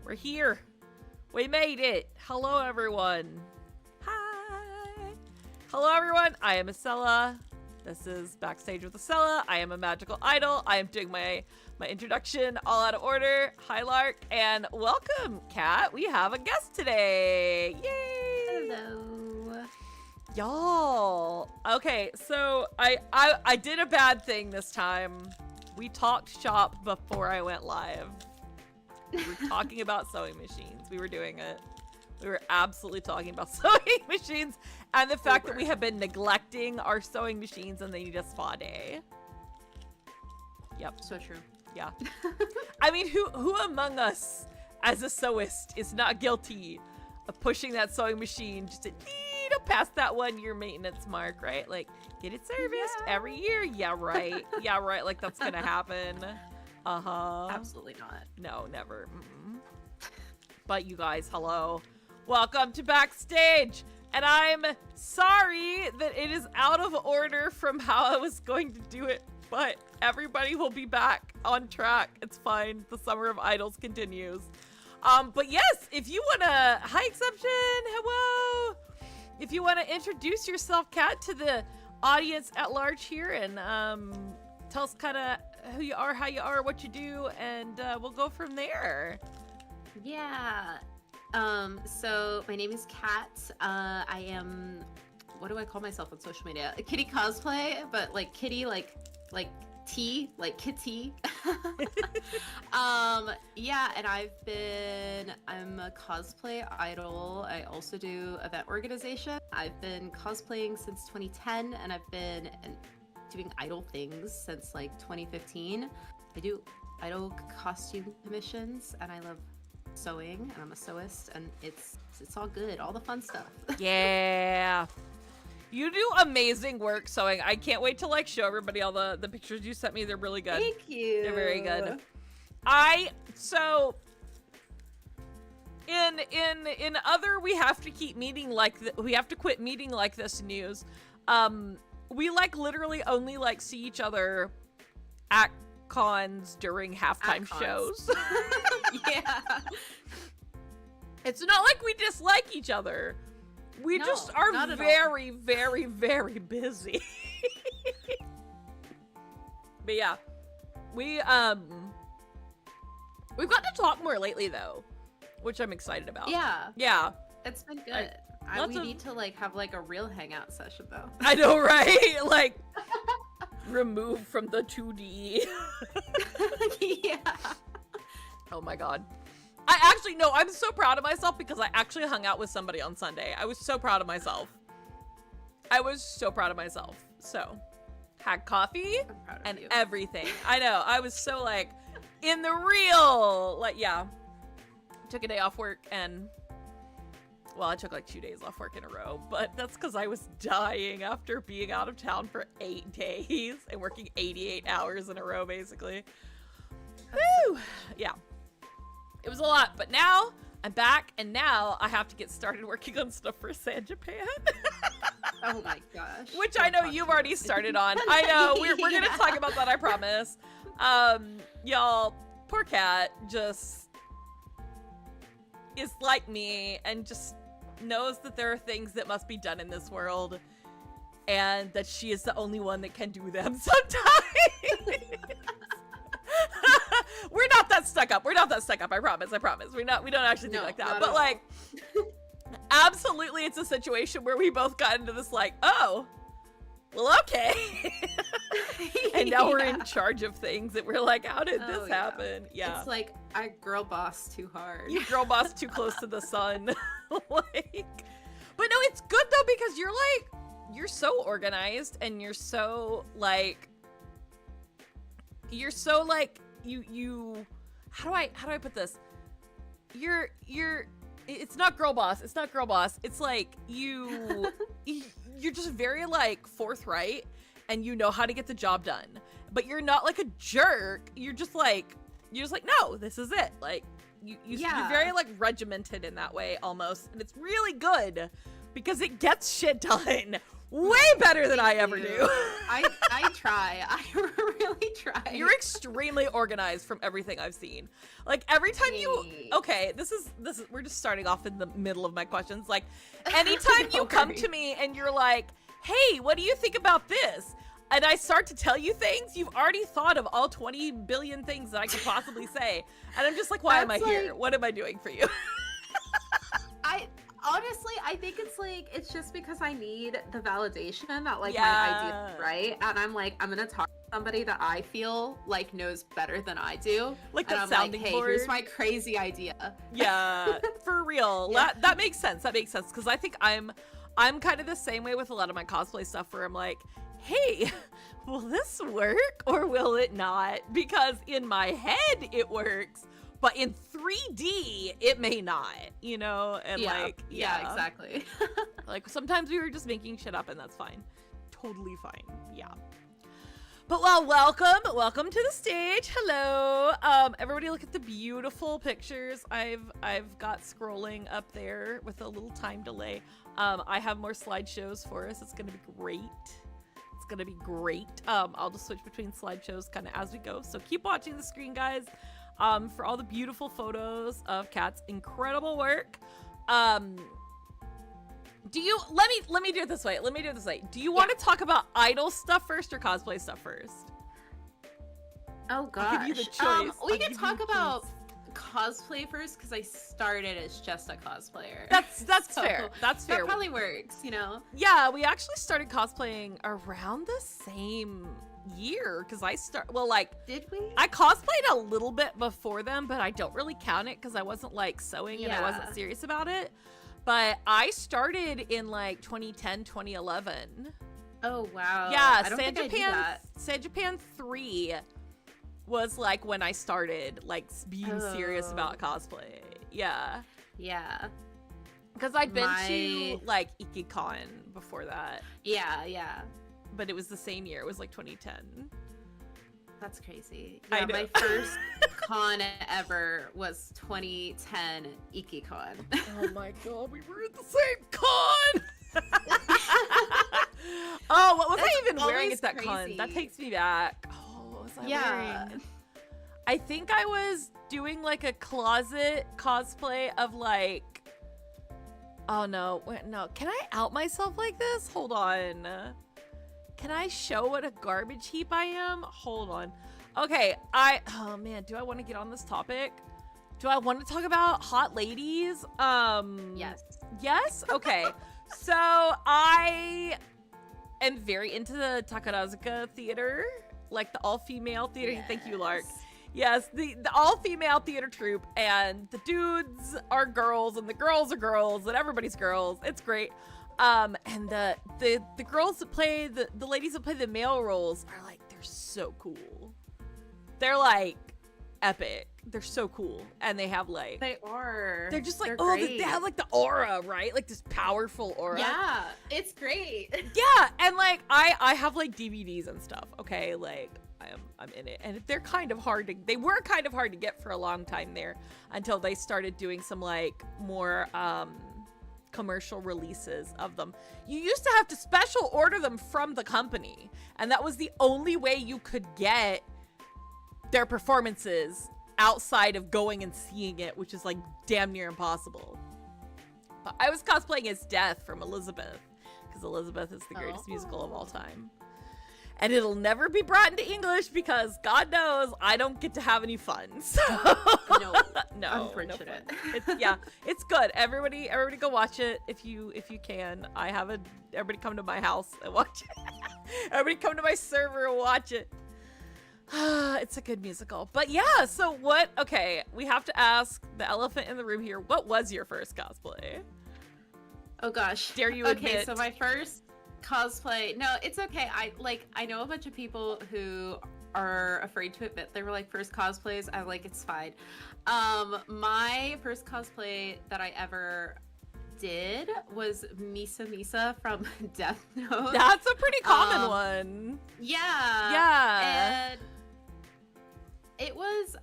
We're here. We made it. Hello, everyone. Hi. Hello, everyone. I am Ascella. This is Backstage with Ascella. I am a magical idol. I am doing my introduction all out of order. Hi, Lark, and welcome, Kat. We have a guest today. Yay! Hello. Y'all. Okay, so I did a bad thing this time. We talked shop before I went live. We were talking about sewing machines. We were doing it. We were absolutely talking about sewing machines and the fact that we have been neglecting our sewing machines and they need a spa day. Yep. So true. Yeah. I mean, who among us as a sewist is not guilty of pushing that sewing machine just to past that 1 year maintenance mark, right? Like, get it serviced every year. Yeah, right. Yeah, right. Like, that's gonna happen. Uh-huh. Absolutely not. No, never. But you guys, hello. Welcome to Backstage. And I'm sorry that it is out of order from how I was going to do it, but everybody will be back on track. It's fine. The Summer of Idols continues. But yes, if you want to, hi Exception, hello. If you want to introduce yourself, Kat, to the audience at large here and tell us kind of who you are, how you are, what you do, and we'll go from there. Yeah. So my name is Kat. I am, what do I call myself on social media? Kitty cosplay, but like kitty, like tea, like kitty. Yeah, and I'm a cosplay idol. I also do event organization. I've been cosplaying since 2010, and I've been doing idol things since like 2015. I do idol costume commissions, and I love sewing, and I'm a sewist, and it's all good, all the fun stuff. Yeah. You do amazing work sewing. I can't wait to like show everybody all the pictures you sent me. They're really good. Thank you. They're very good. So in other we have to keep meeting like we have to quit meeting like this news. We like literally only like see each other at cons during halftime shows. Yeah. It's not like we dislike each other. We just are very, very, very busy. But yeah, we've got to talk more lately though, which I'm excited about. Yeah. Yeah. It's been good. We need to like have like a real hangout session though. I know, right? Like remove from the 2D. Yeah. Oh my god. I'm so proud of myself because I actually hung out with somebody on Sunday. I was so proud of myself. So, had coffee and everything. I know. I was so like in the real, like, yeah. Took a day off work and, well, I took like 2 days off work in a row, but that's because I was dying after being out of town for 8 days and working 88 hours in a row, basically. Woo! Yeah. It was a lot, but now I'm back, and now I have to get started working on stuff for San Japan. Oh my gosh. Which I know you've already started on. I know, we're gonna talk about that, I promise. Y'all, poor Kat just is like me and just knows that there are things that must be done in this world, and that she is the only one that can do them sometimes. We're not that stuck up. I promise. We don't actually think like that. But like, absolutely, it's a situation where we both got into this like, oh, well, okay. And now we're in charge of things that we're like, how did this happen? Yeah. It's like I girl boss too hard. You girl boss too close to the sun. Like, but no, it's good though because you're so organized and you're so like you how do I put this? It's not girl boss. It's like you're just very like forthright and you know how to get the job done. But you're not like a jerk. You're just like no, this is it. Like you're very like regimented in that way almost. And it's really good because it gets shit done Way better than I ever do. I try. I really try. You're extremely organized from everything I've seen. Like every time okay, this is we're just starting off in the middle of my questions. Like anytime you come to me and you're like, "Hey, what do you think about this?" and I start to tell you things, you've already thought of all 20 billion things that I could possibly say. And I'm just like, why am I here? What am I doing for you? Honestly, I think it's just because I need the validation that like my idea is right. And I'm like, I'm gonna talk to somebody that I feel like knows better than I do. Like and the I'm sounding like, hey, board. here's my crazy idea. Yeah, for real. Yeah. That makes sense. That makes sense. Because I think I'm kind of the same way with a lot of my cosplay stuff where I'm like, hey, will this work or will it not? Because in my head it works, but in 3D it may not, you know? And yeah, exactly. Like sometimes we were just making shit up and that's fine. Totally fine. Yeah. But well, welcome to the stage. Hello. Everybody look at the beautiful pictures I've got scrolling up there with a little time delay. I have more slideshows for us. It's gonna be great. It's gonna be great. I'll just switch between slideshows kind of as we go. So keep watching the screen, guys. For all the beautiful photos of Kat's incredible work. Do you let me do it this way. Do you want to talk about idol stuff first or cosplay stuff first? Oh gosh. I'll give you the choice. We can talk about cosplay first because I started as just a cosplayer. That's fair. That's fair. That probably works, you know. Yeah, we actually started cosplaying around the same year because did we? I cosplayed a little bit before them, but I don't really count it because I wasn't like sewing and I wasn't serious about it. But I started in like 2010, 2011. Oh wow. Yeah, I don't think I did that. San Japan 3 was like when I started like being serious about cosplay. Yeah. Yeah. Because I'd been to like IkiCon before that. Yeah. But it was the same year. It was like 2010. That's crazy. I Yeah, know. my first con ever was 2010 IkiCon. Oh my god, we were at the same con! Oh, what was I even wearing at that con? That takes me back. Oh, what was I wearing? I think I was doing like a closet cosplay of like... Oh no, wait, no. Can I out myself like this? Hold on. Can I show what a garbage heap I am? Hold on. Okay, oh man, do I want to get on this topic? Do I want to talk about hot ladies? Yes. Yes? Okay. So I am very into the Takarazuka theater, like the all-female theater. Yes. Thank you, Lark. Yes, the all-female theater troupe, and the dudes are girls, and the girls are girls, and everybody's girls. It's great. And the girls that play the ladies that play the male roles are like, they're so cool. They're like epic. They're so cool, and they have like they're just like great. they have like the aura, right? Like this powerful aura. Yeah, it's great. Yeah, and like I have like DVDs and stuff. Okay, like I'm in it, and they were kind of hard to get for a long time there until they started doing some like more commercial releases of them. You used to have to special order them from the company, and that was the only way you could get their performances outside of going and seeing it, which is like damn near impossible. But I was cosplaying as Death from Elizabeth, because Elizabeth is the greatest musical of all time. And it'll never be brought into English because God knows I don't get to have any fun. So no, unfortunate. It's good. Everybody go watch it if you can. Everybody come to my house and watch it. Everybody come to my server and watch it. It's a good musical. But yeah, so we have to ask the elephant in the room here. What was your first cosplay? Oh gosh. Dare you admit? Okay, so my first cosplay, no, it's okay. I know a bunch of people who are afraid to admit they were like first cosplays. I'm like, it's fine. My first cosplay that I ever did was Misa from Death Note. That's a pretty common one. Yeah. Yeah. And It was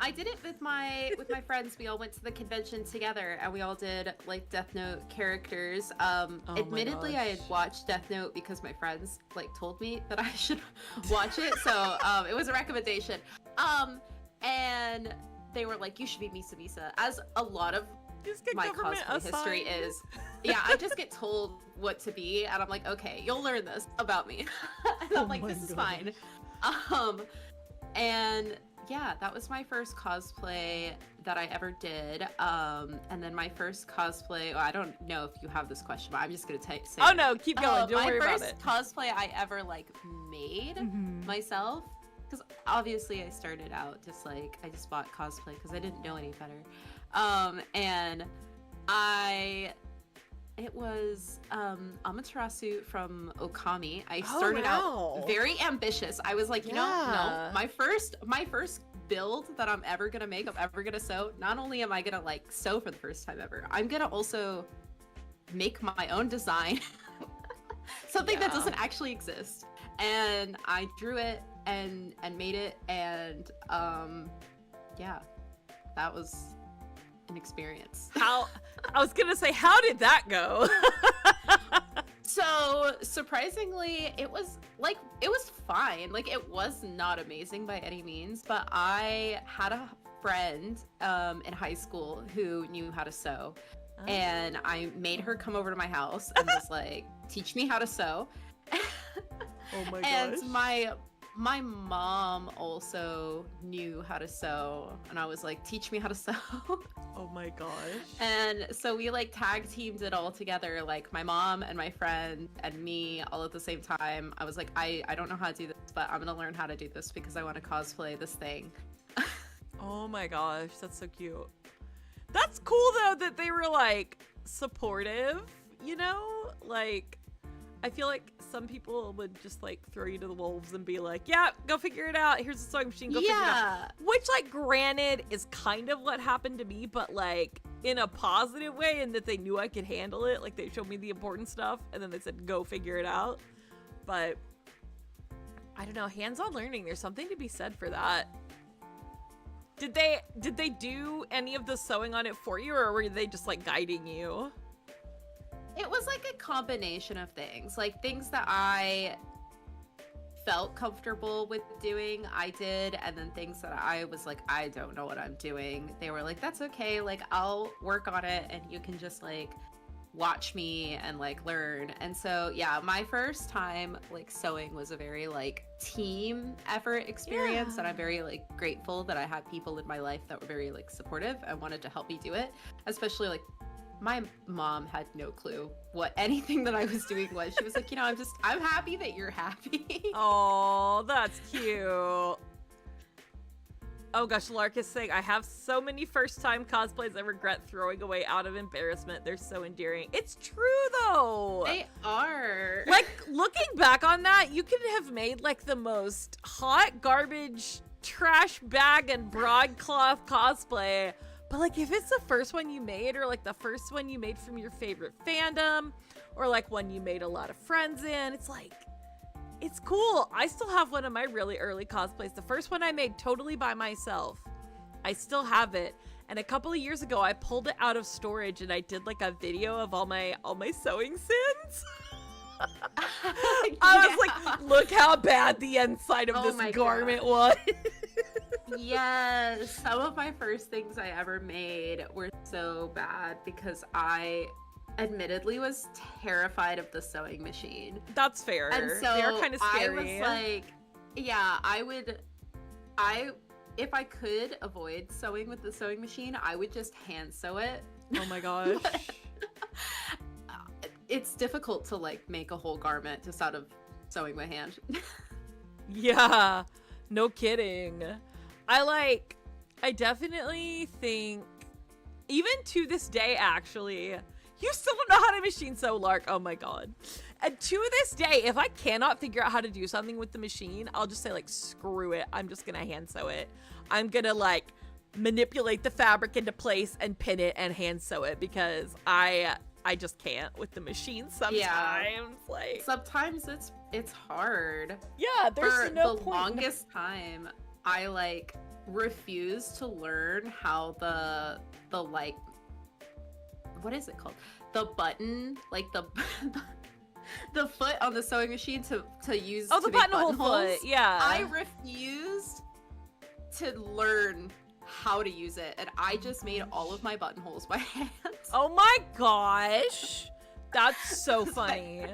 I did it with my friends. We all went to the convention together and we all did like Death Note characters. Admittedly I had watched Death Note because my friends like told me that I should watch it. So it was a recommendation. And they were like, you should be Misa Misa, as a lot of my cosplay history is. Yeah, I just get told what to be and I'm like, okay, you'll learn this about me. And I'm like, this is fine. And yeah, that was my first cosplay that I ever did. And then my first cosplay, well, I don't know if you have this question, but I'm just gonna say oh no, keep going, don't worry about it. My first cosplay I ever like made myself, because obviously I started out just like, I just bought cosplay because I didn't know any better. And it was Amaterasu from Okami. I started out very ambitious. I was like, you know, no, my first build that I'm ever gonna make, I'm ever gonna sew. Not only am I gonna like sew for the first time ever, I'm gonna also make my own design, something that doesn't actually exist. And I drew it and made it, and yeah, that was an experience. I was gonna say, how did that go? So surprisingly, it was fine. Like, it was not amazing by any means, but I had a friend in high school who knew how to sew, and I made her come over to my house and was like, teach me how to sew. Oh my gosh. And my mom also knew how to sew, and I was like, teach me how to sew. Oh my gosh. And so we like tag teamed it all together, like my mom and my friend and me all at the same time. I was like, I don't know how to do this, but I'm gonna learn how to do this because I want to cosplay this thing. Oh my gosh, that's so cute. That's cool though that they were like supportive, you know? Like, I feel like some people would just like throw you to the wolves and be like, yeah, go figure it out. Here's the sewing machine, go figure it out. Which, like, granted is kind of what happened to me, but like in a positive way, in that they knew I could handle it. Like, they showed me the important stuff and then they said, go figure it out. But I don't know, hands-on learning, there's something to be said for that. Did they do any of the sewing on it for you, or were they just like guiding you? It was like a combination of things, like things that I felt comfortable with doing, I did, and then things that I was like, I don't know what I'm doing. They were like, that's okay, like, I'll work on it and you can just like watch me and like learn. And so yeah, my first time like sewing was a very like team effort experience, and I'm very like grateful that I had people in my life that were very like supportive and wanted to help me do it, especially like my mom had no clue what anything that I was doing was. She was like, you know, I'm happy that you're happy. Oh, that's cute. Oh gosh, Lark is saying, I have so many first-time cosplays I regret throwing away out of embarrassment. They're so endearing. It's true, though. They are. Like, looking back on that, you could have made, like, the most hot garbage, trash bag, and broadcloth cosplay. But, like, if it's the first one you made, or, like, the first one you made from your favorite fandom, or, like, one you made a lot of friends in, it's like, it's cool. I still have one of my really early cosplays. The first one I made totally by myself. I still have it. And a couple of years ago, I pulled it out of storage and I did like a video of all my sewing sins. I was like, look how bad the inside of this garment was. Yes, some of my first things I ever made were so bad because I admittedly was terrified of the sewing machine. That's fair. And so they're kind of scary. I was like, yeah, if I could avoid sewing with the sewing machine, I would just hand sew it. Oh my gosh. It's difficult to like make a whole garment just out of sewing by hand. Yeah, no kidding. I definitely think, even to this day, actually, you still don't know how to machine sew, Lark. Oh my god. And to this day, if I cannot figure out how to do something with the machine, I'll just say like, screw it. I'm just gonna hand sew it. I'm gonna like manipulate the fabric into place and pin it and hand sew it, because I just can't with the machine sometimes. Yeah. Like, sometimes it's hard. Yeah, there's no point. For the longest time, I like refuse to learn how the like, what is it called? The button, like the the foot on the sewing machine to use Oh, to the make buttonhole buttonholes. foot, yeah. I refused to learn how to use it, and I just made all of my buttonholes by hand. Oh my gosh. That's so funny.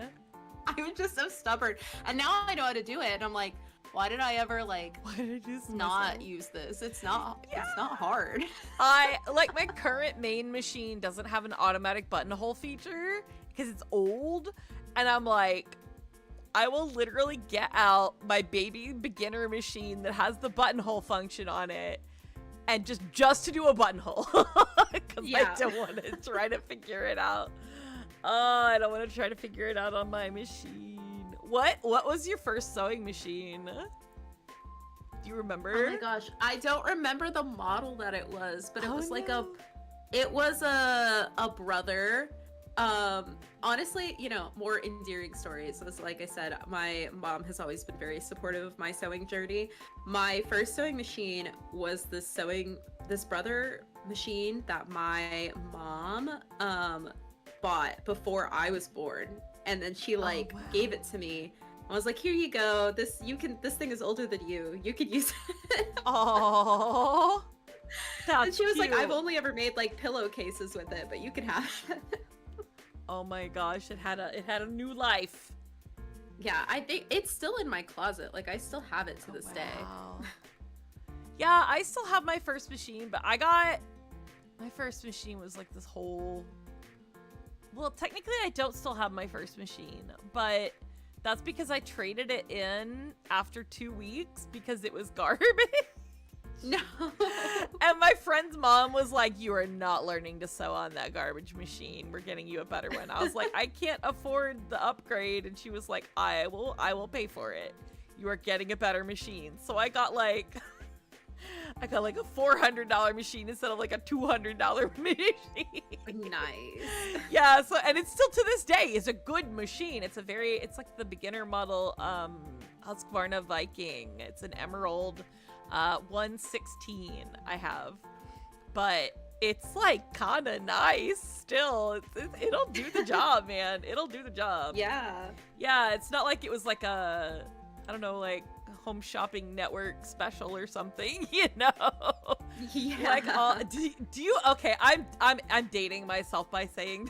I was just so stubborn. And now I know how to do it, and I'm like, why did I ever like Why did I do this not myself? use this? It's not hard. I like my current main machine doesn't have an automatic buttonhole feature because it's old, and I'm like, I will literally get out my baby beginner machine that has the buttonhole function on it and just to do a buttonhole because I don't want to try to figure it out. Oh, I don't want to try to figure it out on my machine. What was your first sewing machine? Do you remember? Oh my gosh, I don't remember the model that it was, but it was like no. it was a brother. Honestly, you know, more endearing stories. As like I said, my mom has always been very supportive of my sewing journey. My first sewing machine was this brother machine that my mom bought before I was born, and then she like gave it to me. I was like, here you go. This thing is older than you. You could use it. Oh, and she was like, I've only ever made like pillowcases with it, but you can have it. Oh my gosh, it had a new life. Yeah, I think it's still in my closet. Like, I still have it to this day. Yeah, I still have my first machine, but my first machine was like this whole... Well, technically I don't still have my first machine, but that's because I traded it in after 2 weeks because it was garbage. No. And my friend's mom was like, you are not learning to sew on that garbage machine. We're getting you a better one. I was like, I can't afford the upgrade. And she was like, I will pay for it. You are getting a better machine. So I got like a $400 machine instead of like a $200 machine. Nice. Yeah, so, and it's still to this day is a good machine. It's like the beginner model Husqvarna Viking. It's an emerald 116 I have, but it's like kind of nice still. It'll do the job, man. It'll do the job. Yeah, it's not like it was like a, I don't know, like Home Shopping Network special or something, you know. Yeah. Like, do you? Okay, I'm dating myself by saying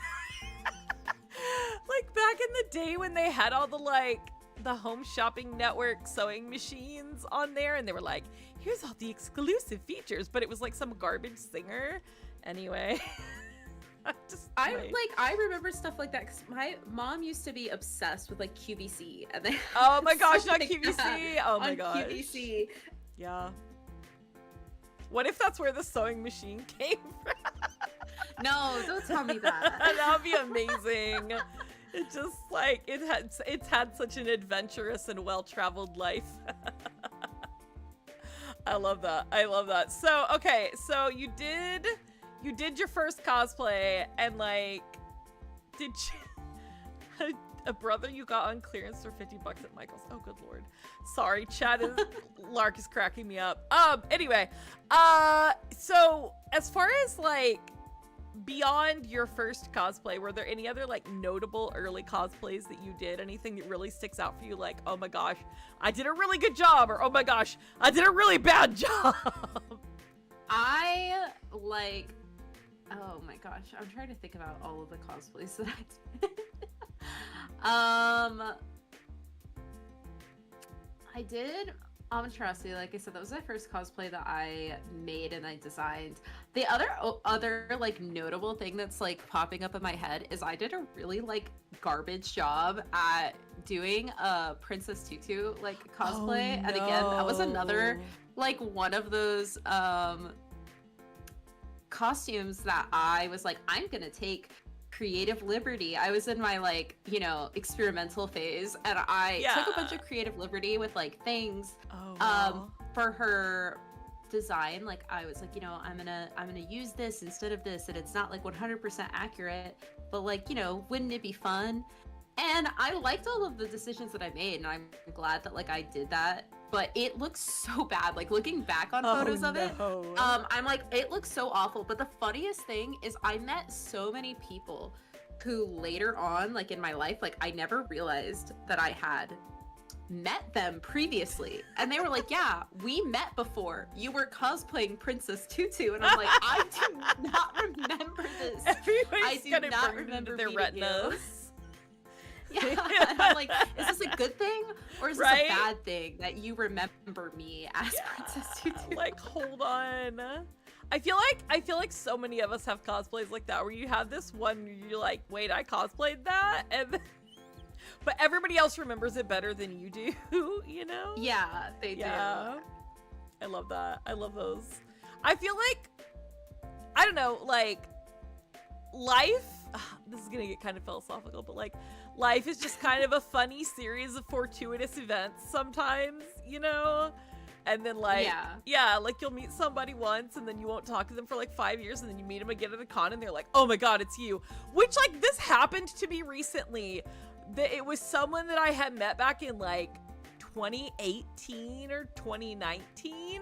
like back in the day when they had all the Home Shopping Network sewing machines on there, and they were like, here's all the exclusive features, but it was like some garbage singer. Anyway. I remember stuff like that because my mom used to be obsessed with like QVC, and then oh my gosh, not QVC. Oh my gosh. QVC. Yeah. What if that's where the sewing machine came from? No, don't tell me that. That would be amazing. It just like it's had such an adventurous and well-traveled life. I love that. So okay, so you did your first cosplay, and like, did you a brother you got on clearance for $50 at Michael's? Oh, good lord. Sorry, Lark is cracking me up. Anyway, so as far as like beyond your first cosplay, were there any other like notable early cosplays that you did? Anything that really sticks out for you? Like, oh my gosh, I did a really good job, or oh my gosh, I did a really bad job. I like, oh my gosh, I'm trying to think about all of the cosplays that I did. I did Amaterasu, like I said, that was my first cosplay that I made and I designed. The other like notable thing that's like popping up in my head is I did a really like garbage job at doing a Princess Tutu like cosplay. Oh, and again, that was another like one of those costumes that I was like, I'm gonna take creative liberty. I was in my like, you know, experimental phase, and I took a bunch of creative liberty with like things for her design. Like I was like, you know, I'm gonna use this instead of this, and it's not like 100% accurate, but like, you know, wouldn't it be fun? And I liked all of the decisions that I made, and I'm glad that like I did that but it looks so bad. Like looking back on photos of it, I'm like, it looks so awful. But the funniest thing is I met so many people who later on, like in my life, like I never realized that I had met them previously, and they were like, yeah, we met before, you were cosplaying Princess Tutu. And I'm like, I do not remember this. Everybody's I do not remember their retinas. Yeah, and I'm like, is this a good thing or is this Right? a bad thing that you remember me as Princess Tutu? Like, hold on. I feel like so many of us have cosplays like that, where you have this one where you're like, wait, I cosplayed that, and then, but everybody else remembers it better than you do, you know? Yeah, they do. I love that. I love those. I feel like, I don't know, like, life, this is gonna get kind of philosophical, but like, life is just kind of a funny series of fortuitous events sometimes, you know? And then like, yeah, like you'll meet somebody once and then you won't talk to them for like 5 years, and then you meet them again at a con and they're like, oh my god, it's you. Which, like, this happened to me recently. That it was someone that I had met back in like 2018 or 2019.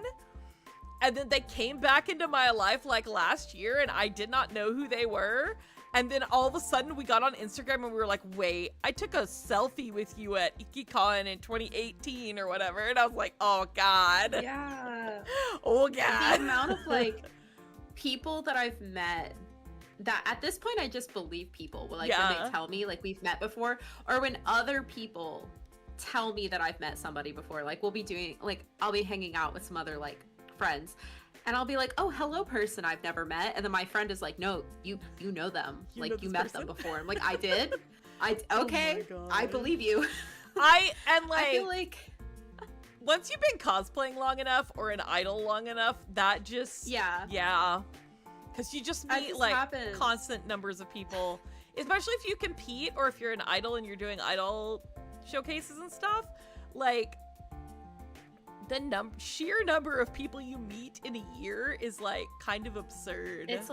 And then they came back into my life like last year and I did not know who they were. And then all of a sudden we got on Instagram and we were like, wait, I took a selfie with you at IkiCon in 2018 or whatever. And I was like, oh god. Yeah. Oh god. The amount of like people that I've met that at this point I just believe people. Like when they tell me like we've met before, or when other people tell me that I've met somebody before. Like we'll be doing, like I'll be hanging out with some other like friends, and I'll be like, oh, hello person I've never met, and then my friend is like, no, you know them, like you met them before. I'm like, I did. Okay, I believe you. I feel like once you've been cosplaying long enough or an idol long enough, that just because you just meet like constant numbers of people, especially if you compete or if you're an idol and you're doing idol showcases and stuff. Like the sheer number of people you meet in a year is like kind of absurd. It's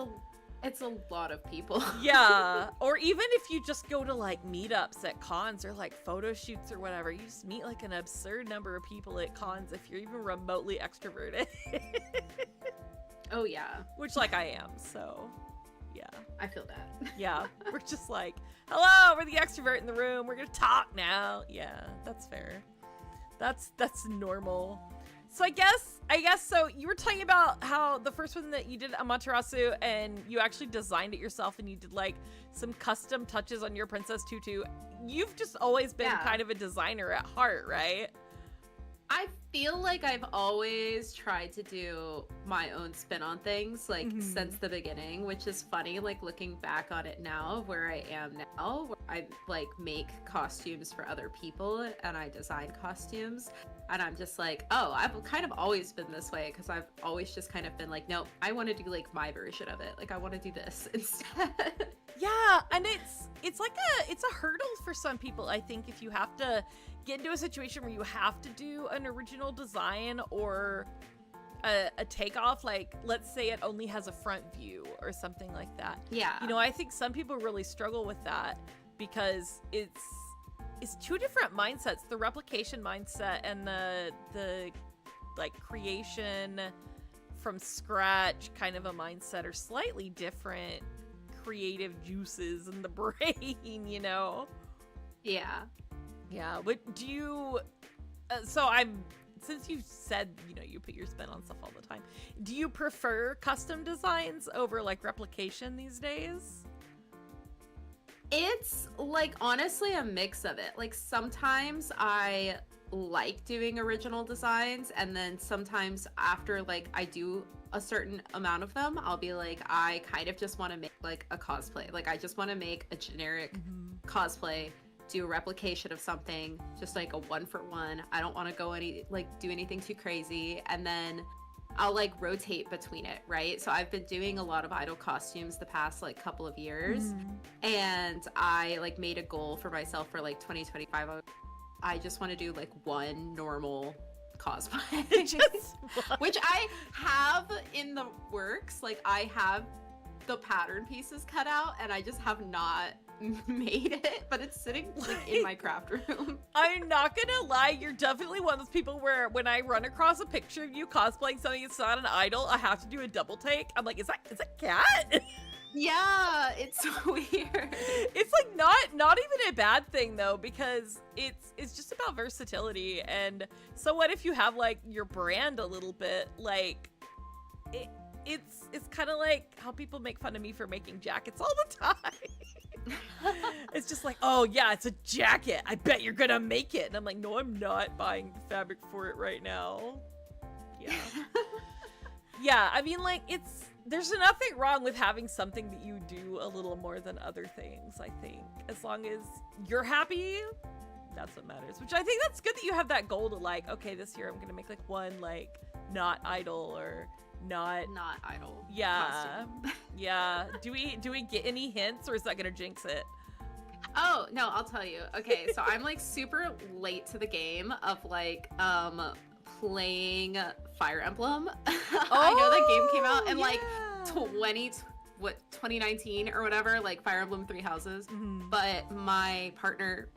a lot of people. Yeah. Or even if you just go to like meetups at cons or like photo shoots or whatever, you just meet like an absurd number of people at cons if you're even remotely extroverted. Oh yeah. Which like I am, so yeah. I feel that. Yeah. We're just like, hello, we're the extrovert in the room. We're gonna talk now. Yeah, that's fair. That's normal. So I guess so you were talking about how the first one that you did Amaterasu and you actually designed it yourself and you did like some custom touches on your Princess Tutu. You've just always been kind of a designer at heart, right? I feel like I've always tried to do my own spin on things, like since the beginning, which is funny, like looking back on it now, where I am now, where I like make costumes for other people and I design costumes. And I'm just like, oh, I've kind of always been this way, because I've always just kind of been like, no, I want to do like my version of it. Like I want to do this instead. Yeah, and it's like it's a hurdle for some people, I think, if you have to get into a situation where you have to do an original design or a takeoff, like let's say it only has a front view or something like that. Yeah. You know, I think some people really struggle with that because it's two different mindsets, the replication mindset and the like creation from scratch kind of a mindset are slightly different creative juices in the brain, you know? Yeah. Yeah. What do you since you said, you know, you put your spin on stuff all the time, do you prefer custom designs over like replication these days? It's like honestly a mix of it. Like sometimes I like doing original designs, and then sometimes after like I do a certain amount of them, I'll be like, I kind of just want to make like a cosplay. Like I just want to make a generic cosplay, do a replication of something, just like a 1-for-1. I don't want to go do anything too crazy, and then I'll like rotate between it, right? So I've been doing a lot of idol costumes the past like couple of years, and I like made a goal for myself for like 2025. I just want to do like one normal cosplay, which I have in the works. Like I have the pattern pieces cut out, and I just have not made it, but it's sitting like in my craft room. I'm not gonna lie, you're definitely one of those people where when I run across a picture of you cosplaying something that's not an idol, I have to do a double take. I'm like, is that cat? Yeah, it's so weird. It's like not even a bad thing though, because it's just about versatility. And so what if you have like your brand a little bit, like it's kind of like how people make fun of me for making jackets all the time. It's just like, oh yeah, it's a jacket, I bet you're gonna make it. And I'm like, no, I'm not buying the fabric for it right now. Yeah. Yeah, I mean, like, there's nothing wrong with having something that you do a little more than other things, I think. As long as you're happy, that's what matters. Which I think that's good that you have that goal to, like, okay, this year I'm gonna make like one like not idol or not idol. Yeah. Yeah. Do we get any hints, or is that gonna jinx it? Oh, no, I'll tell you. Okay, so I'm like super late to the game of like playing Fire Emblem. I know that game came out in like 2019 or whatever, like Fire Emblem Three Houses. Mm-hmm. But my partner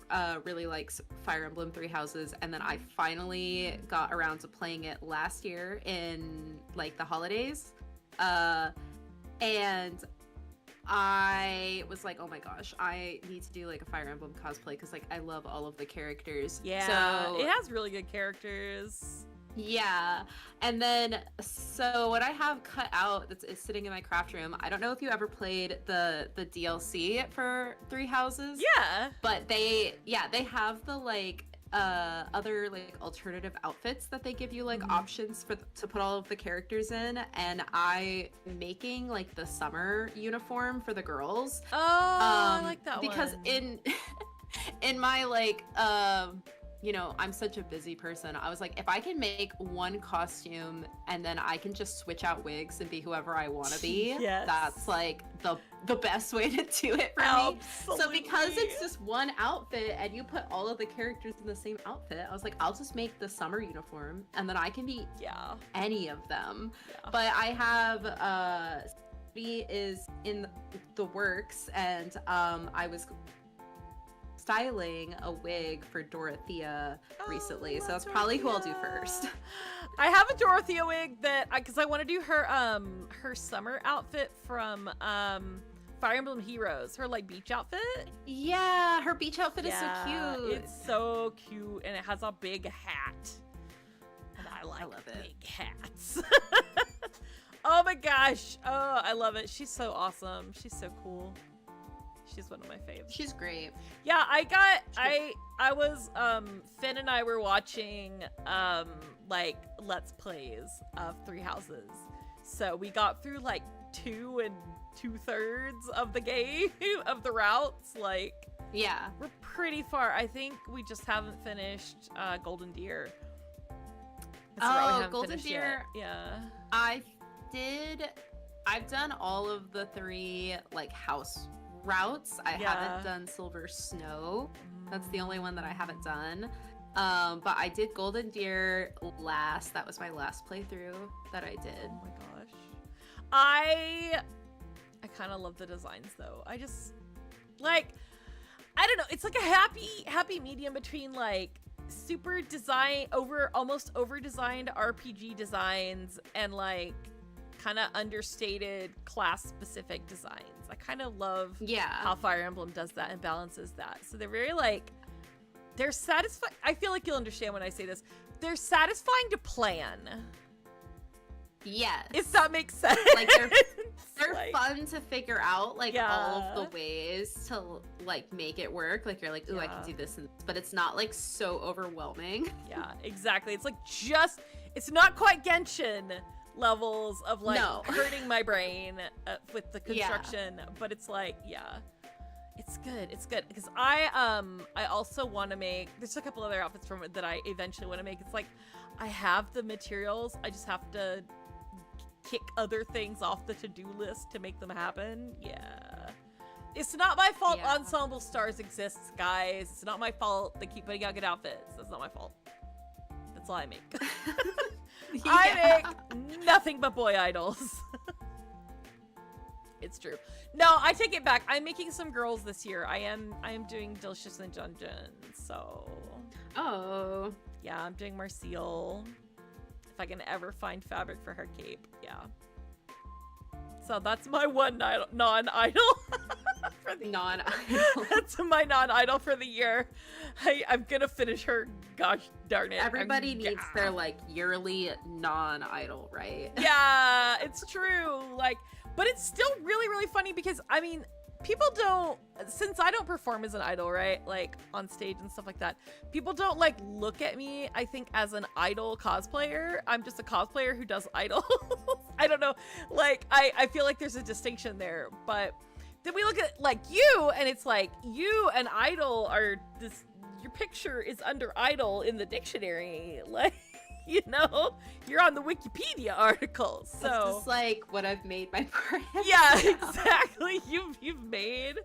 really likes Fire Emblem Three Houses, and then I finally got around to playing it last year in like the holidays. And I was like, oh my gosh, I need to do like a Fire Emblem cosplay because like I love all of the characters. Yeah, so, it has really good characters. Yeah, and then so what I have cut out that's is sitting in my craft room. I don't know if you ever played the DLC for Three Houses. Yeah, but they have the like other like alternative outfits that they give you like options to put all of the characters in, and I making like the summer uniform for the girls. Oh, I like that because one. in my like you know, I'm such a busy person. I was like, if I can make one costume and then I can just switch out wigs and be whoever I want to be, yes, that's like the best way to do it for Absolutely. me. So because it's just one outfit and you put all of the characters in the same outfit, I was like, I'll just make the summer uniform and then I can be any of them. Yeah. But I have is in the works, and I was styling a wig for Dorothea recently, so that's probably who I'll do first. I have a Dorothea wig that because I want to do her her summer outfit from Fire Emblem Heroes, her like beach outfit. Yeah, her beach outfit is so cute. It's so cute, and it has a big hat, and I love big hats. Oh my gosh, oh, I love it. She's so awesome. She's so cool. She's one of my faves. She's great. Yeah, I was Finn and I were watching like Let's Plays of Three Houses. So we got through like 2 2/3 of the game of the routes. Like, yeah, we're pretty far. I think we just haven't finished Golden Deer. Golden Deer. Yeah. I've done all of the 3 like house routes. I haven't done Silver Snow. That's the only one that I haven't done. But I did Golden Deer last. That was my last playthrough that I did. Oh my gosh. I kind of love the designs though. I just like, I don't know. It's like a happy medium between like super almost over designed RPG designs and like kind of understated class specific designs. I kind of love how Fire Emblem does that and balances that. So they're very like, they're satisfying. I feel like you'll understand when I say this. They're satisfying to plan. Yes. If that makes sense. Like they're like, fun to figure out like all of the ways to like make it work. Like you're like, ooh, I can do this, but it's not like so overwhelming. Yeah, exactly. It's like it's not quite Genshin levels of like hurting my brain with the construction, but it's like, it's good because I also want to make, there's a couple other outfits from it that I eventually want to make. It's like I have the materials, I just have to kick other things off the to-do list to make them happen. It's not my fault Ensemble Stars exists, guys. It's not my fault they keep putting out good outfits. That's not my fault. That's all I make. I make nothing but boy idols. It's true. No, I take it back. I'm making some girls this year. I am doing Delicious in Dungeon. So. Oh. Yeah, I'm doing Marcille. If I can ever find fabric for her cape. Yeah. So that's my one non-idol. For the non-idol. That's my non-idol for the year. I'm gonna finish her. Gosh darn it. Everybody needs their like yearly non-idol, right? Yeah, it's true. Like, but it's still really, really funny because I mean, people don't, since I don't perform as an idol, right? Like on stage and stuff like that. People don't like look at me, I think, as an idol cosplayer. I'm just a cosplayer who does idol. I don't know. Like, I feel like there's a distinction there, but then we look at like you and it's like you and idol are this, your picture is under idol in the dictionary. Like, you know, you're on the Wikipedia article. So that's just like what I've made my brand. Yeah, exactly. You've made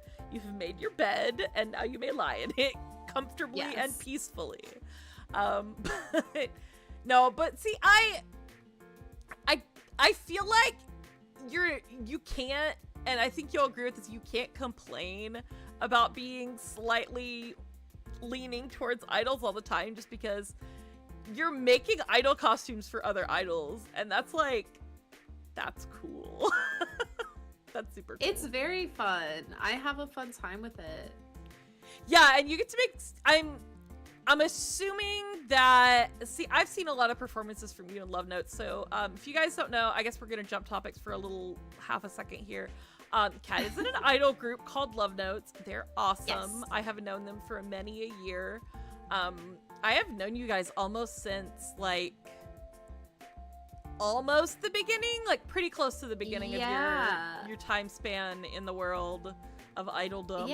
your bed and now you may lie in it comfortably and peacefully. But no, but see, I feel like you can't, and I think you'll agree with this, you can't complain about being slightly leaning towards idols all the time just because you're making idol costumes for other idols, and that's cool. That's super cool. It's very fun. I have a fun time with it. Yeah, and you get to make, I'm assuming that, see, I've seen a lot of performances from you in Love Notes, so if you guys don't know, I guess we're gonna jump topics for a little half a second here. Kat is in an idol group called Love Notes. They're awesome. Yes. I have known them for many a year. I have known you guys almost since like almost the beginning, like pretty close to the beginning of your time span in the world of idoldom.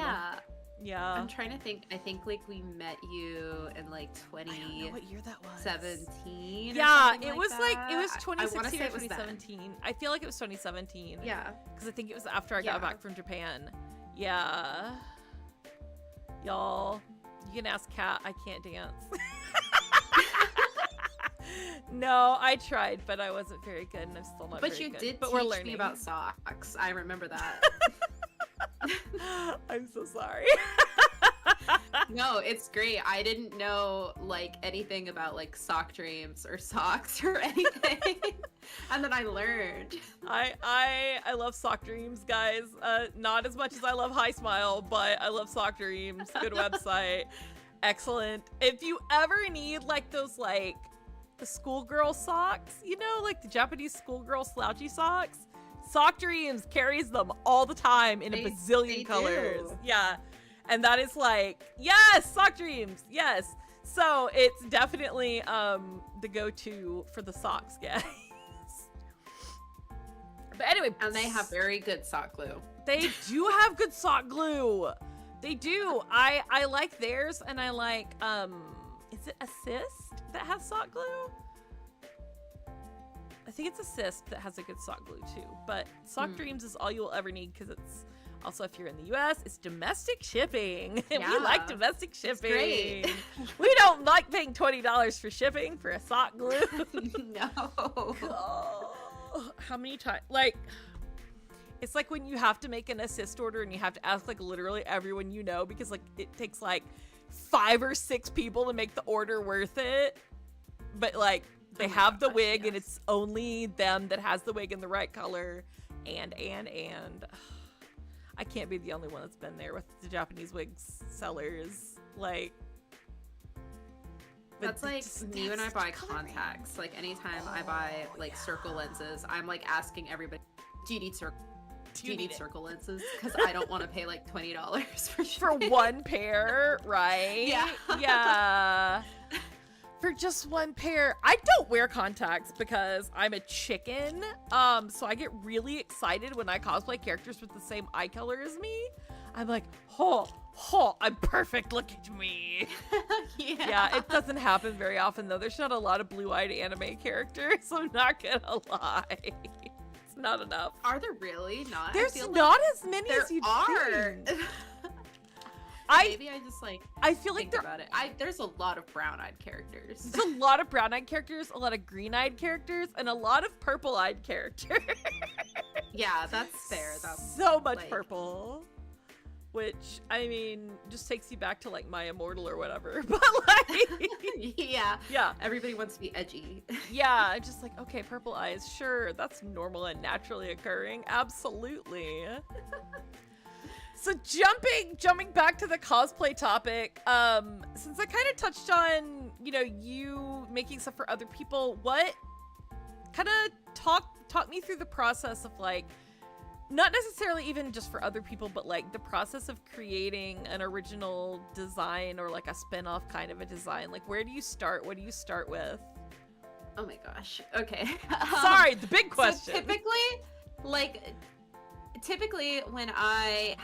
Yeah. I'm trying to think. I think like we met you in like I don't know what year that was. 2017. Yeah, it like was that. like it was 2016 or it was 2017. I feel like it was 2017. Yeah. Because I think it was after I got back from Japan. Yeah. Y'all, you can ask Kat. I can't dance. No, I tried, but I wasn't very good, and I'm still not very good. But you did we're teach learning. me about socks. I remember that. I'm so sorry. No, it's great. I didn't know like anything about like sock dreams or socks or anything. And then I learned. I love Sock Dreams, guys. Not as much as I love High Smile, but I love Sock Dreams. Good website. Excellent. If you ever need like those like the schoolgirl socks, you know, like the Japanese schoolgirl slouchy socks, Sock Dreams carries them all the time in a bazillion colors. Do. Yeah. And that is like, yes, Sock Dreams. Yes. So it's definitely the go-to for the socks, guys. But anyway, and they have very good sock glue. They do have good sock glue. They do. I like theirs, and I like is it Assist that has sock glue? I think it's Assist that has a good sock glue too. But Sock Dreams is all you'll ever need because it's also, if you're in the US, it's domestic shipping. And we like domestic shipping. It's great. We don't like paying $20 for shipping for a sock glue. No. Oh, how many times? Like, it's like when you have to make an Assist order and you have to ask like literally everyone you know because like it takes like 5 or 6 people to make the order worth it. But like they have the wig and it's only them that has the wig in the right color. And I can't be the only one that's been there with the Japanese wig sellers. Like, that's like me when I buy contacts. Like anytime I buy like circle lenses, I'm like asking everybody, do you need circle lenses? Because I don't want to pay like $20 for one pair, right? Yeah. For just one pair. I don't wear contacts because I'm a chicken. So I get really excited when I cosplay characters with the same eye color as me. I'm like, I'm perfect. Look at me. Yeah, it doesn't happen very often though. There's not a lot of blue-eyed anime characters. I'm not gonna lie. It's not enough. Are there really not? There's not as many as you think. Maybe I just like I feel like think about it. There's a lot of brown-eyed characters. There's a lot of brown-eyed characters, a lot of green-eyed characters, and a lot of purple-eyed characters. Yeah, that's fair. That's so much like... purple. Which, I mean, just takes you back to, like, My Immortal or whatever. But, like... yeah. Yeah. Everybody wants to be edgy. Yeah, just like, okay, purple eyes. Sure, that's normal and naturally occurring. Absolutely. So jumping back to the cosplay topic, since I kind of touched on, you know, you making stuff for other people, what kind of talk me through the process of, like, not necessarily even just for other people, but like the process of creating an original design or like a spin-off kind of a design. Like, where do you start? What do you start with? Oh my gosh. Okay. Sorry, the big question. So typically when I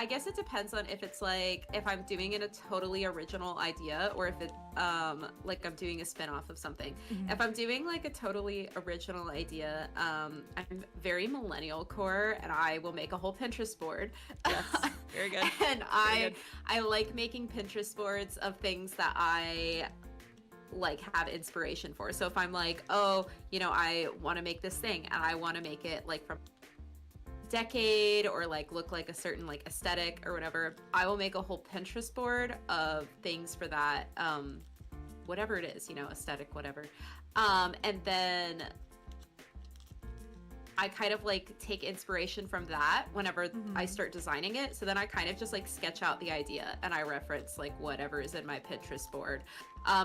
guess it depends on if it's like if I'm doing it a totally original idea or if it like I'm doing a spin-off of something. Mm-hmm. If I'm doing like a totally original idea, I'm very millennial core and I will make a whole Pinterest board. Yes, very good. And I like making Pinterest boards of things that I like have inspiration for. So if I'm like, oh, you know, I want to make this thing and I want to make it like from decade or like look like a certain like aesthetic or whatever, I will make a whole Pinterest board of things for that, whatever it is, you know, aesthetic, whatever. And then I kind of like take inspiration from that whenever I start designing it. So then I kind of just like sketch out the idea and I reference like whatever is in my Pinterest board.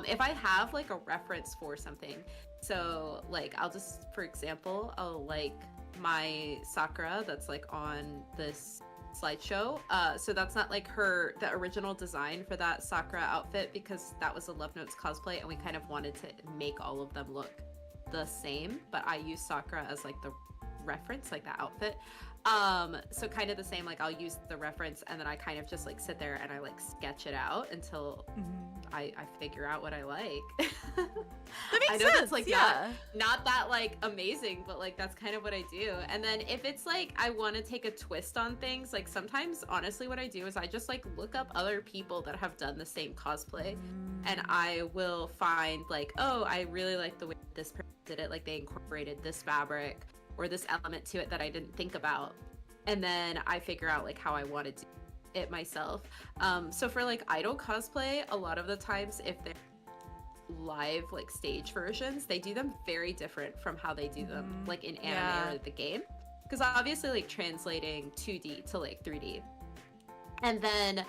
If I have like a reference for something, so like I'll just, for example, I'll like my Sakura that's like on this slideshow. So that's not like the original design for that Sakura outfit because that was a Love Notes cosplay and we kind of wanted to make all of them look the same, but I use Sakura as like the reference, like the outfit. So kind of the same, like I'll use the reference and then I kind of just like sit there and I like sketch it out until I figure out what I like. That makes I know sense. that's like not that like amazing, but like that's kind of what I do. And then if it's like I want to take a twist on things, like sometimes honestly what I do is I just like look up other people that have done the same cosplay and I will find like, oh, I really like the way this person did it, like they incorporated this fabric or this element to it that I didn't think about. And then I figure out like how I want to do it myself. So for like idol cosplay, a lot of the times if they're live like stage versions, they do them very different from how they do them like in anime or the game. Because obviously like translating 2D to like 3D. And then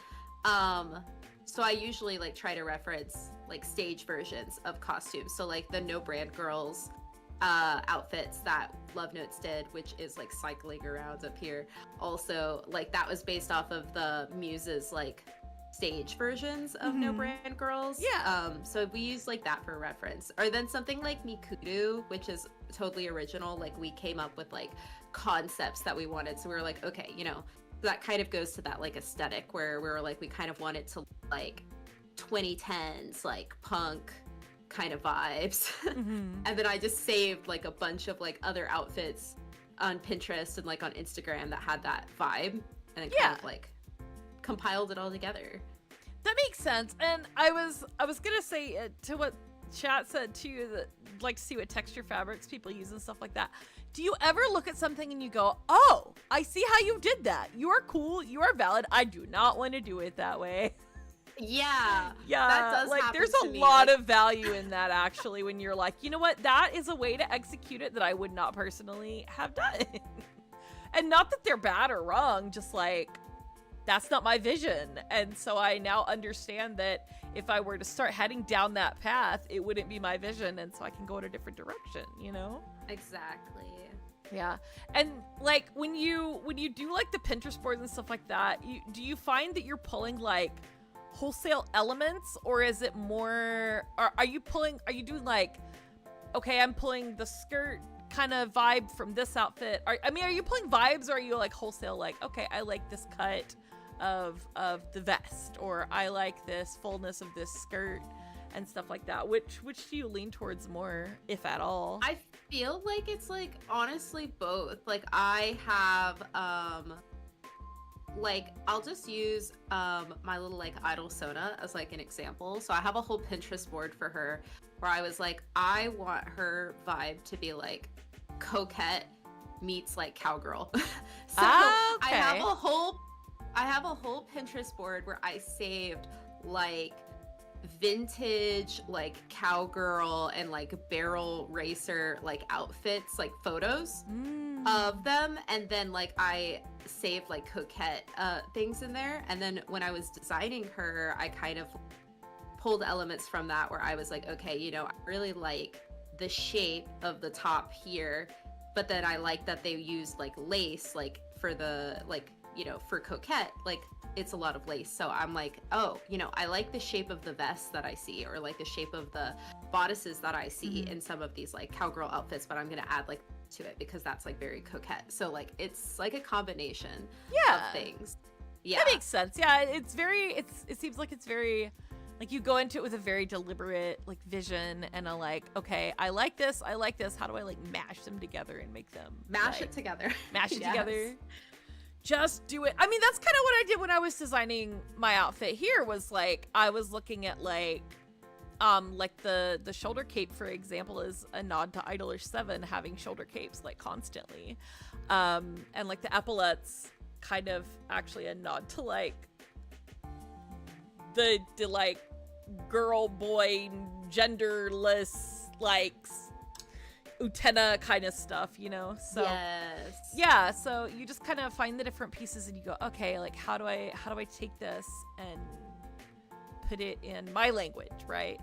so I usually like try to reference like stage versions of costumes. So like the No Brand Girls outfits that Love Notes did, which is like cycling around up here. Also, like that was based off of the Muses like stage versions of No Brand Girls. Yeah. So we use like that for reference. Or then something like Mikudu, which is totally original. Like we came up with like concepts that we wanted. So we were like, okay, you know, that kind of goes to that like aesthetic where we were like, we kind of wanted to like 2010s like punk kind of vibes. And then I just saved like a bunch of like other outfits on Pinterest and like on Instagram that had that vibe and then kind of like compiled it all together. That makes sense. And I was gonna say to what chat said too, that like to see what texture fabrics people use and stuff like that. Do you ever look at something and you go, oh, I see how you did that, you are cool, you are valid, I do not want to do it that way? Yeah, that does like there's a lot of value in that actually, when you're like, you know what, that is a way to execute it that I would not personally have done. And not that they're bad or wrong, just like that's not my vision. And so I now understand that if I were to start heading down that path, it wouldn't be my vision, and so I can go in a different direction, you know? Exactly. Yeah. And like when you do like the Pinterest boards and stuff like that, do you find that you're pulling like wholesale elements, or is it more, are you doing like, okay, I'm pulling the skirt kind of vibe from this outfit? Are you pulling vibes, or are you like wholesale, like, okay, I like this cut of the vest, or I like this fullness of this skirt and stuff like that? Which do you lean towards more, if at all? I feel like it's like honestly both. Like I have like I'll just use my little like idol Sona as like an example. So I have a whole Pinterest board for her where I was like, I want her vibe to be like coquette meets like cowgirl. So Okay. I have a whole Pinterest board where I saved like vintage like cowgirl and like barrel racer like outfits, like photos of them, and then like I saved like coquette things in there, and then when I was designing her, I kind of pulled elements from that where I was like, okay, you know, I really like the shape of the top here, but then I like that they used like lace like for the like, you know, for coquette, like it's a lot of lace. So I'm like, oh, you know, I like the shape of the vest that I see, or like the shape of the bodices that I see in some of these like cowgirl outfits, but I'm gonna add like to it because that's like very coquette. So like it's like a combination of things. Yeah, that makes sense. Yeah, it seems like it's very like you go into it with a very deliberate like vision and a like, okay, I like this, how do I like mash them together and make them mash like, it together. Mash it together. Just do it. I mean, that's kind of what I did when I was designing my outfit here, was like I was looking at like the shoulder cape, for example, is a nod to Idolish 7 having shoulder capes like constantly. And like the epaulettes kind of actually a nod to like the like girl boy genderless like Utena kind of stuff, you know? So yes. Yeah, so you just kind of find the different pieces and you go, okay, like how do I take this and put it in my language, right?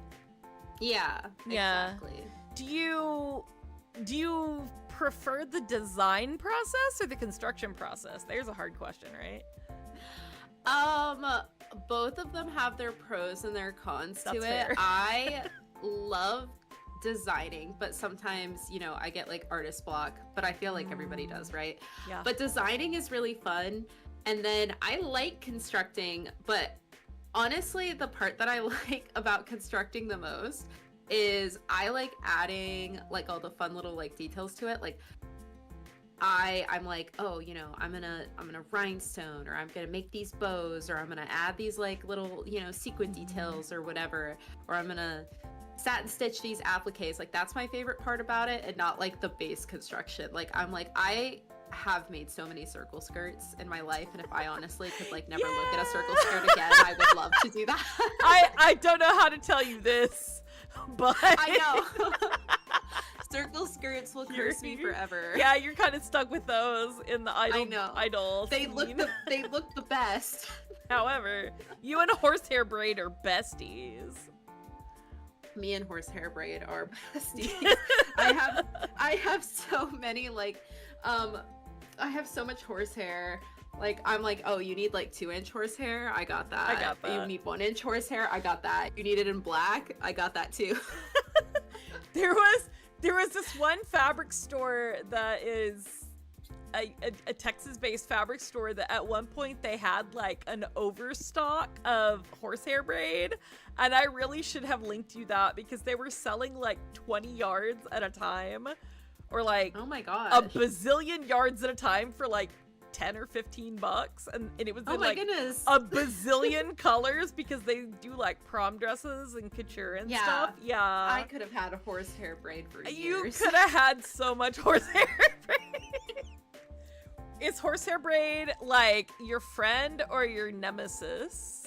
Yeah, exactly. Do you prefer the design process or the construction process? There's a hard question, right? Both of them have their pros and their cons to it. Fair. I love designing, but sometimes, you know, I get like artist block, but I feel like everybody does, right? Yeah. But designing is really fun. And then I like constructing, but honestly, the part that I like about constructing the most is I like adding like all the fun little like details to it. Like I'm like, oh, you know, I'm gonna rhinestone, or I'm gonna make these bows, or I'm gonna add these like little, you know, sequin details or whatever, or I'm gonna satin stitch these appliques. Like that's my favorite part about it, and not like the base construction. Like I'm like, I have made so many circle skirts in my life, and if I honestly could like never look at a circle skirt again, I would love to do that. I don't know how to tell you this, but I know. Circle skirts will curse me forever. Yeah, you're kind of stuck with those in the idol. They look the best. However, you and horsehair braid are besties. Me and horsehair braid are besties. I have so many like I have so much horsehair. Like I'm like, oh, you need like 2-inch horsehair? I got that. I got that. You need 1-inch horsehair? I got that. You need it in black? I got that too. There was this one fabric store that is a Texas-based fabric store that at one point they had like an overstock of horsehair braid, and I really should have linked you that because they were selling like 20 yards at a time, or like oh my god, a bazillion yards at a time for like 10 or 15 bucks, and it was in like goodness, a bazillion colors because they do like prom dresses and couture and stuff. Yeah, I could have had a horsehair braid for years. You could have had so much horsehair braid. Is horsehair braid like your friend or your nemesis?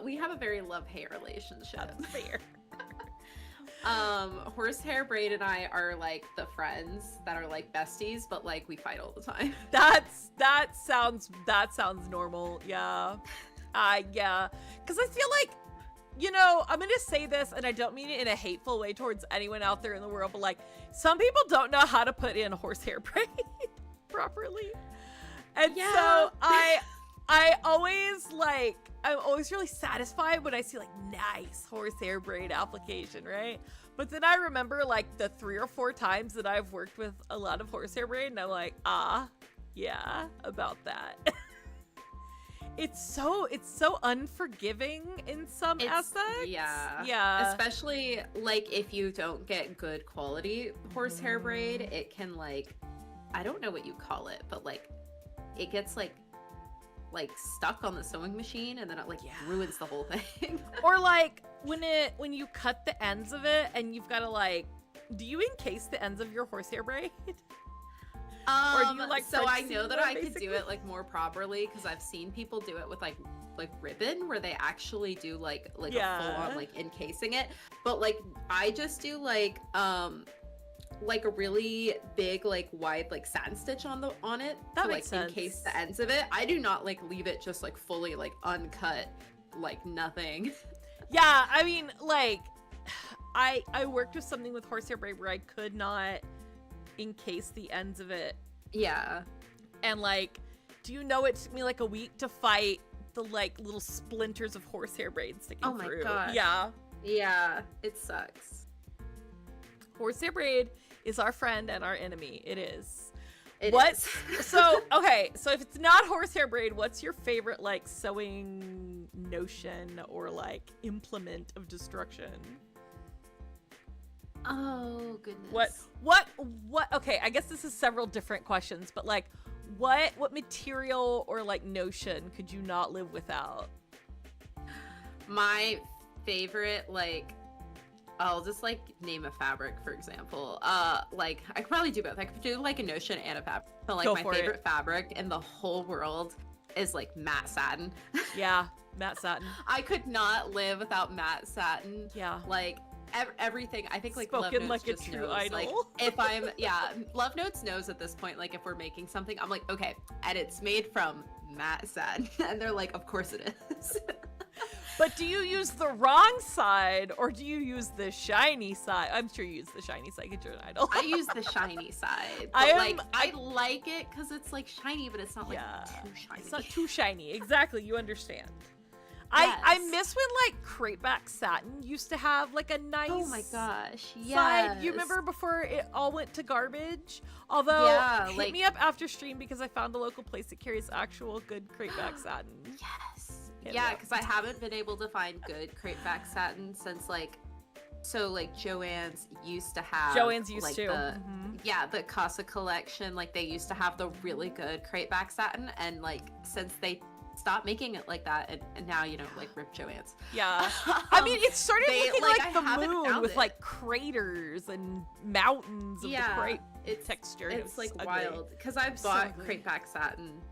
We have a very love-hate relationship. That's fair. Horsehair braid and I are like the friends that are like besties, but like we fight all the time. That sounds normal. Yeah. Yeah. Because I feel like, you know, I'm gonna say this, and I don't mean it in a hateful way towards anyone out there in the world, but like some people don't know how to put in horsehair braid properly, and so I'm always really satisfied when I see like nice horsehair braid application, right? But then I remember like the 3 or 4 times that I've worked with a lot of horsehair braid, and I'm like, yeah, about that. It's so unforgiving in some aspects. Yeah. Especially like if you don't get good quality horsehair braid, it can like, I don't know what you call it, but like it gets like stuck on the sewing machine, and then it like ruins the whole thing. Or like when you cut the ends of it and you've got to like, do you encase the ends of your horsehair braid? Or do you like so I pricey know that one, I could basically? do it like more properly because I've seen people do it with like ribbon where they actually do like a full on like encasing it. But like I just do like a really big like wide like satin stitch on it That to like makes sense. encase the ends of it. I do not like leave it just like fully like uncut, like nothing. Yeah, I mean, like, I worked with something with horsehair braid where I could not encase the ends of it. Yeah. And, like, do you know it took me, like, a week to fight the, like, little splinters of horsehair braid sticking through? Oh my god. Yeah. Yeah, it sucks. Horsehair braid is our friend and our enemy. It is. Is. So, okay, so if it's not horsehair braid, what's your favorite, like, sewing notion or, like, implement of destruction? Oh, goodness. What, okay, I guess this is several different questions, but, like, what material or, like, notion could you not live without? My favorite, like, I'll just like name a fabric, for example. Like I could probably do both. I could do like a notion and a fabric. But like my favorite fabric in the whole world is like matte satin. Yeah, matte satin. I could not live without matte satin. Yeah. Like everything. I think like Spoken Love Notes like a just true knows. idol. Like if I'm Love Notes knows at this point. Like if we're making something, I'm like, okay, and it's made from matte satin, and they're like, of course it is. But do you use the wrong side or do you use the shiny side? I'm sure you use the shiny side because you're an idol. I use the shiny side. But I like it because it's like shiny, but it's not like too shiny. It's not too shiny. Exactly. You understand. Yes. I miss when like crepeback satin used to have like a nice oh my gosh side. You remember before it all went to garbage? Although hit me up after stream because I found a local place that carries actual good crepeback satin. Yes. Yeah, because I haven't been able to find good crepeback satin since like Joann's used to have the Casa collection. Like they used to have the really good crepeback satin, and like since they stopped making it like that, and now like rip Joann's. Yeah. I mean, it started looking like the moon with it. like craters and mountains of the crepe texture. It's like wild because I've bought crepeback satin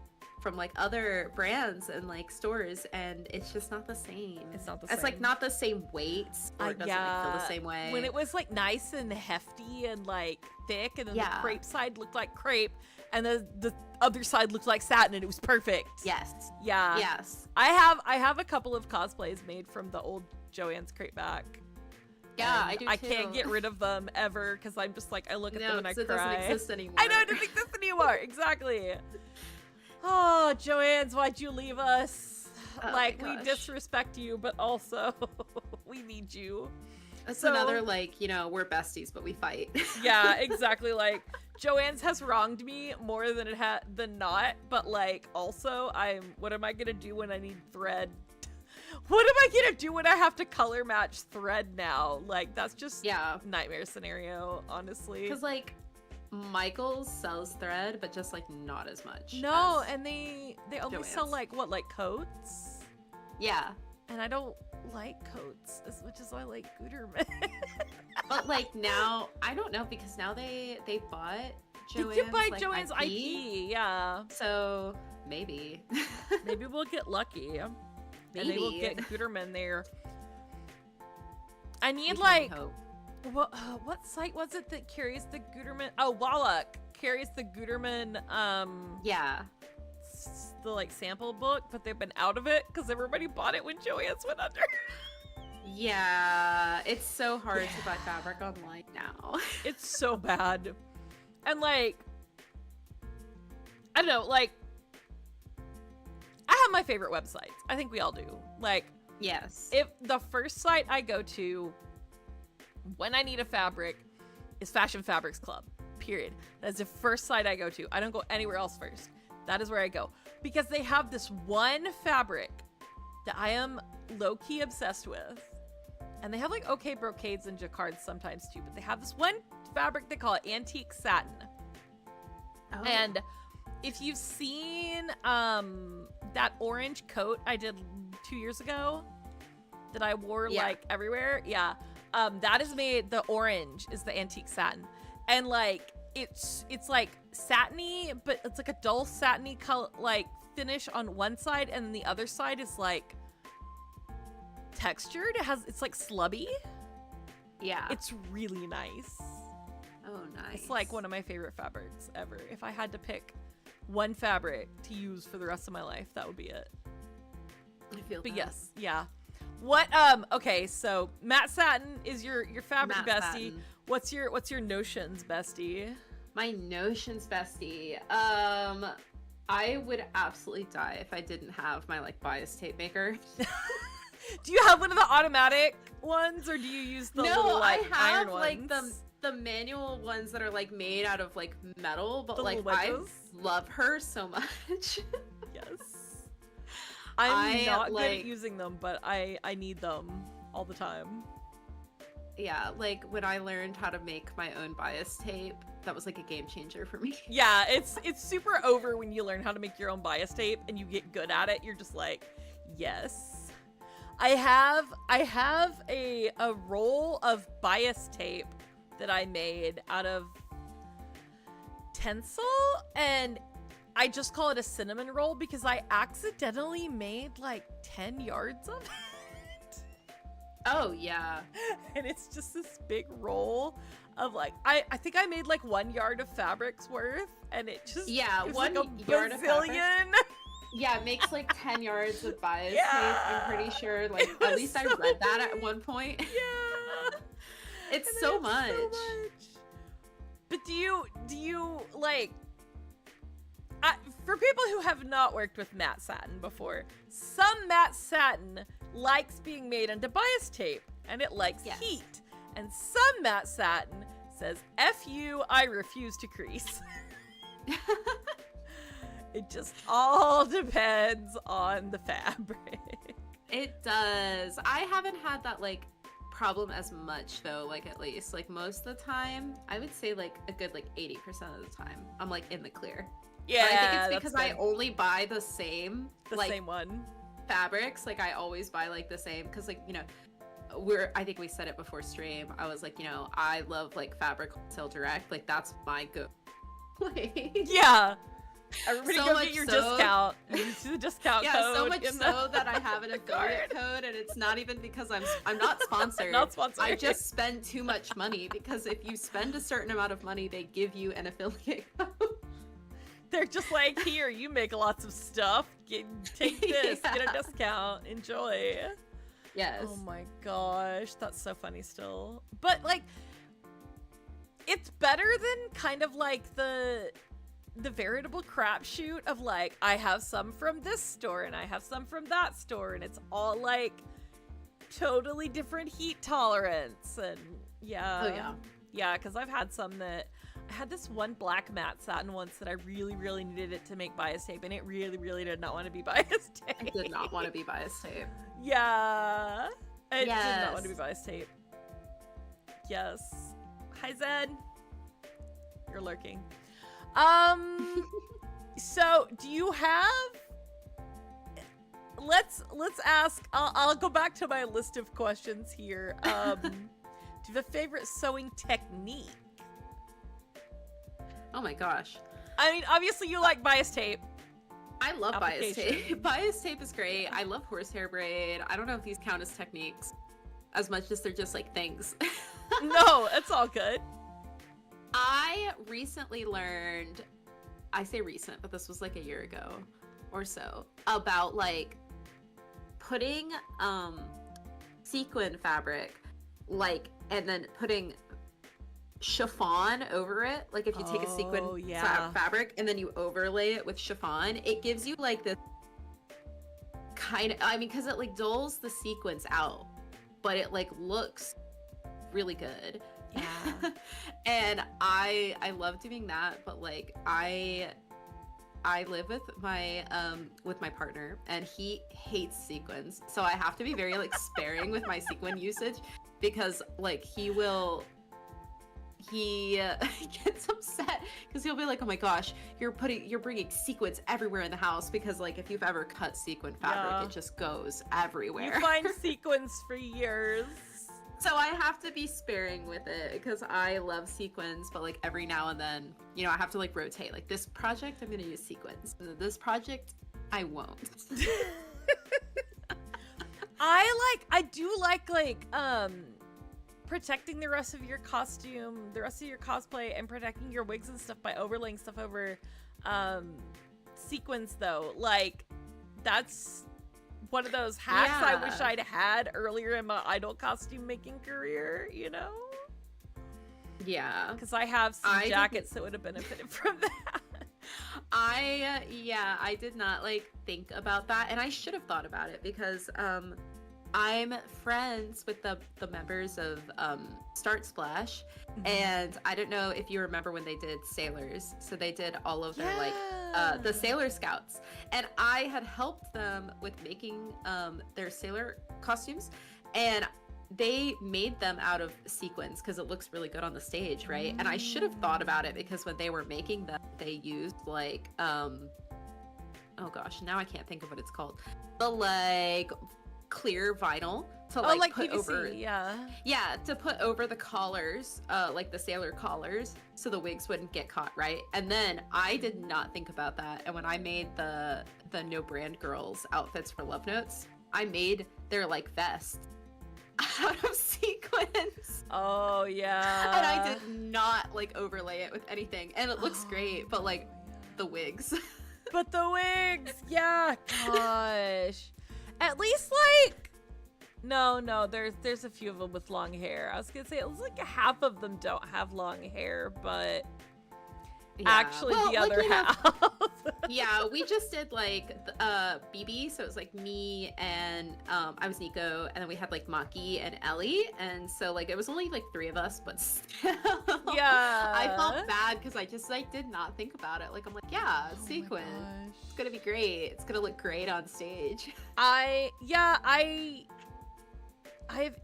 from like other brands and like stores, and it's just not the same. It's not the same. It's like not the same weight, or it doesn't like, feel the same way. When it was like nice and hefty and like thick, and then the crepe side looked like crepe, and the other side looked like satin, and it was perfect. Yes. Yeah. Yes. I have a couple of cosplays made from the old Joann's crepeback. Yeah, I do too. I can't get rid of them ever because I'm just like I look at them and I cry. It doesn't exist anymore. I know it doesn't exist anymore. Exactly. Oh, Joann's, why'd you leave us? Like, we disrespect you, but also we need you. That's another, like, we're besties, but we fight. Yeah, exactly. Like, Joann's has wronged me more than than not, but, like, also, what am I gonna do when I need thread? What am I gonna do when I have to color match thread now? Like, that's just nightmare scenario, honestly. Because, like, Michaels sells thread, but just like not as much. No, and they only Joann's. sell like coats. Yeah, and I don't like coats as much as I like Guterman. But like now, I don't know because now they bought Joann's. They can buy Joann's IP. Yeah. So maybe we'll get lucky. Maybe and we'll get Guterman there. I need hope. What site was it that carries the Guterman? Oh, Wallach carries the Guterman. The like sample book, but they've been out of it because everybody bought it when Joann's went under. Yeah, it's so hard to buy fabric online now. It's so bad, and like, I don't know, like, I have my favorite websites. I think we all do. Like, yes, if the first site I go to when I need a fabric is Fashion Fabrics Club, period. That's the first site I go to. I don't go anywhere else first. That is where I go. Because they have this one fabric that I am low-key obsessed with. And they have like okay brocades and jacquards sometimes too, but they have this one fabric they call it antique satin. Oh. And if you've seen that orange coat I did 2 years ago that I wore like everywhere, that is made, the orange is the antique satin. And like, it's like satiny, but it's like a dull satiny color, like finish on one side, and then the other side is like textured. It's like slubby. Yeah. It's really nice. Oh, nice. It's like one of my favorite fabrics ever. If I had to pick one fabric to use for the rest of my life, that would be it. I feel But that. yes, yeah. What okay, so matte satin is your fabric Matte bestie. satin. What's your notions bestie? My notions bestie. I would absolutely die if I didn't have my like bias tape maker. Do you have one of the automatic ones, or do you use the little, like, I have iron like ones? the manual ones that are like made out of like metal, but The like little I wedges? love her so much. Yes. I'm not good at like- using them, but I need them all the time. Yeah, like when I learned how to make my own bias tape, that was like a game changer for me. Yeah, it's super over when you learn how to make your own bias tape and you get good at it. You're just like, yes. I have a roll of bias tape that I made out of tinsel, and I just call it a cinnamon roll because I accidentally made like 10 yards of it. Oh yeah. And it's just this big roll of like, I think I made like 1 yard of fabrics worth, and it just, Yeah, it was one like a yard of fabric. bazillion. Yeah, it makes like 10 yards of bias Yeah. tape. I'm pretty sure. Like It at was least I so read that many. at one point. Yeah. It's And so it's much. But do you like, for people who have not worked with matte satin before, some matte satin likes being made into bias tape, and it likes Yes. heat. And some matte satin says, F you, I refuse to crease. It just all depends on the fabric. It does. I haven't had that like problem as much though, like at least like most of the time, I would say like a good like 80% of the time I'm like in the clear. Yeah, But I think it's that's because I good. only buy the same The like same one. fabrics. Like I always buy like the same because like, you know, I think we said it before stream. I was like, you know, I love like fabric wholesale direct. Like that's my go. Yeah. Everybody So go much get your so- discount. Use the discount Yeah, code. so much in so the- that I have an the affiliate card. code, and it's not even because I'm not sponsored. Not sponsored. I just spend too much money because if you spend a certain amount of money, they give you an affiliate code. They're just like, here, you make lots of stuff. Take this, get a Yeah. discount, enjoy. Yes. Oh my gosh, that's so funny still. But like, it's better than kind of like the veritable crapshoot of like, I have some from this store and I have some from that store, and it's all like totally different heat tolerance. And yeah. Oh yeah. Yeah, because I've had some that I had this one black matte satin once that I really, really needed it to make bias tape, and it really, really did not want to be bias tape. I did not want to be bias tape. Yeah. I did not Yes. want to be bias tape. Yes. Hi, Zed. You're lurking. So do you have, let's ask, I'll go back to my list of questions here. Do you have a favorite sewing technique? Oh my gosh. I mean, obviously you like bias tape. I love bias Application. tape. Bias tape is great. I love horsehair braid. I don't know if these count as techniques as much as they're just like things. No, it's all good. I recently learned, I say recent, but this was like a year ago or so, about like putting sequin fabric, like, and then putting chiffon over it. Like if you take a sequin Oh, yeah. fabric and then you overlay it with chiffon, it gives you like this kind of, I mean, because it like dulls the sequins out, but it like looks really good. Yeah. And I love doing that, but like I live with my partner, and he hates sequins, so I have to be very like sparing with my sequin usage, because like he gets upset because he'll be like, oh my gosh, you're bringing sequins everywhere in the house, because like if you've ever cut sequin fabric, Yeah. it just goes everywhere. You find sequins for years. So I have to be sparing with it because I love sequins, but like every now and then, you know, I have to like rotate. Like this project, I'm gonna use sequins. And this project, I won't. I do like protecting the rest of your costume, the rest of your cosplay, and protecting your wigs and stuff by overlaying stuff over sequins though. Like that's one of those hacks I wish I'd had earlier in my idol costume making career, you know? Yeah. Because I have some jackets that would have benefited from that. I did not like think about that, and I should have thought about it because I'm friends with the members of Start Splash, and I don't know if you remember when they did Sailors. So they did all of their like the Sailor Scouts, and I had helped them with making their sailor costumes, and they made them out of sequins because it looks really good on the stage, right? And I should have thought about it because when they were making them, they used like oh gosh, now I can't think of what it's called. The like clear vinyl to like put PVC, over yeah, to put over the collars, like the sailor collars, so the wigs wouldn't get caught, right? And then I did not think about that, and when I made the No Brand Girls outfits for Love Notes, I made their like vests out of sequins. Oh yeah. And I did not like overlay it with anything, and it looks great, but like the wigs. But the wigs, yeah, gosh. At least like no, there's a few of them with long hair. I was gonna say it was like half of them don't have long hair, but actually the other half. Yeah, we just did like BB, so it was like me and I was Nico, and then we had like Maki and Ellie, and so like it was only like 3 of us, but still, yeah, I felt bad because I just like did not think about it. Like I'm like, yeah, sequin, it's gonna be great, it's gonna look great on stage. I've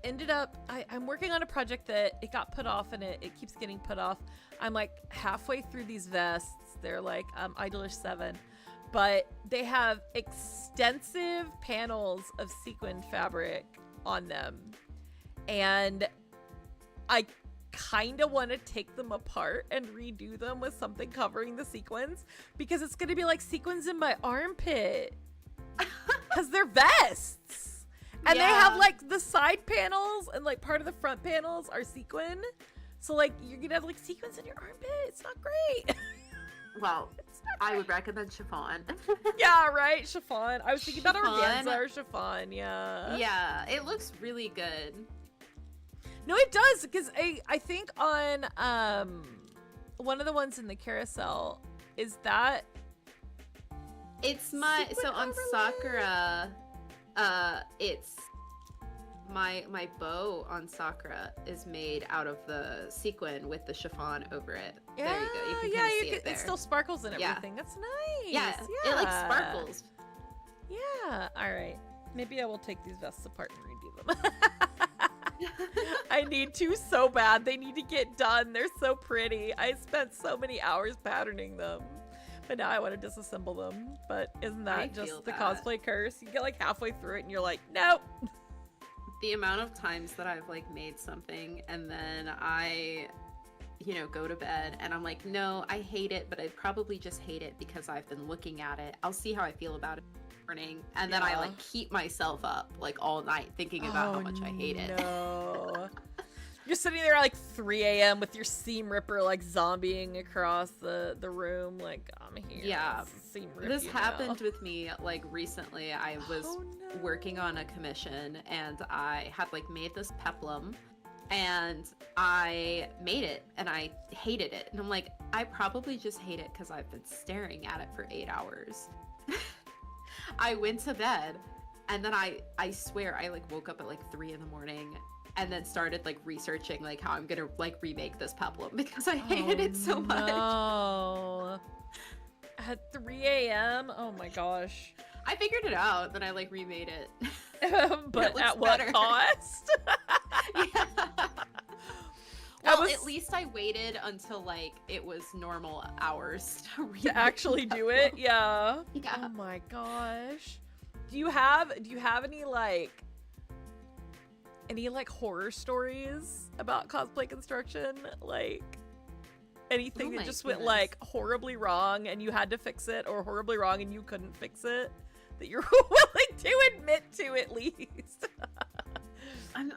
ended up I'm working on a project that it got put off, and it keeps getting put off. I'm like halfway through these vests. They're like Idolish 7, but they have extensive panels of sequin fabric on them, and I kind of want to take them apart and redo them with something covering the sequins, because it's going to be like sequins in my armpit because they're vests. And they have like the side panels, and like part of the front panels are sequin. So like you're gonna have like sequins in your armpit. It's not great. Well, I would recommend chiffon. Yeah, right, chiffon. I was thinking about organza or chiffon. Yeah, it looks really good. No, it does, because I think on one of the ones in the carousel is that it's my so on Sakura. It's my bow on Sakura is made out of the sequin with the chiffon over it. Yeah, there you go. You can see it there. It still sparkles and everything. That's nice. Yeah, it like sparkles. Yeah. All right. Maybe I will take these vests apart and redo them. I need to so bad. They need to get done. They're so pretty. I spent so many hours patterning them. But now I want to disassemble them. But isn't that just the cosplay curse? You get like halfway through it and you're like, nope. The amount of times that I've like made something and then I, you know, go to bed and I'm like, no, I hate it, but I probably just hate it because I've been looking at it. I'll see how I feel about it in the morning. And then I like keep myself up like all night thinking about how much I hate it. No. You're sitting there at like 3 a.m. with your seam ripper like zombieing across the room, like, I'm here. Yeah. Seam rip this happened with me like recently. I was working on a commission and I had like made this peplum and I made it and I hated it. And I'm like, I probably just hate it because I've been staring at it for 8 hours. I went to bed and then I swear I like woke up at like 3 in the morning and then started like researching like how I'm gonna like remake this peplum because I hated it so much. No. At 3 a.m.? Oh my gosh. I figured it out, then I like remade it. But it at what cost? Yeah. Well, at least I waited until like it was normal hours to actually do it. Yeah. Yeah. Oh my gosh. Do you have any like any like horror stories about cosplay construction? Like anything that just went like horribly wrong and you had to fix it, or horribly wrong and you couldn't fix it, that you're willing to admit to at least?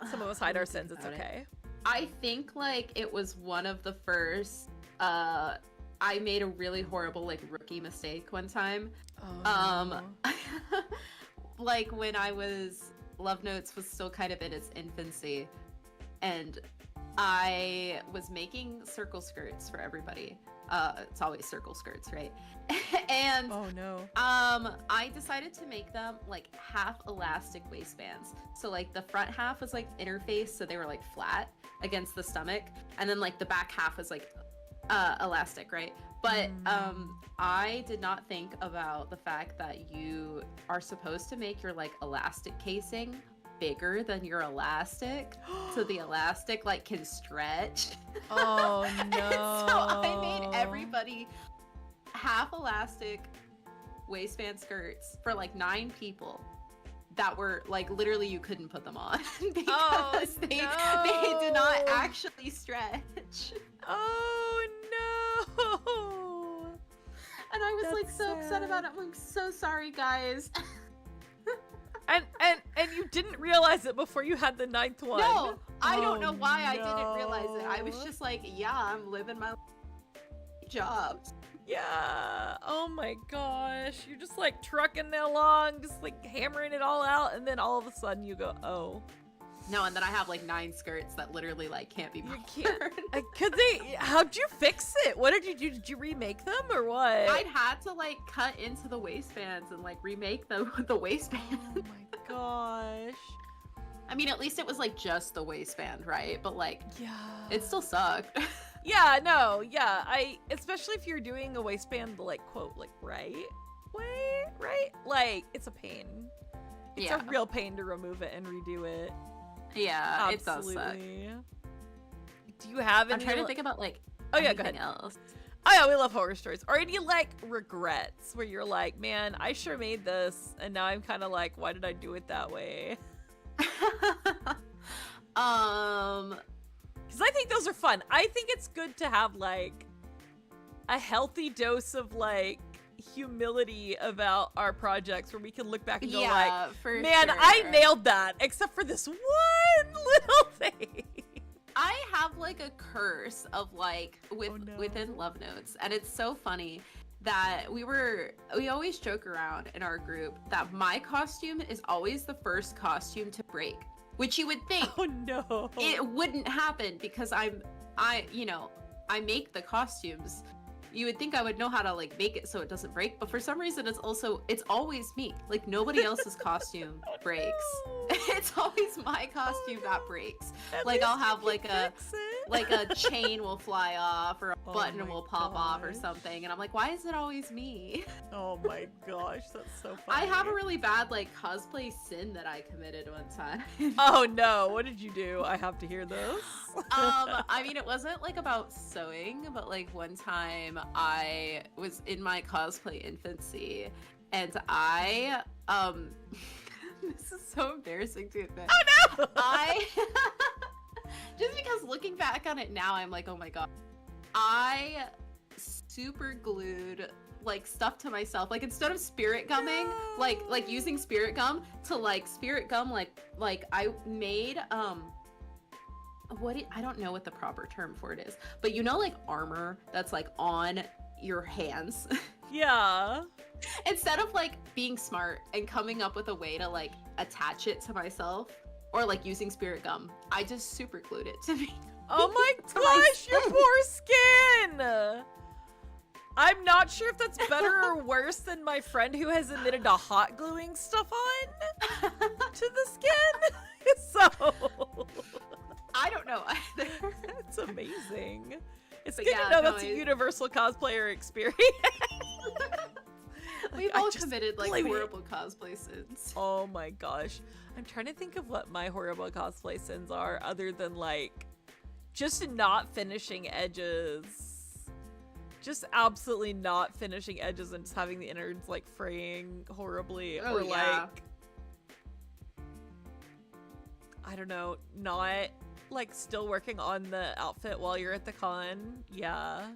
Some of us hide our sins, it's okay. I think like it was one of the first, I made a really horrible like rookie mistake one time. Oh, Like when Love Notes was still kind of in its infancy, and I was making circle skirts for everybody. It's always circle skirts, right? And oh no. I decided to make them like half elastic waistbands. So like the front half was like interfaced, so they were like flat against the stomach, and then like the back half was like elastic, right? But I did not think about the fact that you are supposed to make your like elastic casing bigger than your elastic, so the elastic like can stretch. Oh no. And so I made everybody half elastic waistband skirts for like 9 people that were like literally you couldn't put them on because they did not actually stretch. Oh no. And I was like so upset about it. I'm so sorry, guys. And you didn't realize it before you had the 9th one. No, I don't know why I didn't realize it. I was just like, yeah, I'm living my jobs. Yeah. Oh my gosh. You're just like trucking along, just like hammering it all out, and then all of a sudden you go, oh. No, and then I have like 9 skirts that literally like can't be worn. You can't. How'd you fix it? What did you do? Did you remake them or what? I'd had to like cut into the waistbands and like remake them with the waistbands. Oh my gosh. I mean, at least it was like just the waistband, right? But like, yeah, it still sucked. Yeah, no, yeah. Especially if you're doing a waistband the like quote like right way, right? Like it's a pain. It's a real pain to remove it and redo it. Yeah, absolutely. It does suck. Do you have any? I'm trying to think about like go ahead. Else. Oh yeah, we love horror stories. Or any like regrets where you're like, man, I sure made this, and now I'm kind of like, why did I do it that way? Because I think those are fun. I think it's good to have like a healthy dose of like humility about our projects where we can look back and go like, man, sure. I nailed that, except for this one little thing. I have like a curse of like within Love Notes, and it's so funny that we always joke around in our group that my costume is always the first costume to break, which you would think it wouldn't happen because I make the costumes. You would think I would know how to like make it so it doesn't break, but for some reason it's always me. Like nobody else's costume breaks. It's always my costume that breaks. Like I'll have like a chain will fly off or a button will pop off or something, and I'm like, why is it always me? Oh my gosh, that's so funny. I have a really bad like cosplay sin that I committed one time. Oh no, what did you do? I have to hear this. I mean, it wasn't like about sewing, but like one time I was in my cosplay infancy, and I this is so embarrassing to admit. Oh no! I just because looking back on it now, I'm like, oh my god. I super glued like stuff to myself. Like instead of spirit gumming, like using spirit gum to like spirit gum, like I made I don't know what the proper term for it is, but you know, like armor that's like on your hands. Yeah. Instead of like being smart and coming up with a way to like attach it to myself or like using spirit gum, I just super glued it to me. Oh my gosh, your poor skin! I'm not sure if that's better or worse than my friend who has admitted to hot gluing stuff on to the skin. So I don't know either. It's amazing. It's good to know that's a universal cosplayer experience. We've all committed like horrible cosplay sins. Oh my gosh. I'm trying to think of what my horrible cosplay sins are other than like just not finishing edges. Just absolutely not finishing edges and just having the innards like fraying horribly. Or like I don't know, not like still working on the outfit while you're at the con. Yeah.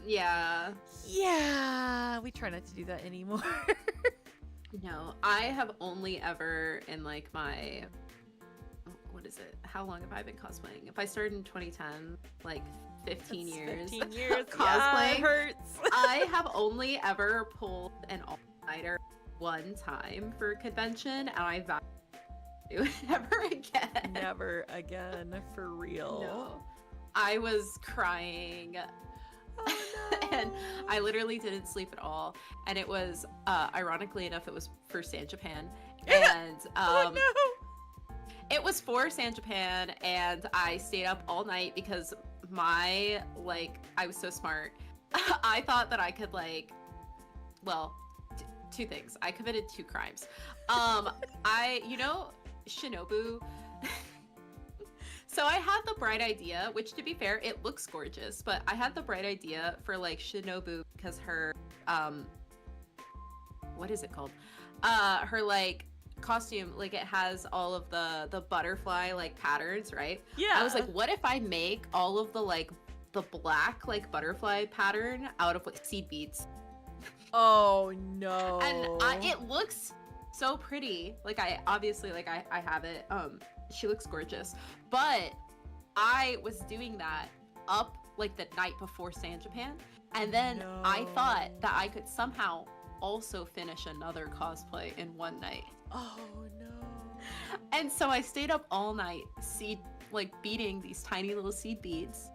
Yeah. Yeah. We try not to do that anymore. No, I have only ever in like my, what is it? How long have I been cosplaying? If I started in 2010, like 15 years. 15 years. Cosplay. Yeah, it hurts. I have only ever pulled an all-nighter one time for a convention, and I vow to do it ever again. Never again, for real. No. I was crying. Oh, no. And I literally didn't sleep at all. And it was, ironically enough, it was for San Japan. And oh no! it was for San Japan, and I stayed up all night because I was so smart. I thought that I could two things. I committed 2 crimes. Shinobu. So I had the bright idea, which to be fair, it looks gorgeous, but I had the bright idea for like Shinobu because her, what is it called? Her like costume, like it has all of the butterfly like patterns, right? Yeah. I was like, what if I make all of the black like butterfly pattern out of like seed beads? Oh no. And it looks so pretty. Like I obviously like I have it. She looks gorgeous. But I was doing that up like the night before San Japan, and then I thought that I could somehow also finish another cosplay in one night. Oh no. And so I stayed up all night beating these tiny little seed beads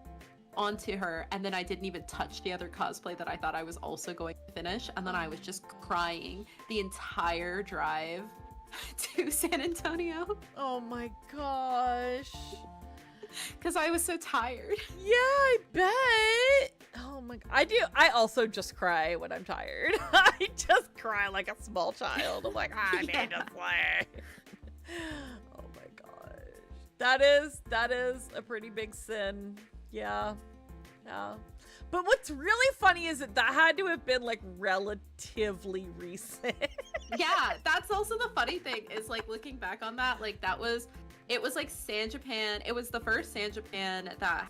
onto her, and then I didn't even touch the other cosplay that I thought I was also going to finish, and then I was just crying the entire drive to San Antonio. Oh my gosh. Because I was so tired. Yeah, I bet. Oh my god. I also just cry when I'm tired. I just cry like a small child. I'm like, I need to play. Oh my gosh. That is a pretty big sin. Yeah. Yeah. But what's really funny is that had to have been like relatively recent. Yeah, that's also the funny thing is like looking back on that, like it was like San Japan. It was the first San Japan that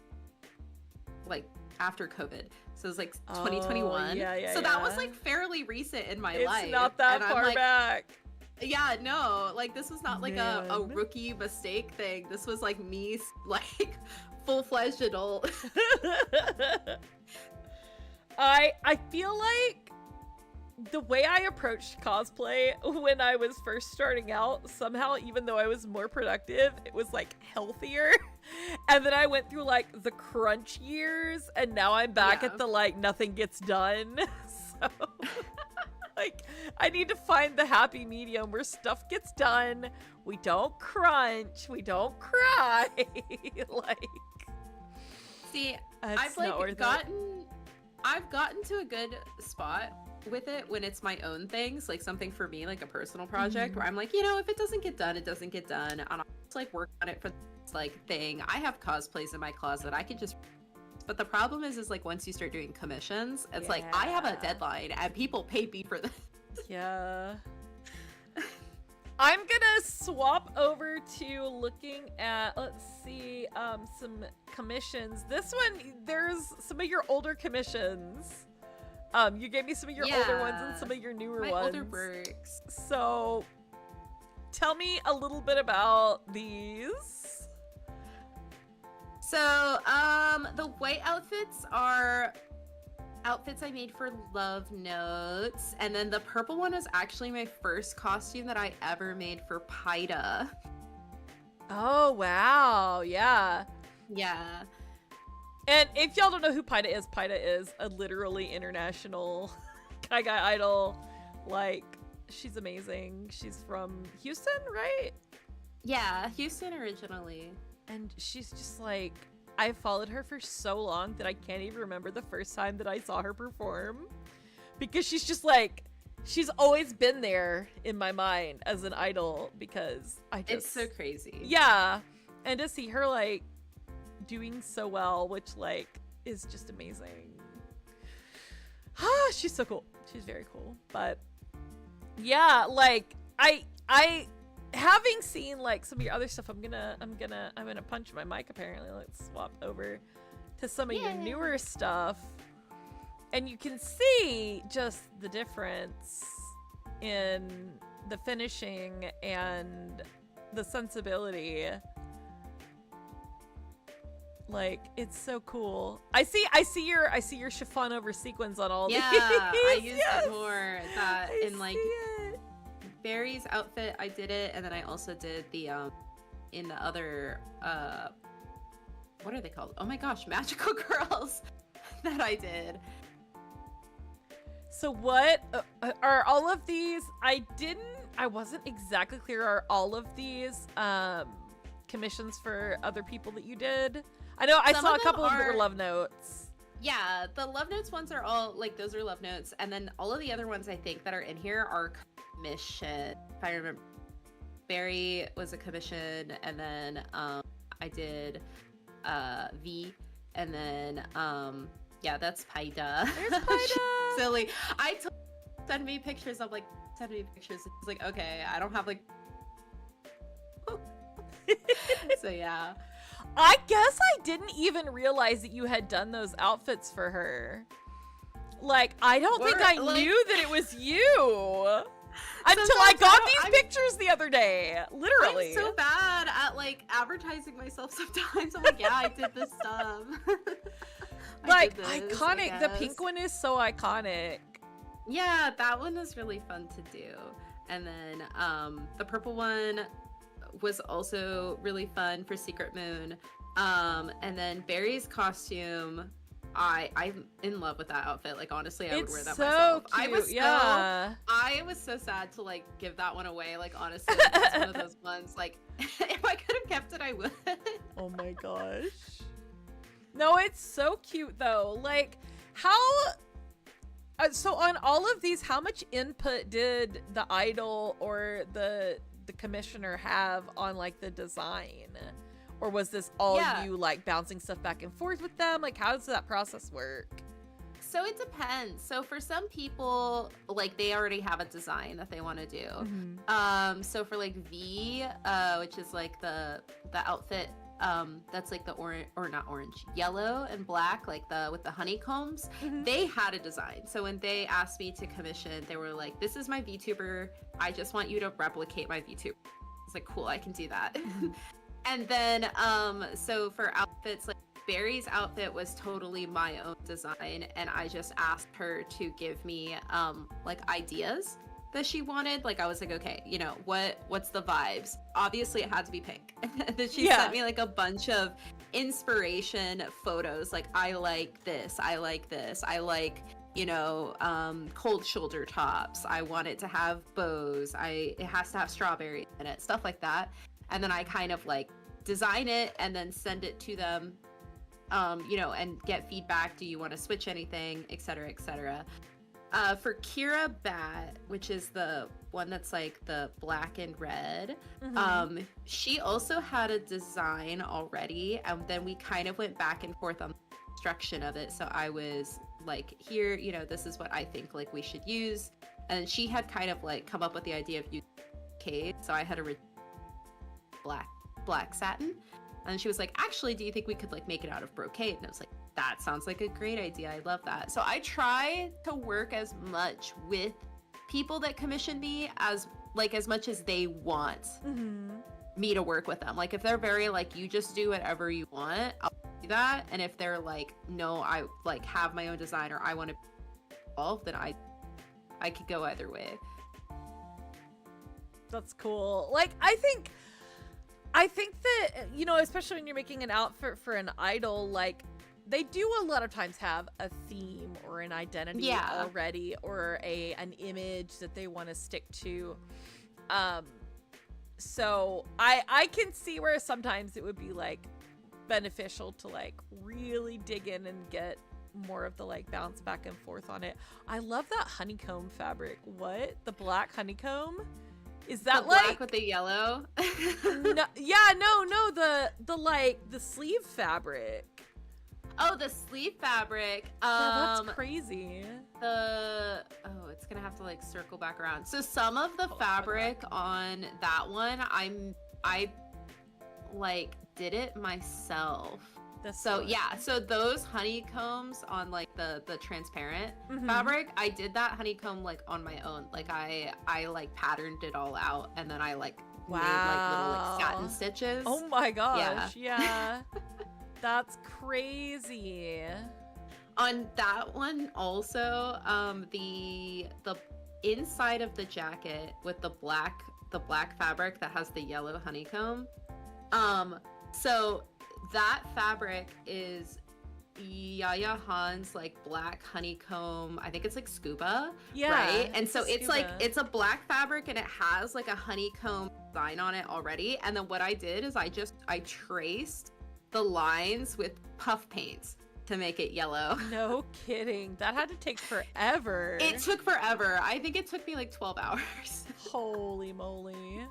like after COVID. So it was like 2021. Yeah, so that was like fairly recent in my life. It's not that far back. Yeah, no, like this was not like a rookie mistake thing. This was like me like full-fledged adult. I feel like the way I approached cosplay when I was first starting out, somehow, even though I was more productive, it was like healthier. And then I went through like the crunch years, and now I'm back at the like nothing gets done. So like I need to find the happy medium where stuff gets done. We don't crunch. We don't cry. Like, see, I've gotten to a good spot with it when it's my own things, like something for me, like a personal project, where I'm like, if it doesn't get done, it doesn't get done, and I'll just like work on it for this like thing. I have cosplays in my closet. I could just. But the problem is like once you start doing commissions, it's like I have a deadline and people pay me for this. Yeah. I'm gonna swap over to looking at, let's see, some commissions. This one, there's some of your older commissions. You gave me some of your older ones and some of your newer ones. My older works. So, tell me a little bit about these. So, the white outfits are outfits I made for Love Notes, and then the purple one was actually my first costume that I ever made for Kittea. Oh, wow. Yeah. Yeah. And if y'all don't know who Kittea is a literally international Kai Guy idol. Like, she's amazing. She's from Houston, right? Yeah, Houston originally. And she's just like, I followed her for so long that I can't even remember the first time that I saw her perform. Because she's just like, she's always been there in my mind as an idol, because it's so crazy. Yeah. And to see her like doing so well, which like is just amazing. She's so cool. She's very cool. But yeah, like I having seen like some of your other stuff, I'm gonna punch my mic apparently. Let's swap over to some of your newer stuff. And you can see just the difference in the finishing and the sensibility. Like, it's so cool. I see your chiffon over sequins on all these. Yeah, I used Yes! it more. That I in like see it. Barry's outfit, I did it, and then I also did the in the other what are they called? Oh my gosh, magical girls that I did. So what are all of these? I wasn't exactly clear. Are all of these commissions for other people that you did? I know I saw a couple of that were love notes. Yeah, the love notes ones are all like, those are love notes, and then all of the other ones I think that are in here are commission. If I remember, Barry was a commission, and then I did V, and then yeah, that's Paida. There's Paida. Silly. Send me pictures. I'm like, send me pictures. It's like, okay, I don't have like. So yeah. I guess I didn't even realize that you had done those outfits for her. Like, I don't think I knew that it was you until I got these pictures the other day. Literally. I'm so bad at like advertising myself sometimes. I'm like, yeah, I did this stuff. Like, iconic. The pink one is so iconic. Yeah, that one was really fun to do. And then the purple one was also really fun for Secret Moon. And then Barry's costume, I'm in love with that outfit. Like, honestly, I would wear that myself. Cute. I was so sad to like give that one away. Like, honestly, like, it's one of those ones. Like, if I could have kept it, I would. Oh my gosh. No, it's so cute though. Like, how? So on all of these, how much input did the idol or the commissioner have on like the design? Or was this all you like bouncing stuff back and forth with them? Like, how does that process work? So it depends. So for some people, like, they already have a design that they want to do. Mm-hmm. So for like V, which is like the outfit that's like the orange, or not orange, yellow and black, like with the honeycombs, they had a design. So when they asked me to commission, they were like, this is my VTuber, I just want you to replicate my VTuber. It's like, cool, I can do that. And then so for outfits, like Barry's outfit was totally my own design, and I just asked her to give me like ideas that she wanted. Like, I was like, okay, you know, what's the vibes? Obviously it had to be pink. Then she sent me like a bunch of inspiration photos, like, I like this, I like this, I like, you know, cold shoulder tops, I want it to have bows, it has to have strawberries in it, stuff like that. And then I kind of like design it and then send it to them, you know, and get feedback. Do you want to switch anything, etc., etc. For Kira Bat, which is the one that's like the black and red, she also had a design already, and then we kind of went back and forth on the construction of it. So I was like, here, you know, this is what I think like we should use, and she had kind of like come up with the idea of using brocade. So I had a black satin, and she was like, actually, do you think we could like make it out of brocade? And I was like, that sounds like a great idea. I love that. So I try to work as much with people that commission me as much as they want me to work with them. Like, if they're very like, you just do whatever you want, I'll do that. And if they're like, no, I like have my own design, or I want to be involved, then I could go either way. That's cool. Like, I think that, you know, especially when you're making an outfit for an idol, like, they do a lot of times have a theme or an identity already, or an image that they want to stick to. So I can see where sometimes it would be like beneficial to like really dig in and get more of the like bounce back and forth on it. I love that honeycomb fabric. What? The black honeycomb? Is that the like black with the yellow? No, yeah, no, the like the sleeve fabric. Oh, the sleeve fabric. Yeah, that's crazy. it's gonna have to like circle back around. So some of the fabric on that one, I like did it myself. So those honeycombs on like the transparent fabric, I did that honeycomb like on my own. Like I like patterned it all out, and then I like made like little like satin stitches. Oh my gosh, yeah. That's crazy. On that one also, the inside of the jacket with the black fabric that has the yellow honeycomb, so that fabric is Yaya Han's like black honeycomb. I think it's like scuba, right? And so it's like it's a black fabric and it has like a honeycomb design on it already. And then what I did is I traced the lines with puff paints to make it yellow. No kidding. That had to take forever. It took forever. I think it took me like 12 hours. Holy moly.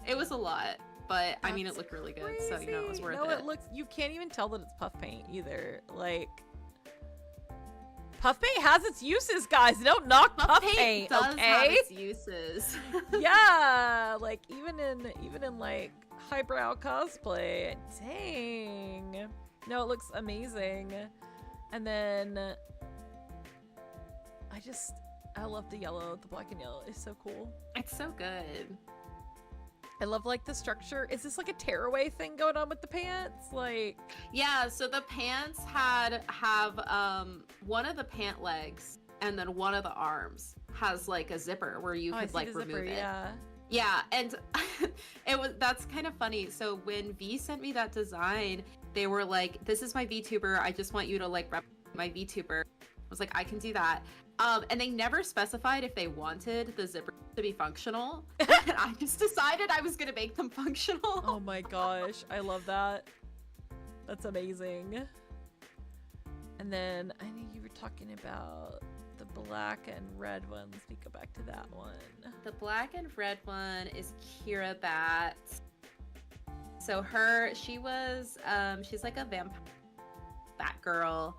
It was a lot. But I mean, it looked really good, so you know it was worth it. No, it looks. You can't even tell that it's puff paint either. Like, puff paint has its uses, guys. Don't knock puff paint. Does okay? Have its uses. Yeah, like even in like highbrow cosplay. Dang. No, it looks amazing. And then I love the yellow, the black and yellow. It's so cool. It's so good. I love like the structure. Is this like a tearaway thing going on with the pants? Like, yeah, so the pants have one of the pant legs and then one of the arms has like a zipper where you could like remove it. Yeah, and that's kind of funny. So when V sent me that design, they were like, "This is my VTuber. I just want you to like rep my VTuber." I was like, "I can do that." And they never specified if they wanted the zipper to be functional. And I just decided I was gonna make them functional. Oh my gosh, I love that. That's amazing. And then I know you were talking about the black and red one. Let me go back to that one. The black and red one is Kira Bat. So she's like a vampire Batgirl.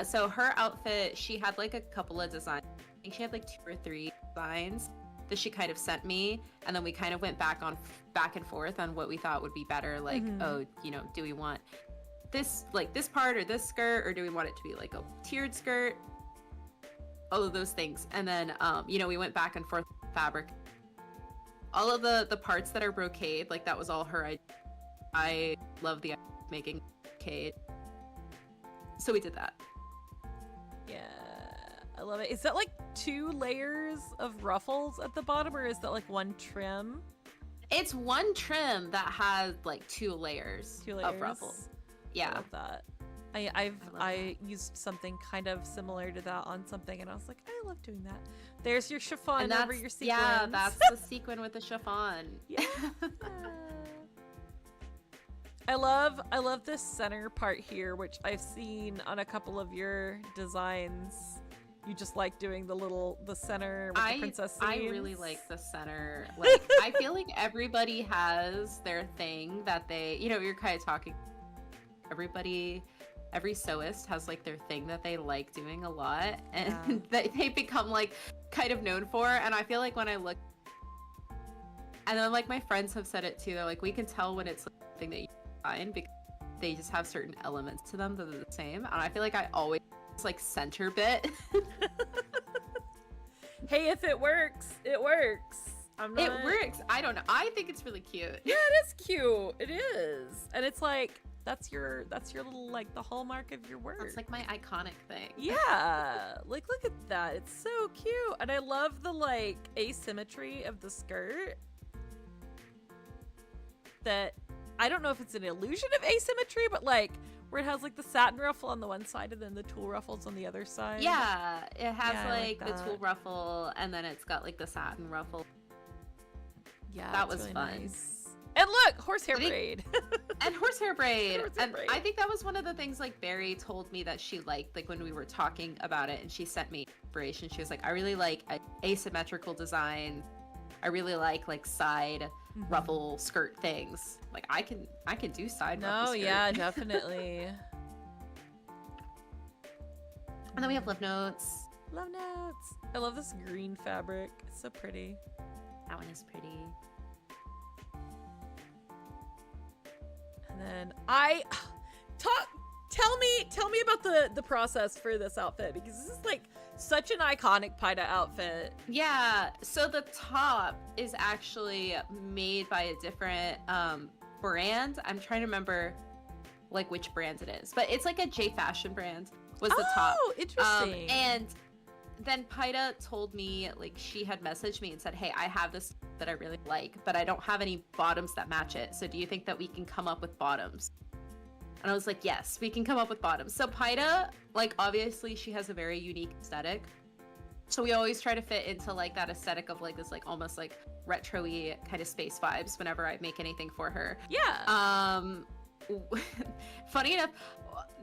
So her outfit, she had like a couple of designs. I think she had like 2 or 3 designs that she kind of sent me, and then we kind of went back and forth on what we thought would be better. Like, oh, you know, do we want this part or this skirt, or do we want it to be like a tiered skirt? All of those things. And then you know, we went back and forth with fabric. All of the parts that are brocade, like that was all her idea. I love the idea of making brocade, so we did that. Yeah, I love it. Is that like 2 layers of ruffles at the bottom, or is that like one trim? It's one trim that has like 2 layers of ruffles. Yeah, I love that. I used something kind of similar to that on something, and I was like, I love doing that. There's your chiffon over your sequins. Yeah, that's the sequin with the chiffon. Yeah. I love this center part here, which I've seen on a couple of your designs. You just like doing the center with the princess scenes. I really like the center. Like, I feel like everybody has their thing that they, you know, you're kind of talking. Every sewist has like their thing that they like doing a lot, and that they become like kind of known for. And I feel like when I look, and then like my friends have said it too. They're like, we can tell when it's something that you find because they just have certain elements to them that are the same. And I feel like I always like center bit. Hey, if it works, it works. It works. I don't know. I think it's really cute. Yeah, it is cute. It is, and it's like. That's your little, like, the hallmark of your work. It's like my iconic thing. Yeah. Like, look at that. It's so cute. And I love the, like, asymmetry of the skirt. That, I don't know if it's an illusion of asymmetry, but, like, where it has, like, the satin ruffle on the one side and then the tulle ruffles on the other side. Yeah. It has, like the tulle ruffle, and then it's got, like, the satin ruffle. Yeah. That was really fun. Nice. And look, horsehair braid. And horsehair braid. I think that was one of the things like Barry told me that she liked, like when we were talking about it, and she sent me inspiration. She was like, I really like asymmetrical design. I really like side ruffle skirt things. Like I can do side ruffle skirt. Yeah, definitely. And then we have lip notes. Love notes. I love this green fabric. It's so pretty. That one is pretty. And then tell me about the process for this outfit, because this is like such an iconic Paida outfit. Yeah, so the top is actually made by a different brand. I'm trying to remember like which brand it is, but it's like a J Fashion brand was the top. Oh, interesting. And then Paida told me, like, she had messaged me and said, hey, I have this that I really like, but I don't have any bottoms that match it. So do you think that we can come up with bottoms? And I was like, yes, we can come up with bottoms. So Paida, like, obviously she has a very unique aesthetic. So we always try to fit into like that aesthetic of like this like almost like retro-y kind of space vibes whenever I make anything for her. Yeah. Funny enough,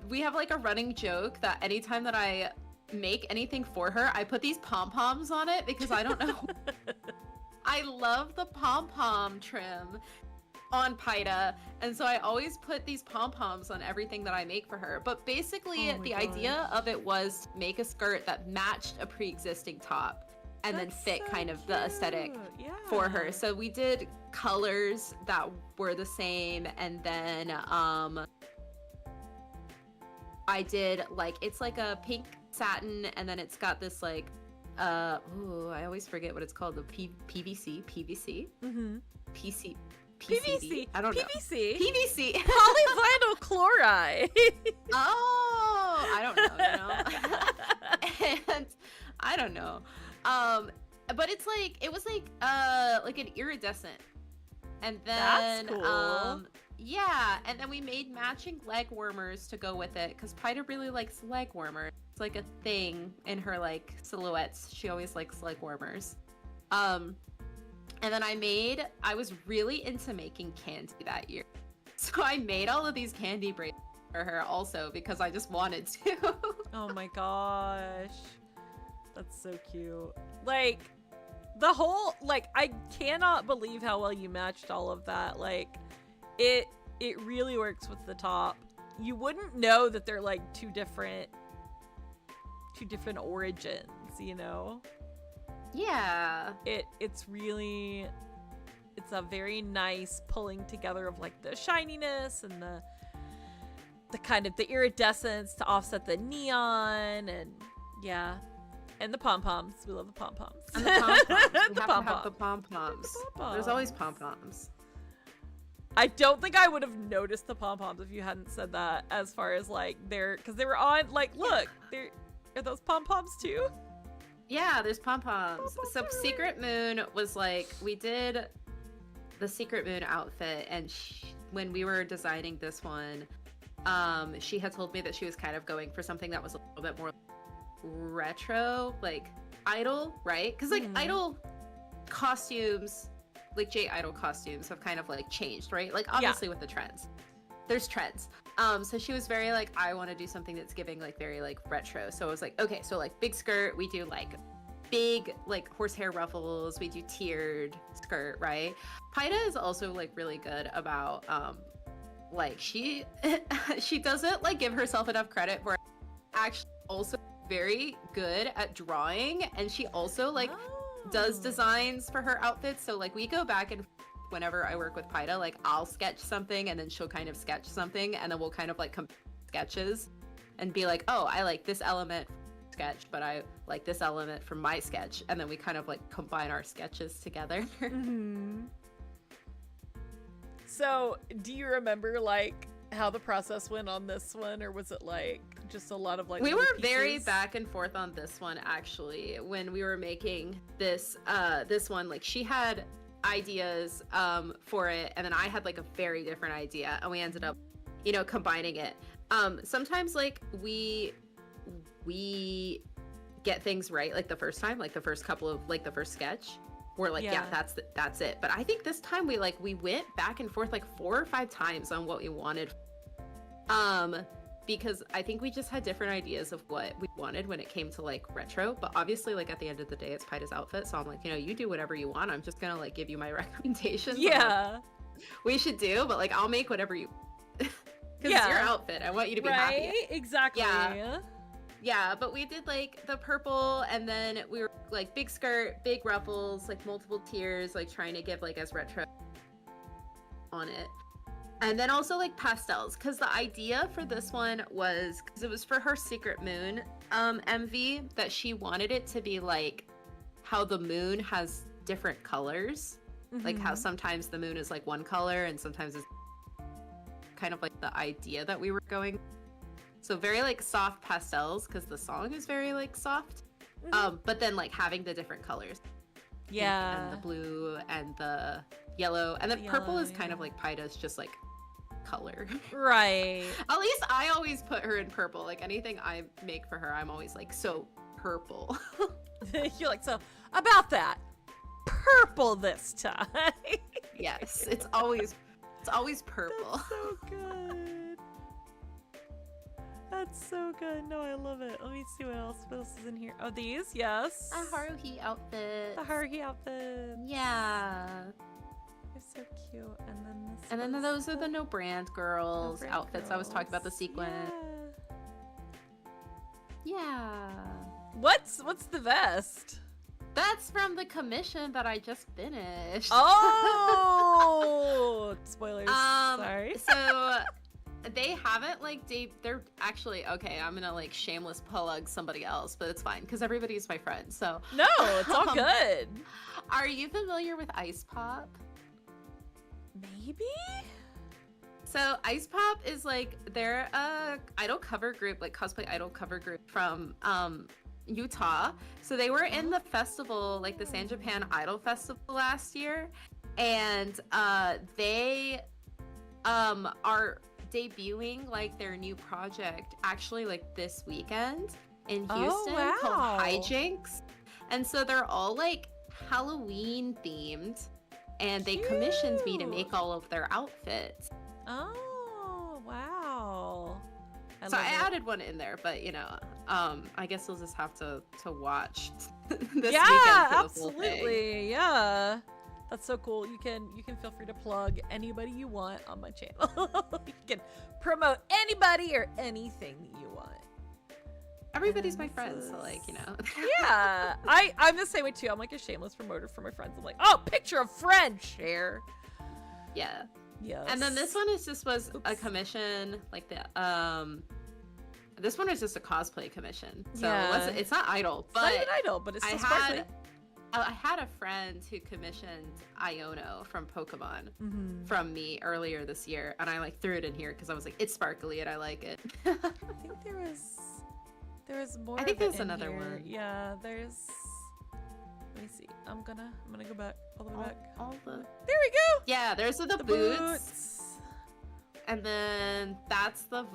we have like a running joke that anytime that I make anything for her, I put these pom-poms on it because I don't know. I love the pom-pom trim on Paida, and so I always put these pom-poms on everything that I make for her. But basically the idea of it was to make a skirt that matched a pre-existing top and then fit so kind of the aesthetic for her. So we did colors that were the same, and then I did like, it's like a pink satin, and then it's got this like I always forget what it's called, the PVC Mm-hmm. PVC. I don't know. PVC. Polyvinyl chloride. Oh, I don't know, and I don't know. But it's like, it was like an iridescent. And then, that's cool. Yeah, and then we made matching leg warmers to go with it, because Paida really likes leg warmers. It's like a thing in her like silhouettes. She always likes leg warmers. And then I was really into making candy that year. So I made all of these candy bracelets for her also because I just wanted to. Oh my gosh. That's so cute. Like, the whole, like, I cannot believe how well you matched all of that. Like, it really works with the top. You wouldn't know that they're like two different origins, you know? Yeah. It's a very nice pulling together of like the shininess and the kind of the iridescence to offset the neon, and yeah. And the pom-poms. We love the pom-poms. And the pom-poms. We have to have the pom-poms. There's always pom-poms. I don't think I would have noticed the pom-poms if you hadn't said that, as far as like because they were on, like, look, are those pom-poms too? Yeah, there's pom-poms. So Secret Moon was like, we did the Secret Moon outfit, and when we were designing this one, she had told me that she was kind of going for something that was a little bit more retro, like idol, right? Because like idol costumes, like J Idol costumes, have kind of like changed, right? Like obviously with the trends, there's trends. So she was very like, I want to do something that's giving like very like retro. So I was like, okay, so like big skirt, we do like big like horsehair ruffles, we do tiered skirt, right? Paida is also like really good about like she doesn't like give herself enough credit for actually also very good at drawing, and she also like does designs for her outfits. So like we go back and whenever I work with Paida, like I'll sketch something and then she'll kind of sketch something, and then we'll kind of like compare sketches and be like, oh, I like this element sketch, but I like this element from my sketch, and then we kind of like combine our sketches together. Mm-hmm. So do you remember like how the process went on this one, or was it like just a lot of like we were very back and forth on this one actually when we were making this one? Like she had ideas for it, and then I had like a very different idea, and we ended up, you know, combining it. Sometimes like we get things right like the first time, like the first couple of like the first sketch, we're like, yeah, that's it. But I think this time we went back and forth like 4 or 5 times on what we wanted, because I think we just had different ideas of what we wanted when it came to like retro. But obviously like at the end of the day, it's Paida's outfit, so I'm like, you know, you do whatever you want. I'm just gonna like give you my recommendations. Yeah, we should do, but like I'll make whatever you because it's your outfit. I want you to be happy. Exactly. Yeah. Yeah, but we did like the purple, and then we were like big skirt, big ruffles, like multiple tiers, like trying to give like as retro on it. And then also like pastels, because the idea for this one was, because it was for her Secret Moon MV, that she wanted it to be like how the moon has different colors. Like how sometimes the moon is like one color and sometimes it's kind of like the idea that we were going. So very like soft pastels, because the song is very like soft. But then like having the different colors. Yeah. And the blue and the yellow. And then purple is kind of like Paida's just like color. Right. At least I always put her in purple. Like anything I make for her, I'm always like so purple. You're like, so about that. Purple this time. Yes, it's always purple. That's so good. That's so good. No, I love it. Let me see what else is in here. Oh, these, yes. A Haruhi outfit. The Haruhi outfit. Yeah. They're so cute. And then this. And then those are the no brand girls brand outfits. I was talking about the sequin. Yeah. What's the vest? That's from the commission that I just finished. Oh, spoilers. Sorry. So they haven't like they're actually okay. I'm gonna like shameless plug somebody else, but it's fine because everybody's my friend. So no, it's all good. Are you familiar with Ice Pop? Maybe. So Ice Pop is like they're a idol cover group, like cosplay idol cover group from Utah. So they were in the festival, like the San Japan Idol Festival last year, and they are debuting like their new project actually like this weekend in Houston called Hijinks. And so they're all like Halloween themed, and they commissioned me to make all of their outfits. Oh, wow. I added one in there, but you know, I guess we'll just have to watch this weekend for the full thing. Absolutely. Yeah. That's so cool. You can feel free to plug anybody you want on my channel. You can promote anybody or anything that you want. Everybody's my friend, so like, you know. Yeah. I'm the same way too. I'm like a shameless promoter for my friends. I'm like, oh, picture of friend, share. Yeah. Yes. And then this one was a commission, like the this one is just a cosplay commission. So it's not idol, but it's not even idol, but it's still sparkly. I had a friend who commissioned Iono from Pokemon from me earlier this year, and I like threw it in here because I was like, it's sparkly and I like it. I think there was more. I think there's another here. one. Yeah, there's. Let me see. I'm gonna go back all the way back. There we go. Yeah, there's the boots. And then that's the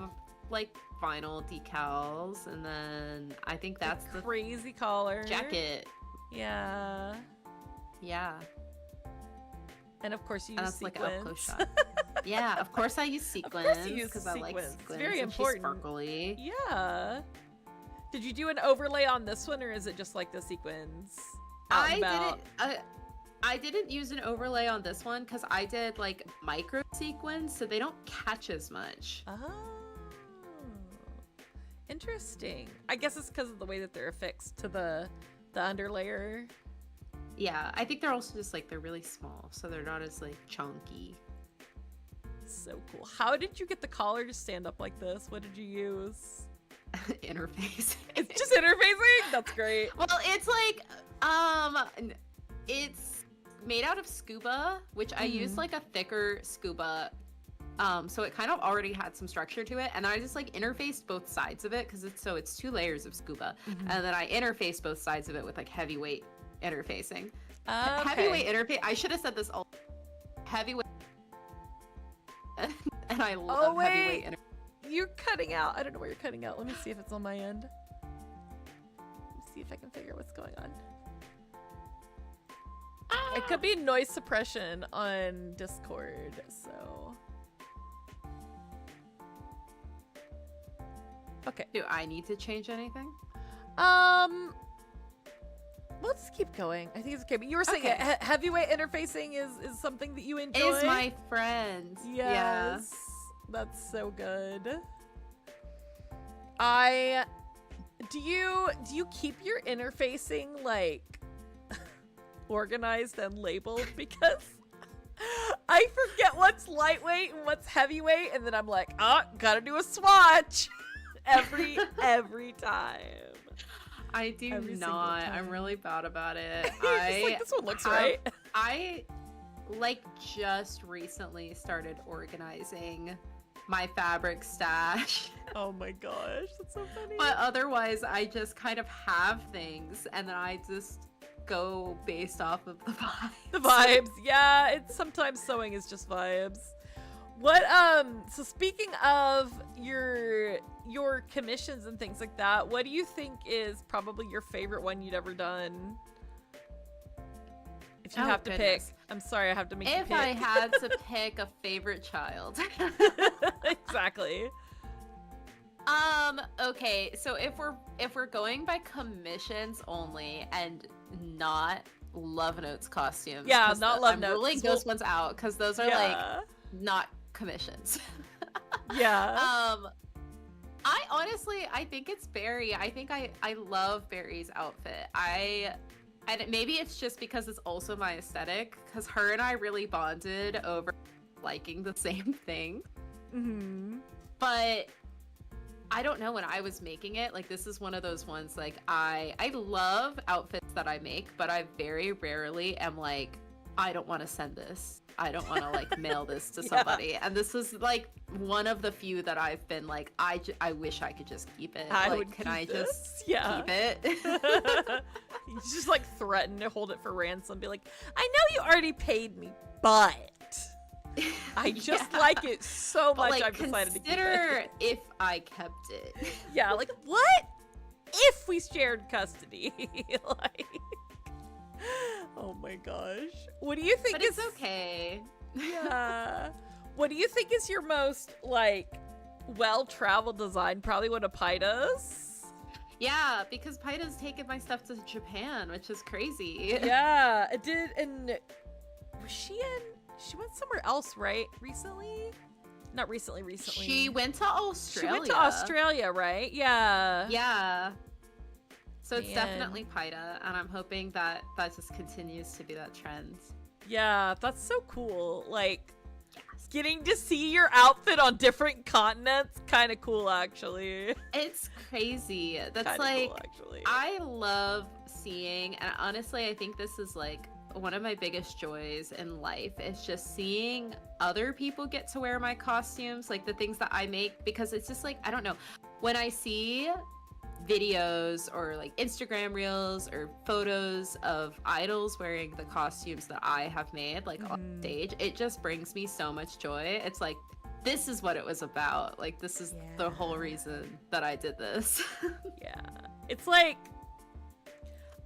like vinyl decals, and then I think that's the crazy collar jacket. Yeah. Yeah. And of course you use sequins. Like an up close shot. Yeah, of course I use sequins because I like sequins. It's very important. She's sparkly. Yeah. Did you do an overlay on this one, or is it just like the sequins? I didn't use an overlay on this one because I did like micro sequins, so they don't catch as much. Oh, interesting. I guess it's because of the way that they're affixed to the underlayer. Yeah, I think they're also just like they're really small, so they're not as like chunky. So cool. How did you get the collar to stand up like this? What did you use? Interfacing. It's just interfacing? That's great. Well, it's like it's made out of scuba, which I used like a thicker scuba, so it kind of already had some structure to it, and I just like interfaced both sides of it because it's 2 layers of scuba, and then I interfaced both sides of it with like heavyweight interfacing. Okay. Heavyweight interface. I should have said this all. Heavyweight. And I love heavyweight interface. You're cutting out. I don't know where you're cutting out. Let me see if it's on my end. Let me see if I can figure what's going on. It could be noise suppression on Discord, so. Okay. Do I need to change anything? Let's just keep going. I think it's okay. But you were saying heavyweight interfacing is something that you enjoy? Is my friend. Yes. Yeah. That's so good. I Do you keep your interfacing like organized and labeled? Because I forget what's lightweight and what's heavyweight, and then I'm like, gotta do a swatch every time. I do not. I'm really bad about it. Like, this one looks right. I like just recently started organizing my fabric stash. Oh my gosh, that's so funny. But otherwise, I just kind of have things, and then I just go based off of the vibes. The vibes, yeah. It's sometimes sewing is just vibes. What so speaking of your commissions and things like that, what do you think is probably your favorite one you'd ever done? If you have to pick. I'm sorry, I have to make you pick. If I had to pick a favorite child. Exactly. Okay, so if we're going by commissions only and not Love Notes costumes. Yeah, not Love Notes. I'm ruling those ones out because those are like not commissions. Yeah. I honestly, I think it's Barry. I think I love Barry's outfit. And maybe it's just because it's also my aesthetic, because her and I really bonded over liking the same thing. Mm-hmm. But I don't know, when I was making it, like, this is one of those ones, like, I love outfits that I make, but I very rarely am like, I don't want to send this. I don't want to like mail this to somebody. And this is like one of the few that I've been like, I wish I could just keep it. Can I just keep it? You just like threaten to hold it for ransom. Be like, I know you already paid me, but I just like it so much. Like, I've decided to keep it. If I kept it. Yeah, like what if we shared custody? Like, oh my gosh. What do you think but it's okay. Yeah. What do you think is your most like well-traveled design? Probably one of Paida's. Yeah, because Paida's taken my stuff to Japan, which is crazy. Yeah, it did. And she went somewhere else, right? Recently? Not recently. She went to Australia. She went to Australia, right? Yeah. Yeah. So it's definitely Paida, and I'm hoping that just continues to be that trend. Yeah, that's so cool. Like, getting to see your outfit on different continents, kind of cool, actually. It's crazy. That's kinda like, cool, actually. I love seeing, and honestly, I think this is like one of my biggest joys in life is just seeing other people get to wear my costumes, like the things that I make, because it's just like, I don't know, when I see videos or like Instagram reels or photos of idols wearing the costumes that I have made, like on stage, it just brings me so much joy. It's like, this is what it was about. Like, this is the whole reason that I did this. Yeah. It's like,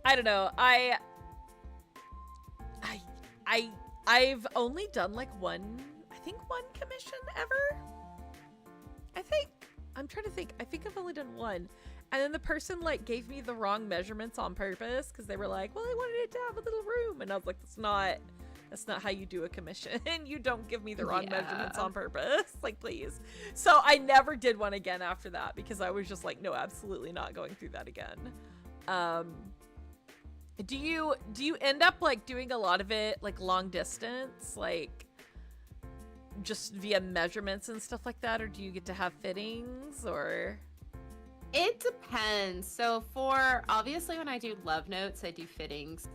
I don't know. I've only done like one commission ever. I'm trying to think. I think I've only done one. And then the person like gave me the wrong measurements on purpose because they were like, well, I wanted it to have a little room. And I was like, that's not how you do a commission. You don't give me the wrong measurements on purpose. Like, please. So I never did one again after that because I was just like, no, absolutely not going through that again. Do you end up like doing a lot of it like long distance, like just via measurements and stuff like that, or do you get to have fittings? Or it depends. So for obviously when I do Love Notes, I do fittings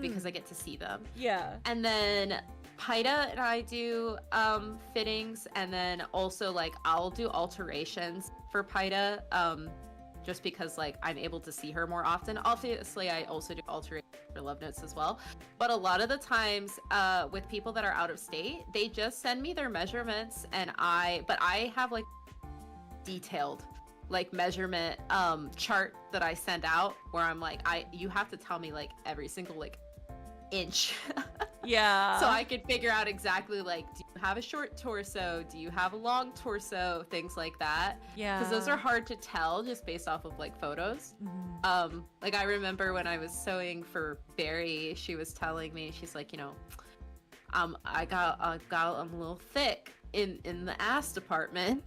because I get to see them. Yeah. And then Paida and I do fittings, and then also like I'll do alterations for Paida just because like I'm able to see her more often. Obviously I also do alterations for Love Notes as well, but a lot of the times with people that are out of state, they just send me their measurements, and I have like detailed like measurement chart that I send out where I'm like, you have to tell me like every single like inch. Yeah. So I could figure out exactly like, do you have a short torso? Do you have a long torso? Things like that. Yeah. Because those are hard to tell just based off of like photos. Mm-hmm. Like I remember when I was sewing for Barry, she was telling me, she's like, you know, I'm a little thick. in the ass department.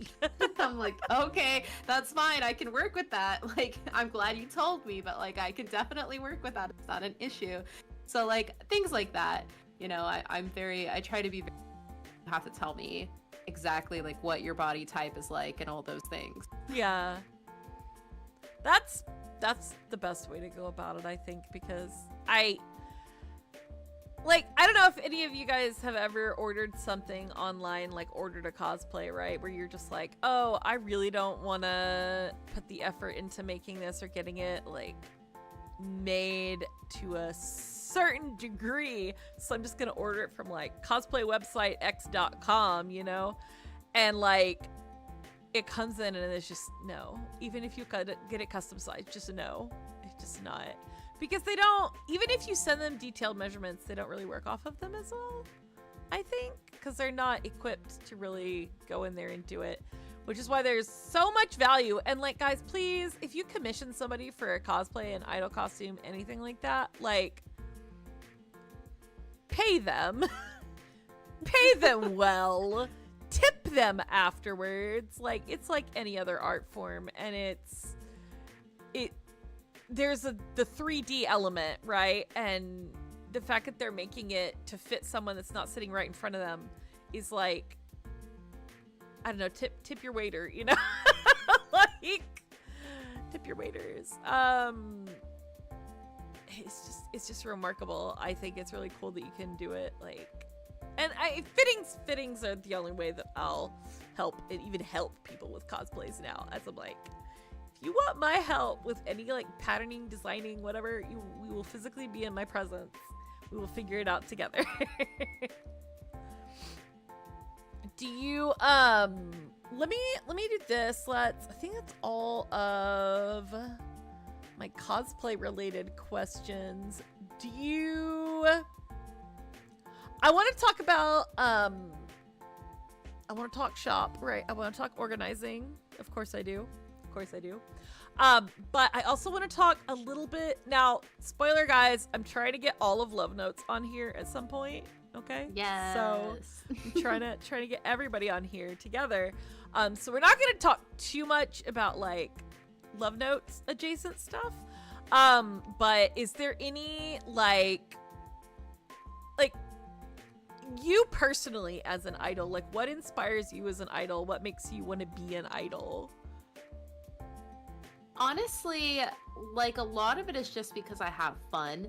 I'm like, okay, that's fine. I can work with that. Like, I'm glad you told me, but like, I can definitely work with that. It's not an issue. So like things like that, you know, I try to be very, you have to tell me exactly like what your body type is like and all those things. Yeah. That's the best way to go about it, I think, because I don't know if any of you guys have ever ordered something online, like ordered a cosplay, right? Where you're just like, oh, I really don't want to put the effort into making this or getting it like made to a certain degree. So I'm just going to order it from like cosplay website x.com, you know? And like it comes in and it's just no. Even if you could get it custom sized, just no. It's just not. Because they don't, even if you send them detailed measurements, they don't really work off of them as well, I think, because they're not equipped to really go in there and do it, which is why there's so much value. And like, guys, please, if you commission somebody for a cosplay, an idol costume, anything like that, like, pay them, pay them well, tip them afterwards. Like, it's like any other art form, and there's the 3D element, right? And the fact that they're making it to fit someone that's not sitting right in front of them is like, I don't know, tip your waiter, you know? Like, tip your waiters. It's just remarkable. I think it's really cool that you can do it, like, and fittings are the only way that I'll help people with cosplays now, as I'm like, you want my help with any like patterning, designing, whatever, we will physically be in my presence. We will figure it out together. Do you let me do this. I think that's all of my cosplay related questions. I want to talk about I want to talk shop, right? I want to talk organizing. Of course I do. But I also want to talk a little bit now. Spoiler, guys, I'm trying to get all of Love Notes on here at some point. Okay. Yes. So I'm trying to get everybody on here together. So we're not going to talk too much about like Love Notes adjacent stuff. But is there any like you personally as an idol? Like, what inspires you as an idol? What makes you want to be an idol? Honestly, like a lot of it is just because I have fun.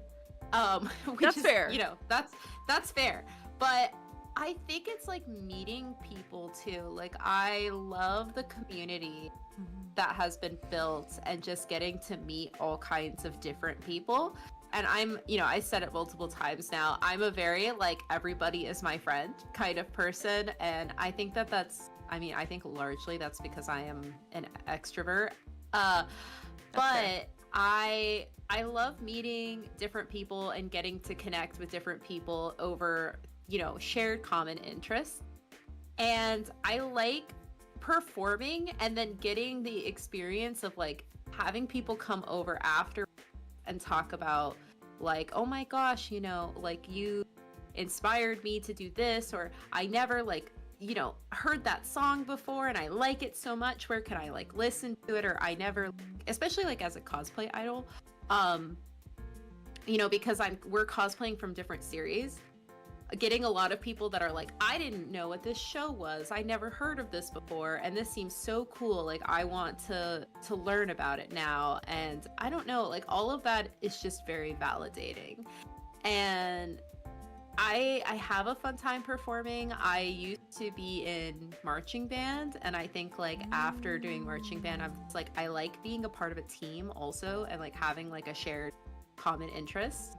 Which that's is, fair. You know, that's fair. But I think it's like meeting people too. Like, I love the community that has been built and just getting to meet all kinds of different people. And I'm, you know, I said it multiple times now, I'm a very like everybody is my friend kind of person. And I think I think largely that's because I am an extrovert. But I love meeting different people and getting to connect with different people over, you know, shared common interests. And I like performing and then getting the experience of like having people come over after and talk about like, oh my gosh, you know, like you inspired me to do this, or I never like, you know, heard that song before and I like it so much, where can I like listen to it? Or I never, especially like as a cosplay idol, you know, because we're cosplaying from different series, getting a lot of people that are like, I didn't know what this show was, I never heard of this before, and this seems so cool, like I want to learn about it now. And I don't know, like all of that is just very validating. And I have a fun time performing. I used to be in marching band, and I think like after doing marching band, I'm just like, I like being a part of a team also, and like having like a shared common interest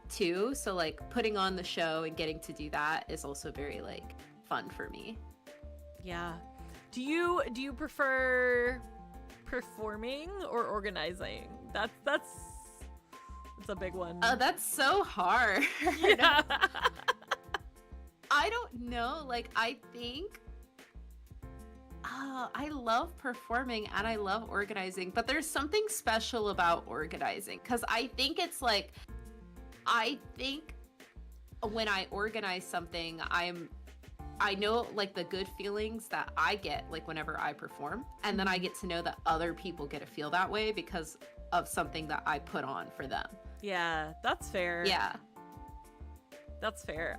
too. So like putting on the show and getting to do that is also very like fun for me. Yeah. Do you prefer performing or organizing? That's a big one. Oh, that's so hard. Yeah. I don't know. Like, I think I love performing and I love organizing, but there's something special about organizing, because I think it's like, I think when I organize something, I know like the good feelings that I get like whenever I perform, and then I get to know that other people get to feel that way because of something that I put on for them. Yeah, that's fair. Yeah. That's fair.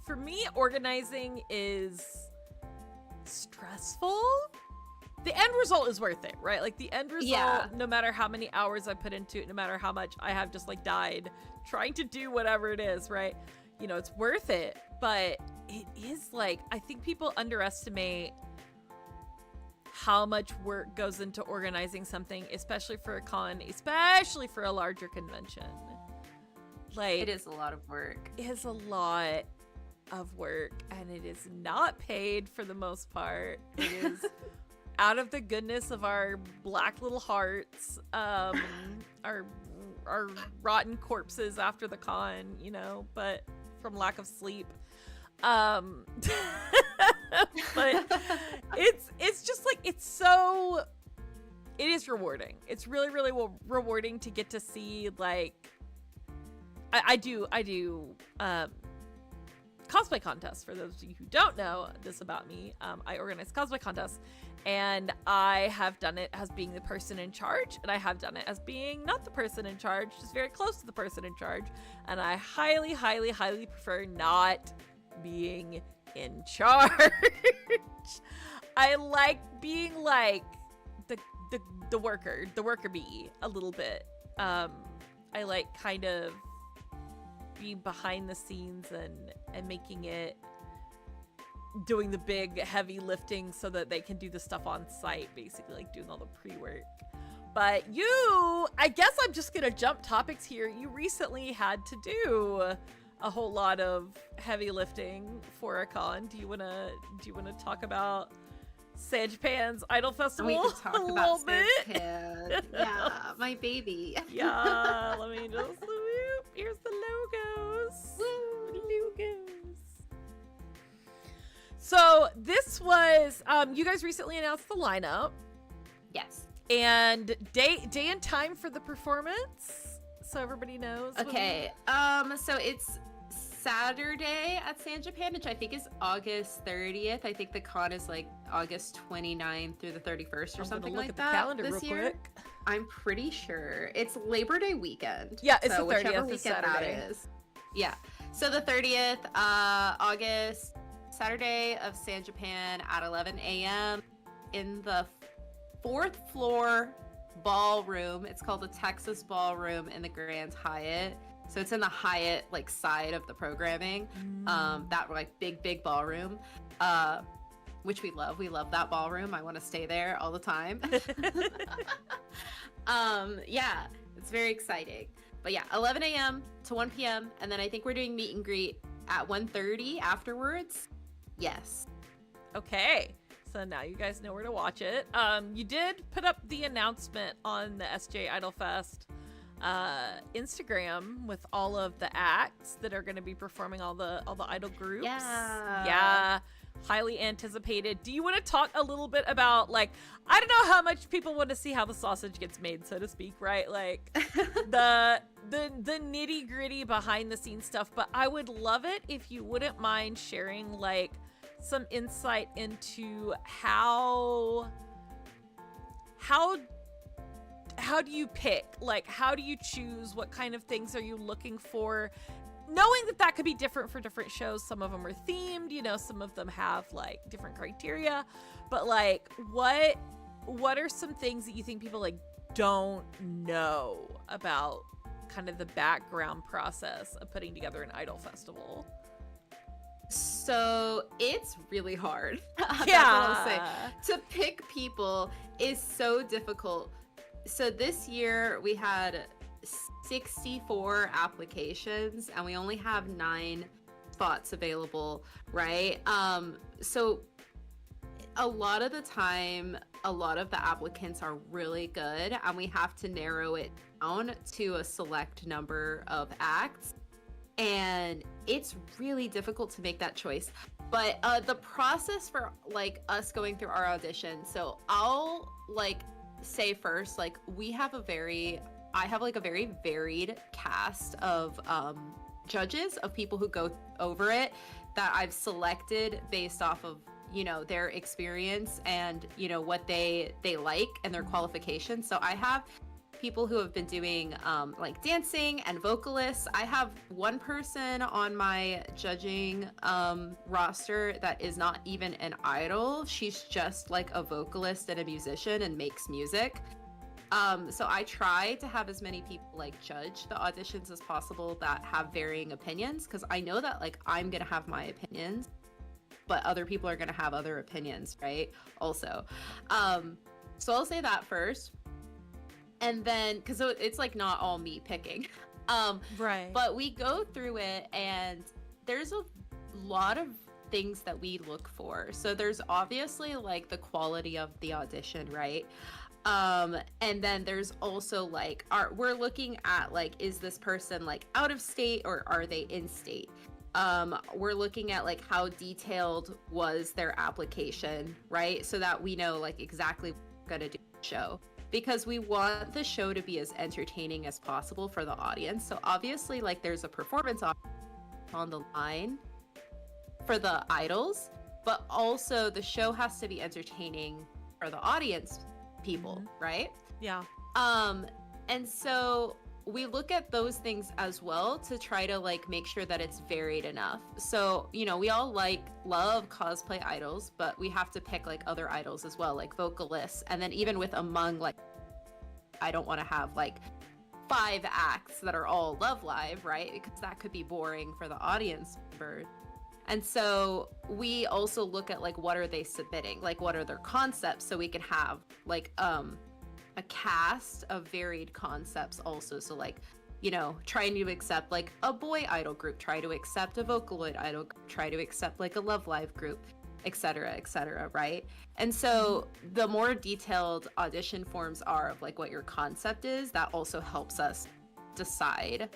For me, organizing is stressful. The end result is worth it, right? Like the end result, no matter how many hours I put into it, no matter how much I have just like died trying to do whatever it is, right? You know, it's worth it. But it is like, I think people underestimate how much work goes into organizing something, especially for a con, especially for a larger convention. Like, it is a lot of work. It is a lot of work, and it is not paid for the most part. It is out of the goodness of our black little hearts, our rotten corpses after the con, you know, but from lack of sleep. But it's just like, it is rewarding. It's really, really rewarding to get to see, like, I do cosplay contests. For those of you who don't know this about me, I organize cosplay contests, and I have done it as being the person in charge, and I have done it as being not the person in charge, just very close to the person in charge, and I highly, highly, highly prefer not being in charge. I like being like the worker bee a little bit. I like kind of being behind the scenes and making it, doing the big heavy lifting so that they can do the stuff on site, basically like doing all the pre-work. But I guess I'm just gonna jump topics here. You recently had to do a whole lot of heavy lifting for a con. Do you wanna talk about San Japan's Idol Festival? We can talk about San Japan. Yeah, my baby. Yeah, let me just whoop. Here's the logos. Woo, logos. So this was you guys recently announced the lineup. Yes. And day and time for the performance, so everybody knows. Okay. So it's Saturday at San Japan, which I think is August 30th. I think the con is like August 29th through the 31st or something like that. The calendar this real year. Quick. I'm pretty sure it's Labor Day weekend. Yeah, it's so the 30th. Whichever weekend Saturday. that is. Yeah. So the 30th, August, Saturday of San Japan at 11 a.m. in the 4th floor ballroom. It's called the Texas Ballroom in the Grand Hyatt. So it's in the Hyatt like side of the programming. That like big ballroom. Which we love. We love that ballroom. I want to stay there all the time. Yeah, it's very exciting. But yeah, 11 a.m. to 1 p.m. And then I think we're doing meet and greet at 1:30 afterwards. Yes. Okay. So now you guys know where to watch it. You did put up the announcement on the SJ Idol Fest Instagram with all of the acts that are going to be performing, all the idol groups. Yeah, highly anticipated. Do you want to talk a little bit about, like, I don't know how much people want to see how the sausage gets made, so to speak, right? Like the nitty gritty behind the scenes stuff, but I would love it if you wouldn't mind sharing like some insight into how do you pick? Like, how do you choose? What kind of things are you looking for? Knowing that could be different for different shows. Some of them are themed, you know, some of them have like different criteria, but like what are some things that you think people like don't know about kind of the background process of putting together an idol festival? So it's really hard. Yeah. That's what I'll say. To pick people is so difficult. So this year we had 64 applications and we only have 9 spots available, right? So a lot of the time, a lot of the applicants are really good and we have to narrow it down to a select number of acts. And it's really difficult to make that choice. But the process for like us going through our audition, so I'll like say first, like I have like a very varied cast of judges of people who go over it that I've selected based off of, you know, their experience and, you know, what they like and their qualifications. So I have people who have been doing like dancing and vocalists. I have one person on my judging roster that is not even an idol. She's just like a vocalist and a musician and makes music. So I try to have as many people like judge the auditions as possible that have varying opinions, because I know that like I'm gonna have my opinions, but other people are gonna have other opinions, right? Also, so I'll say that first, and then because it's like not all me picking, Right. but we go through it, and there's a lot of things that we look for. So there's obviously like the quality of the audition, right? And then there's also like we're looking at like, is this person like out of state or are they in state? We're looking at like how detailed was their application, right? So that we know like exactly what we're gonna do the show, because we want the show to be as entertaining as possible for the audience. So obviously like there's a performance on the line for the idols, but also the show has to be entertaining for the audience people, right? Yeah. And so we look at those things as well to try to like make sure that it's varied enough. So, you know, we all love cosplay idols, but we have to pick like other idols as well, like vocalists. And then even with among like, I don't want to have like 5 acts that are all Love Live, right? Because that could be boring for the audience members. And so we also look at like, what are they submitting? Like, what are their concepts? So we can have like a cast of varied concepts also. So like, you know, trying to accept like a boy idol group, try to accept a Vocaloid idol group, try to accept like a Love Live group, etc., right? And so the more detailed audition forms are of like what your concept is, that also helps us decide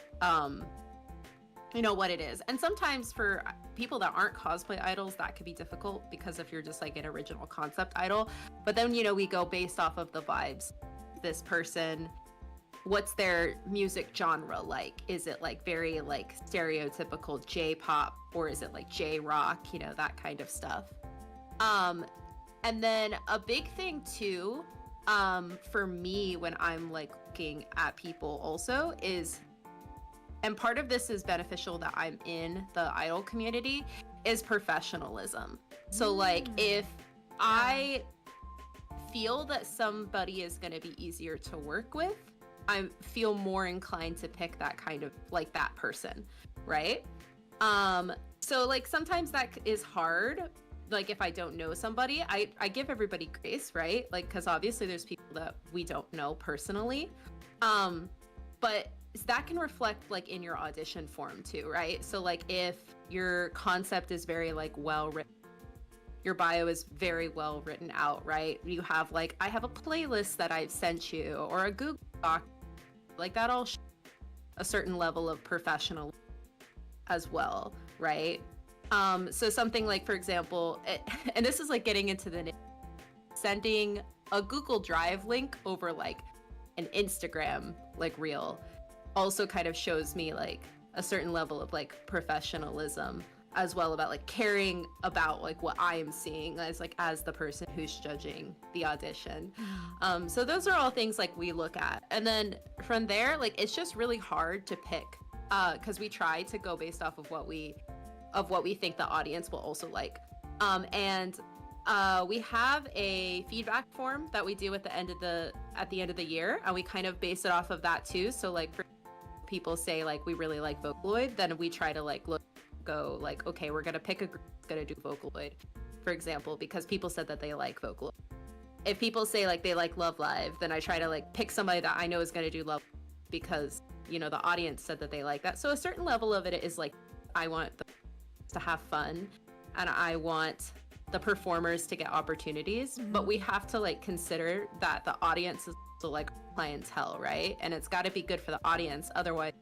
you know, what it is. And sometimes for people that aren't cosplay idols, that could be difficult, because if you're just like an original concept idol, but then, you know, we go based off of the vibes. This person, what's their music genre like? Is it like very like stereotypical J-pop, or is it like J-rock, you know, that kind of stuff. And then a big thing too, for me when I'm like looking at people also is, and part of this is beneficial that I'm in the idol community, is professionalism. So like if I feel that somebody is going to be easier to work with, I feel more inclined to pick that kind of like that person, right? So like sometimes that is hard. Like if I don't know somebody, I give everybody grace, right? Like, because obviously there's people that we don't know personally, but that can reflect like in your audition form too, right? So like if your concept is very like well written, your bio is very well written out, right? You have like, I have a playlist that I've sent you, or a Google Doc, like that all a certain level of professional as well, right? So something like, for example, and this is like getting into the sending a Google Drive link over like an Instagram like reel also kind of shows me like a certain level of like professionalism as well, about like caring about like what I am seeing as like as the person who's judging the audition. So those are all things like we look at, and then from there like it's just really hard to pick because we try to go based off of what we think the audience will also like. And we have a feedback form that we do at the end of the year, and we kind of base it off of that too. So like for people say like we really like Vocaloid, then we try to like go like, okay, we're gonna pick a group that's gonna do Vocaloid, for example, because people said that they like Vocaloid. If people say like they like Love Live, then I try to like pick somebody that I know is gonna do Love, because you know the audience said that they like that. So a certain level of it is like, I want to have fun, and I want the performers to get opportunities, but we have to like consider that the audience is also like clientele, right? And it's got to be good for the audience, otherwise,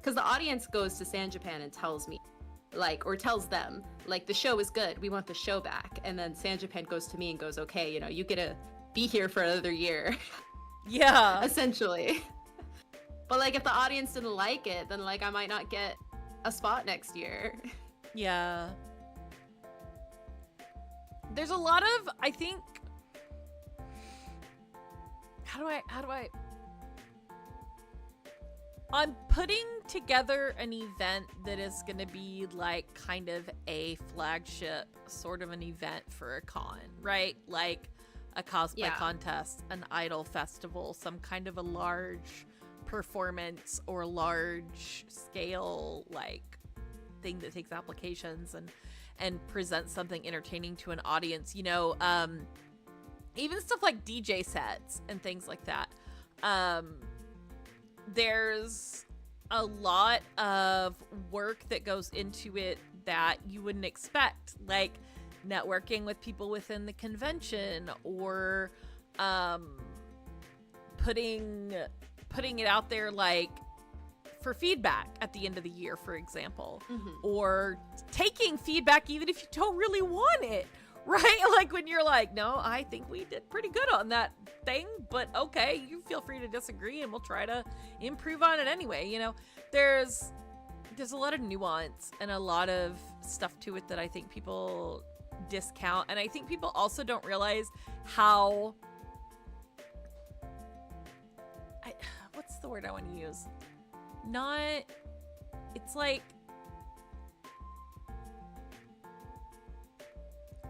because the audience goes to San Japan and tells me like, or tells them like, the show is good, we want the show back, and then San Japan goes to me and goes, okay, you know, you get to be here for another year. Yeah. Essentially. But like if the audience didn't like it, then like I might not get a spot next year. Yeah. There's a lot of, I think, how do I I'm putting together an event that is going to be like kind of a flagship sort of an event for a con, right? Like a cosplay contest, an idol festival, some kind of a large performance or large scale like thing that takes applications and presents something entertaining to an audience, you know, even stuff like DJ sets and things like that. There's a lot of work that goes into it that you wouldn't expect, like networking with people within the convention, or putting it out there like for feedback at the end of the year, for example, or taking feedback even if you don't really want it, right? Like when you're like, no, I think we did pretty good on that thing, but okay, you feel free to disagree and we'll try to improve on it anyway. You know, there's a lot of nuance and a lot of stuff to it that I think people discount, and I think people also don't realize how what's the word I want to use? It's like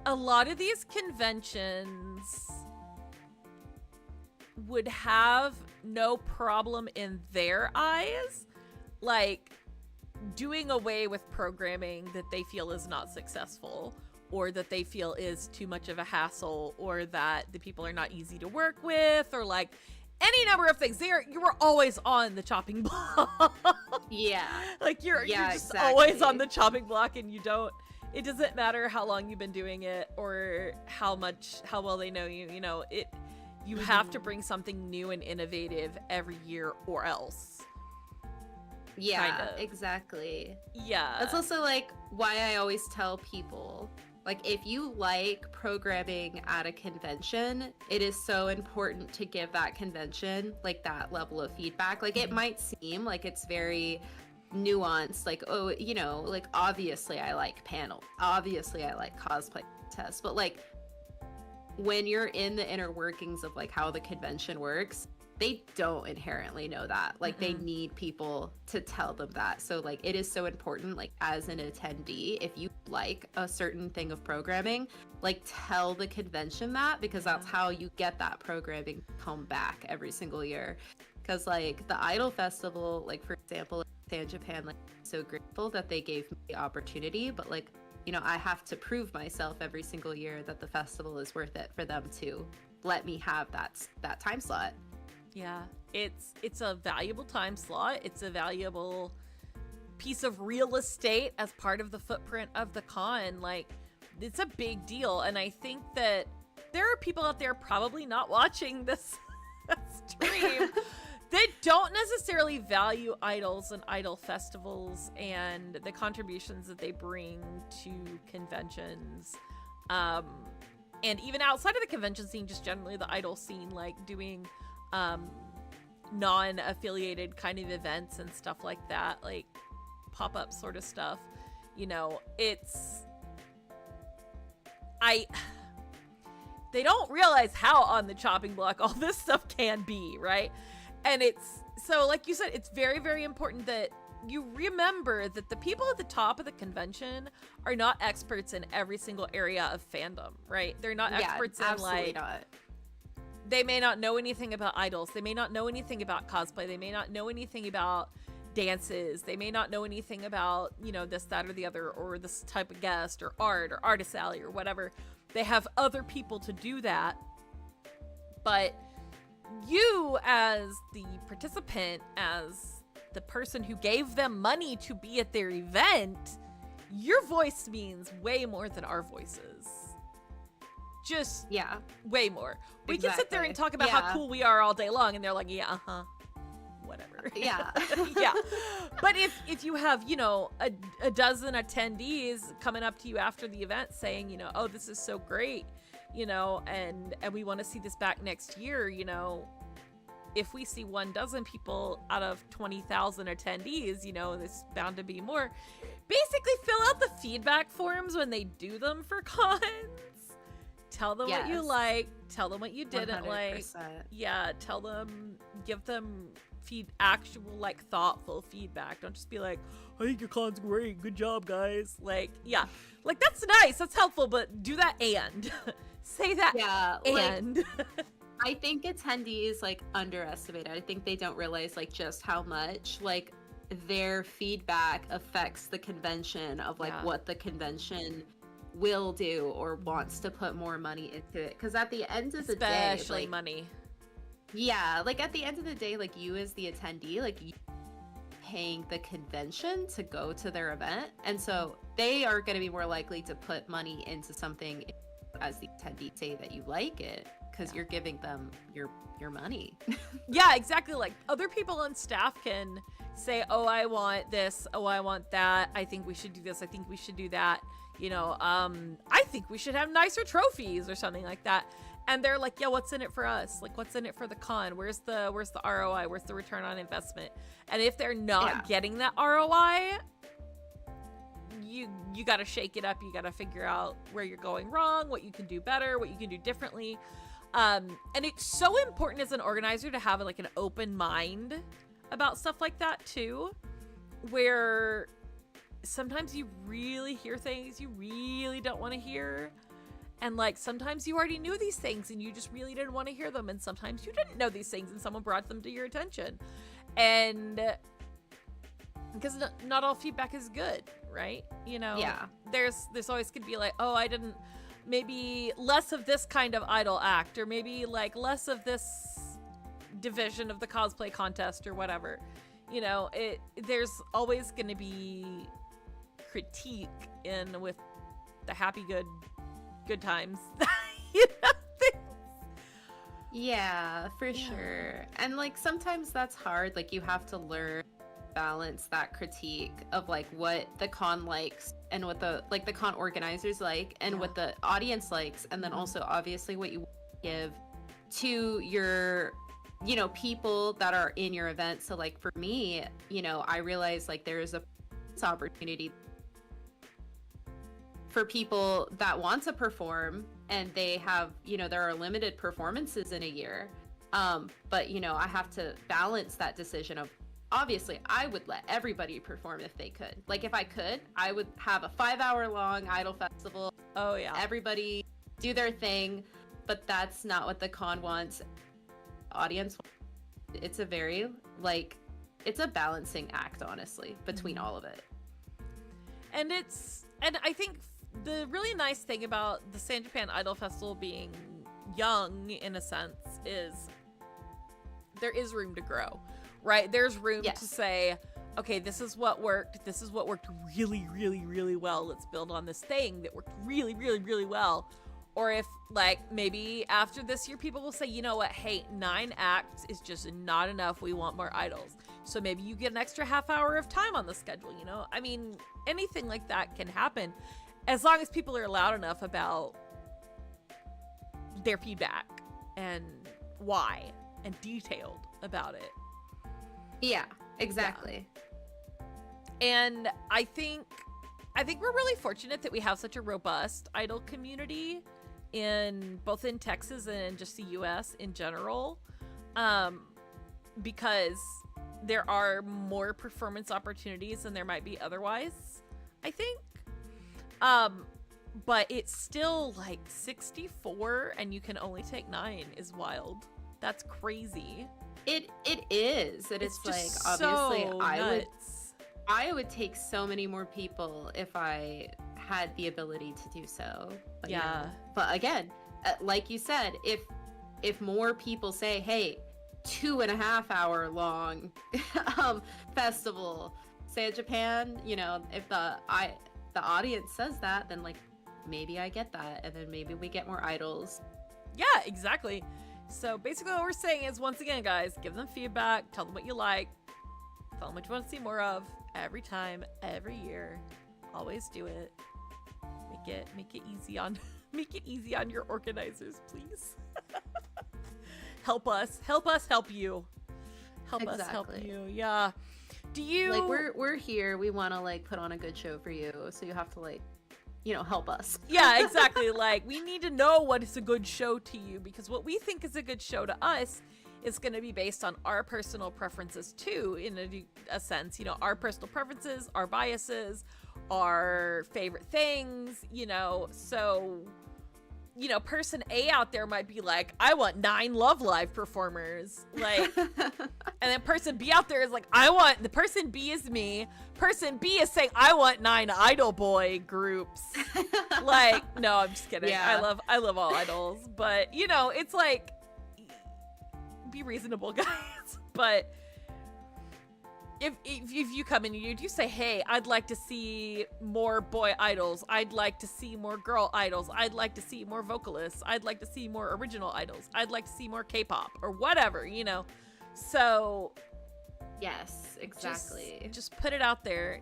a lot of these conventions would have no problem in their eyes, like doing away with programming that they feel is not successful, or that they feel is too much of a hassle, or that the people are not easy to work with, or like any number of things. You were always on the chopping block. Yeah. Like you're just exactly. always on the chopping block, and it doesn't matter how long you've been doing it or how well they know you, you know, you have to bring something new and innovative every year or else. Yeah, kind of. Exactly. Yeah. That's also like why I always tell people, like, if you like programming at a convention, it is so important to give that convention like that level of feedback. Like it might seem like it's very nuanced, like, oh, you know, like obviously I like panel, obviously I like cosplay tests, but like when you're in the inner workings of like how the convention works, they don't inherently know that. Like they need people to tell them that. So like it is so important, like as an attendee, if you like a certain thing of programming, like tell the convention that, because that's how you get that programming come back every single year. Because like the Idol Festival, like for example, in Japan, like I'm so grateful that they gave me the opportunity, but like, you know, I have to prove myself every single year that the festival is worth it for them to let me have that time slot. Yeah, it's a valuable time slot. It's a valuable piece of real estate as part of the footprint of the con. Like, it's a big deal, and I think that there are people out there probably not watching this stream that don't necessarily value idols and idol festivals and the contributions that they bring to conventions. And even outside of the convention scene, just generally the idol scene, like doing non-affiliated kind of events and stuff like that, like pop-up sort of stuff. You know, they don't realize how on the chopping block all this stuff can be, right? And it's so, like you said, it's very, very important that you remember that the people at the top of the convention are not experts in every single area of fandom, right? They're not experts in like not. They may not know anything about idols. They may not know anything about cosplay. They may not know anything about dances. They may not know anything about, you know, this, that, or the other, or this type of guest, or art, or artist alley, or whatever. They have other people to do that. But you, as the participant, as the person who gave them money to be at their event, your voice means way more than our voices. Just way more. We can sit there and talk about how cool we are all day long, and they're like, yeah, whatever. Yeah. Yeah. But if you have, you know, a dozen attendees coming up to you after the event saying, you know, oh, this is so great, you know, and we want to see this back next year, you know, if we see 1 dozen people out of 20,000 attendees, you know, there's bound to be more. Basically, fill out the feedback forms when they do them for cons. Tell them what you like. Tell them what you didn't 100%. like. Yeah, tell them, give them actual, like, thoughtful feedback. Don't just be like, I think your con's great. Good job, guys. Like, yeah. Like, that's nice. That's helpful, but do that and. Say that and. Like, I think attendees, like, underestimate it. I think they don't realize, like, just how much, like, their feedback affects the convention of, like, what the convention will do or wants to put more money into it. Because at the end of the day, especially like, money. Yeah, like, at the end of the day, like, you as the attendee, like, you paying the convention to go to their event, and so they are going to be more likely to put money into something as the attendee say that you like it, because you're giving them your money. Yeah, exactly. Like, other people on staff can say, oh, I want this, oh, I want that, I think we should do this, I think we should do that, you know, I think we should have nicer trophies or something like that. And they're like, yeah, what's in it for us? Like, what's in it for the con? Where's the ROI? Where's the return on investment? And if they're not getting that ROI, you got to shake it up. You got to figure out where you're going wrong, what you can do better, what you can do differently. And it's so important as an organizer to have, like, an open mind about stuff like that too, where sometimes you really hear things you really don't want to hear. And, like, sometimes you already knew these things and you just really didn't want to hear them. And sometimes you didn't know these things and someone brought them to your attention. And because not all feedback is good, right? You know, there's always could be like, oh, I didn't, maybe less of this kind of idol act, or maybe, like, less of this division of the cosplay contest or whatever. You know, there's always going to be critique in with the happy good times. You know, yeah, for sure. And, like, sometimes that's hard. Like, you have to learn balance that critique of, like, what the con likes and what the con organizers like and what the audience likes, and then also obviously what you give to your, you know, people that are in your event. So, like, for me, you know, I realize, like, there is a opportunity for people that want to perform, and they have, you know, there are limited performances in a year, but, you know, I have to balance that decision of, obviously I would let everybody perform if they could. Like, if I could, I would have a 5-hour-long idol festival. Oh yeah, everybody do their thing, but that's not what the con wants. Audience, it's a very, like, it's a balancing act, honestly, between all of it. And I think the really nice thing about the San Japan Idol Festival being young, in a sense, is there is room to grow, right? There's room to say, okay, this is what worked. This is what worked really, really, really well. Let's build on this thing that worked really, really, really well. Or if, like, maybe after this year, people will say, you know what, hey, 9 acts is just not enough. We want more idols. So maybe you get an extra half hour of time on the schedule, you know? I mean, anything like that can happen as long as people are loud enough about their feedback and why, and detailed about it. Yeah, exactly. Yeah. And I think we're really fortunate that we have such a robust idol community in both in Texas and just the US in general, because there are more performance opportunities than there might be otherwise, I think. But it's still, like, 64 and you can only take 9 is wild. That's crazy. It is. And it's like, obviously, so I would take so many more people if I had the ability to do so. But, yeah. You know, but again, like you said, if more people say, hey, 2.5 hour long festival, San Japan, you know, if the audience says that, then, like, maybe I get that, and then maybe we get more idols. Yeah, exactly. So basically what we're saying is, once again, guys, give them feedback, tell them what you like, tell them what you want to see more of every time, every year. Always do it. Make it easy on make it easy on your organizers, please. help us help you. Help us help you. Yeah. Do you like we're here, we want to like put on a good show for you, so you have to like, you know, help us. Yeah, exactly. Like, we need to know what is a good show to you, because what we think is a good show to us is going to be based on our personal preferences too, in a sense, you know, our personal preferences, our biases, our favorite things, you know. So, you know, person A out there might be like, I want 9 Love Live performers, like, and then person B out there is like, the person B is me. Person B is saying, I want 9 Idol Boy groups. Like, no, I'm just kidding. Yeah. I love all idols, but you know, it's like, be reasonable, guys. But if you come in and you do say, hey, I'd like to see more boy idols, I'd like to see more girl idols, I'd like to see more vocalists, I'd like to see more original idols, I'd like to see more K-pop or whatever, you know. So yes, exactly. Just put it out there.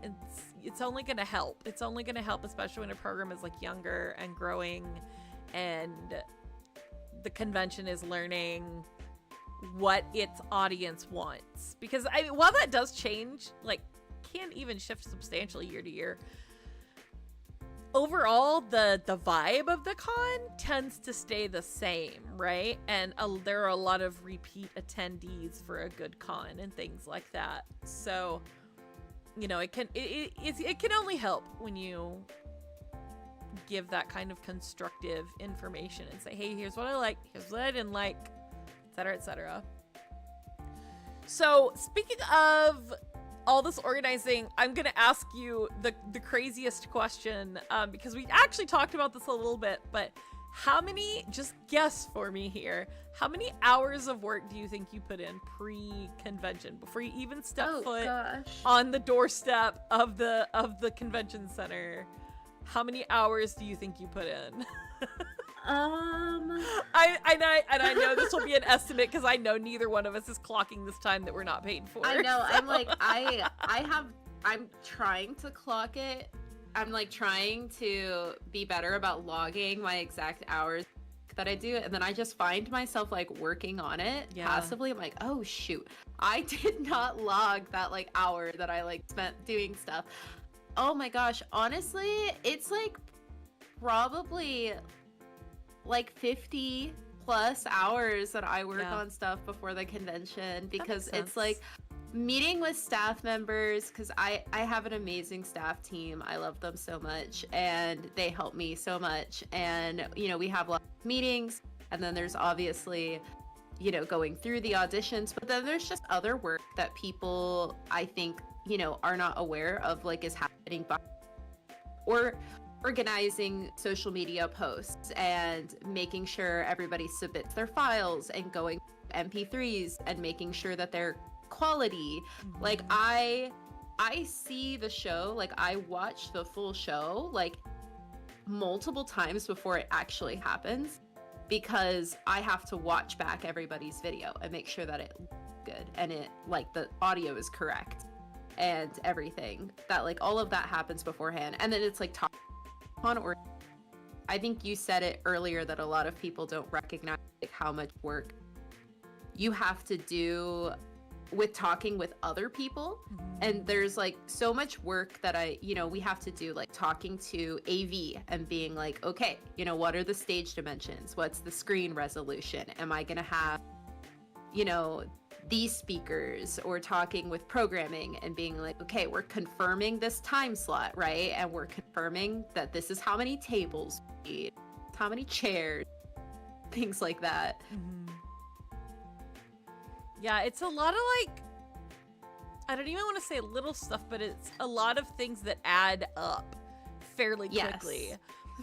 It's only gonna help. It's only gonna help, especially when a program is like younger and growing, and the convention is learning what its audience wants. Because I mean, while that does change, like, can even shift substantially year to year, overall the vibe of the con tends to stay the same, right? And there are a lot of repeat attendees for a good con and things like that. So, you know, it can only help when you give that kind of constructive information and say, hey, here's what I like, here's what I didn't like, etc., etc. So, speaking of all this organizing, I'm gonna ask you the craziest question, because we actually talked about this a little bit, but how many, just guess for me here, how many hours of work do you think you put in pre-convention before you even step foot on the doorstep of the convention center? How many hours do you think you put in? I know this will be an estimate, because I know neither one of us is clocking this time that we're not paid for. I know. So. I'm like, I'm trying to clock it. I'm like trying to be better about logging my exact hours that I do, and then I just find myself like working on it passively. I'm like, oh shoot, I did not log that like hour that I like spent doing stuff. Oh my gosh, honestly, it's like probably like 50 plus hours that I work on stuff before the convention, because it's like meeting with staff members, because I have an amazing staff team. I love them so much, and they help me so much. And, you know, we have lots of meetings, and then there's obviously, you know, going through the auditions, but then there's just other work that people, I think, you know, are not aware of, like, is happening or organizing social media posts and making sure everybody submits their files and going MP3s and making sure that they're quality. Like, I see the show, like I watch the full show like multiple times before it actually happens, because I have to watch back everybody's video and make sure that it looks good and it, like, the audio is correct and everything, that like all of that happens beforehand. And then it's like or I think you said it earlier that a lot of people don't recognize like how much work you have to do with talking with other people. And there's like so much work that we have to do, like talking to AV and being like, okay, you know, what are the stage dimensions? What's the screen resolution? Am I gonna have, you know, these speakers? Or talking with programming and being like, okay, we're confirming this time slot, right? And we're confirming that this is how many tables we need, how many chairs, things like that. Yeah, it's a lot of like, I don't even want to say little stuff, but it's a lot of things that add up fairly quickly.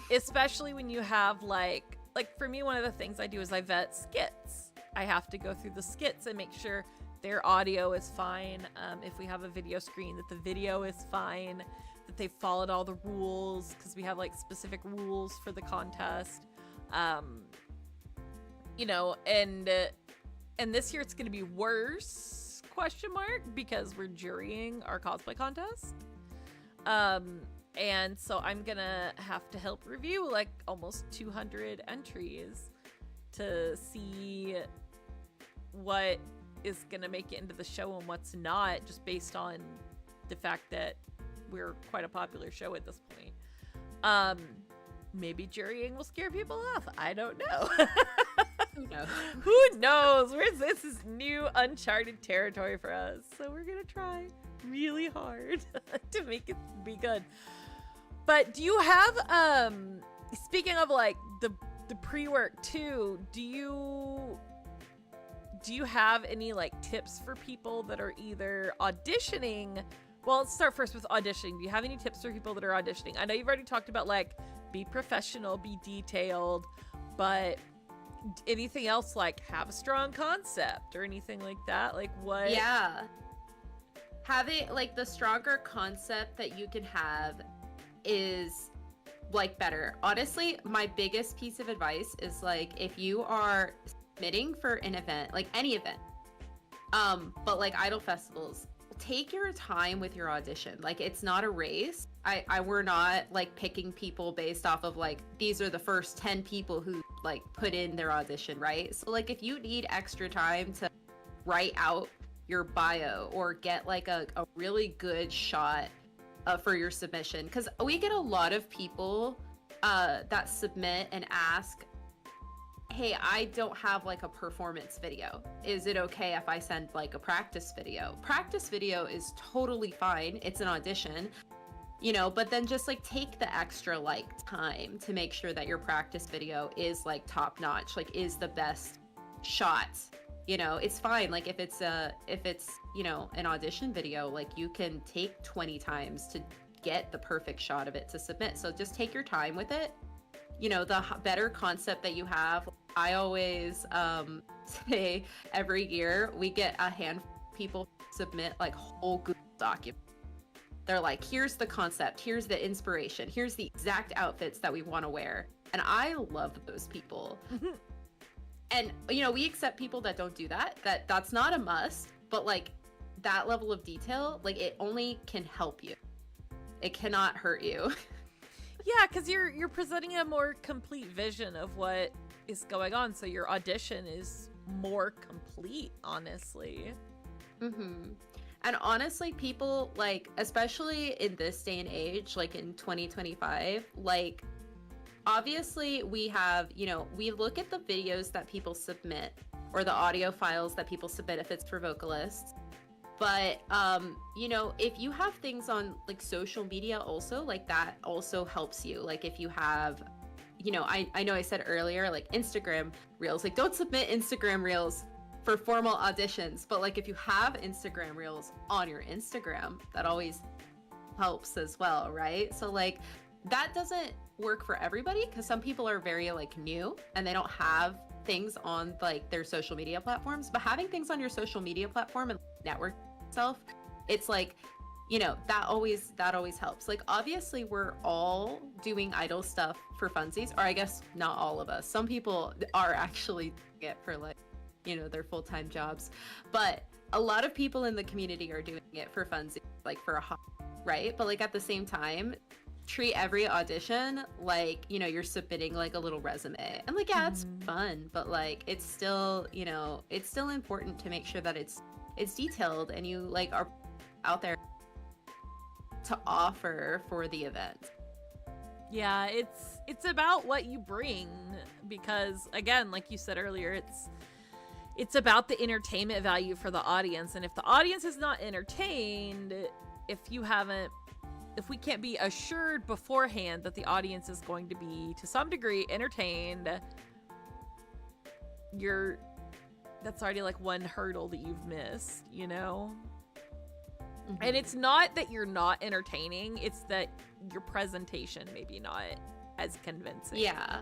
Especially when you have like for me, one of the things I do is I vet skits. I have to go through the skits and make sure their audio is fine. If we have a video screen, that the video is fine, that they've followed all the rules, because we have like specific rules for the contest. You know, and this year it's going to be worse, ? Because we're jurying our cosplay contest. And so I'm going to have to help review like almost 200 entries to see what is gonna make it into the show and what's not, just based on the fact that we're quite a popular show at this point. Maybe jurying will scare people off. I don't know. Who knows? Who knows? This is new uncharted territory for us. So we're gonna try really hard to make it be good. But do you have speaking of like the pre-work too, do you have any like tips for people that are either auditioning? Well, let's start first with auditioning. Do you have any tips for people that are auditioning? I know you've already talked about like be professional, be detailed, but anything else, like have a strong concept or anything like that? Like what? Yeah. Having like the stronger concept that you can have is like better. Honestly, my biggest piece of advice is like if you are submitting for an event, like any event, but like idol festivals, take your time with your audition. Like it's not a race. We're not like picking people based off of like these are the first 10 people who like put in their audition, right? So like if you need extra time to write out your bio or get like a really good shot for your submission, because we get a lot of people that submit and ask, hey, I don't have like a performance video. Is it okay if I send like a practice video? Practice video is totally fine. It's an audition, you know, but then just like take the extra like time to make sure that your practice video is like top notch, like is the best shot. You know, it's fine. Like if it's you know, an audition video, like you can take 20 times to get the perfect shot of it to submit. So just take your time with it. You know, the better concept that you have, I always say every year we get a handful of people submit like whole Google documents. They're like, here's the concept, here's the inspiration, here's the exact outfits that we want to wear. And I love those people. And, you know, we accept people that don't do that. That's not a must, but like that level of detail, like it only can help you. It cannot hurt you. Yeah, because you're presenting a more complete vision of what is going on, so your audition is more complete, honestly. And honestly, people like, especially in this day and age, like in 2025, like obviously we have, you know, we look at the videos that people submit or the audio files that people submit if it's for vocalists. But, you know, if you have things on like social media also, like that also helps you. Like if you have, you know, I know I said earlier, like Instagram reels, like don't submit Instagram reels for formal auditions. But like if you have Instagram reels on your Instagram, that always helps as well, right? So like that doesn't work for everybody because some people are very like new and they don't have things on like their social media platforms. But having things on your social media platform and network itself, it's like, you know, that always helps. Like obviously we're all doing idol stuff for funsies, or I guess not all of us. Some people are actually doing it for like, you know, their full-time jobs, but a lot of people in the community are doing it for funsies, like for a hobby, right? But like at the same time, treat every audition like, you know, you're submitting like a little resume. And like, yeah, it's fun, but like it's still, you know, it's still important to make sure that it's detailed and you like are out there to offer for the event. Yeah, it's about what you bring, because again, like you said earlier, it's about the entertainment value for the audience. And if the audience is not entertained, if we can't be assured beforehand that the audience is going to be to some degree entertained, that's already like one hurdle that you've missed, you know? And it's not that you're not entertaining, it's that your presentation maybe not as convincing. Yeah.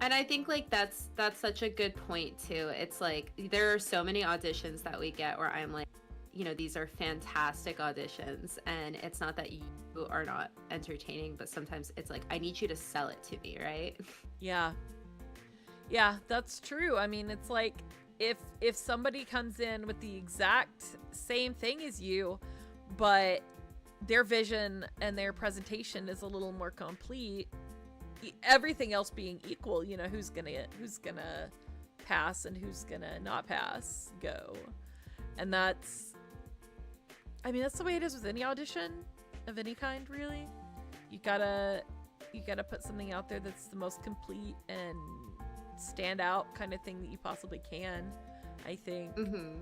And I think like that's such a good point too. It's like there are so many auditions that we get where I'm like, you know, these are fantastic auditions, and it's not that you are not entertaining, but sometimes it's like, I need you to sell it to me, right? Yeah, that's true. I mean, it's like if somebody comes in with the exact same thing as you, but their vision and their presentation is a little more complete, everything else being equal, you know, who's gonna pass and who's gonna not pass go. And that's, I mean, that's the way it is with any audition of any kind, really. You gotta put something out there that's the most complete and stand out kind of thing that you possibly can, I think. Mm-hmm.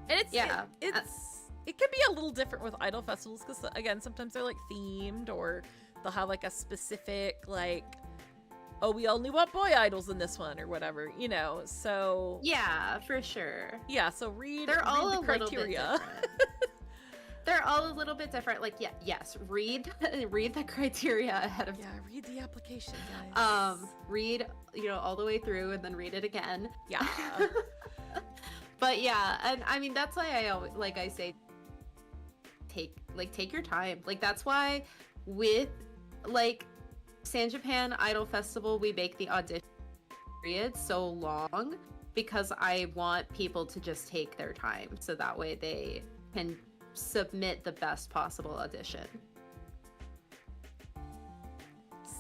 And it can be a little different with idol festivals because, again, sometimes they're like themed, or they'll have like a specific, like, oh, we only want boy idols in this one or whatever, you know. So yeah, for sure. Yeah, so read They're all the a little criteria. bit different. They're all a little bit different. Like, yes, read the criteria ahead of Yeah, read the application, guys. Read, all the way through and then read it again. Yeah. But yeah, and I mean, that's why I always, like I say, take your time. Like, that's why with like San Japan Idol Festival, we make the audition period so long because I want people to just take their time, so that way they can submit the best possible audition.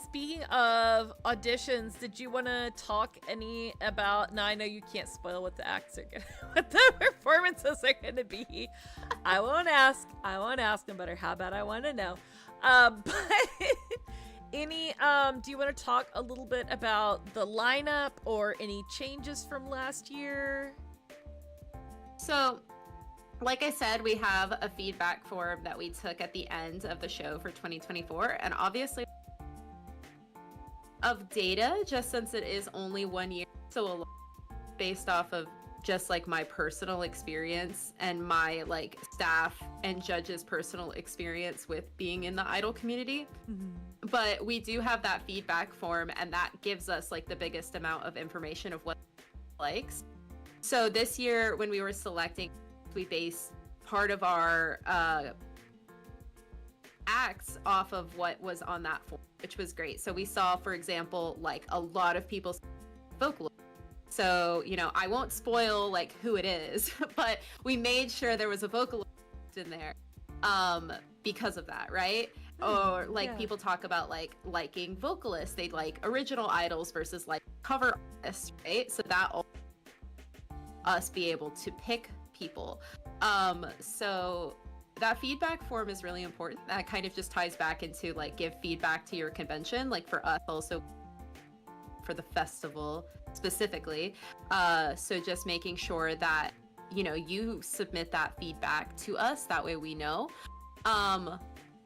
Speaking of auditions, did you want to talk any about? Now I know you can't spoil what the acts are gonna, what the performances are gonna be. I won't ask, no matter how bad I want to know. But any, do you want to talk a little bit about the lineup or any changes from last year? So, like I said, we have a feedback form that we took at the end of the show for 2024, and obviously of data, just since it is only 1 year, so a lot based off of just like my personal experience and my like staff and judges' personal experience with being in the idol community. Mm-hmm. But we do have that feedback form, and that gives us like the biggest amount of information of what likes. So this year, when we were selecting, we based part of our acts off of what was on that form, which was great. So we saw, for example, like a lot of people vocalists. So, I won't spoil like who it is, but we made sure there was a vocalist in there because of that, right? Or like people talk about like liking vocalists, they like original idols versus like cover artists, right? So that will us be able to pick people. So that feedback form is really important. That kind of just ties back into like give feedback to your convention, like for us also for the festival specifically. So just making sure that you submit that feedback to us, that way we know.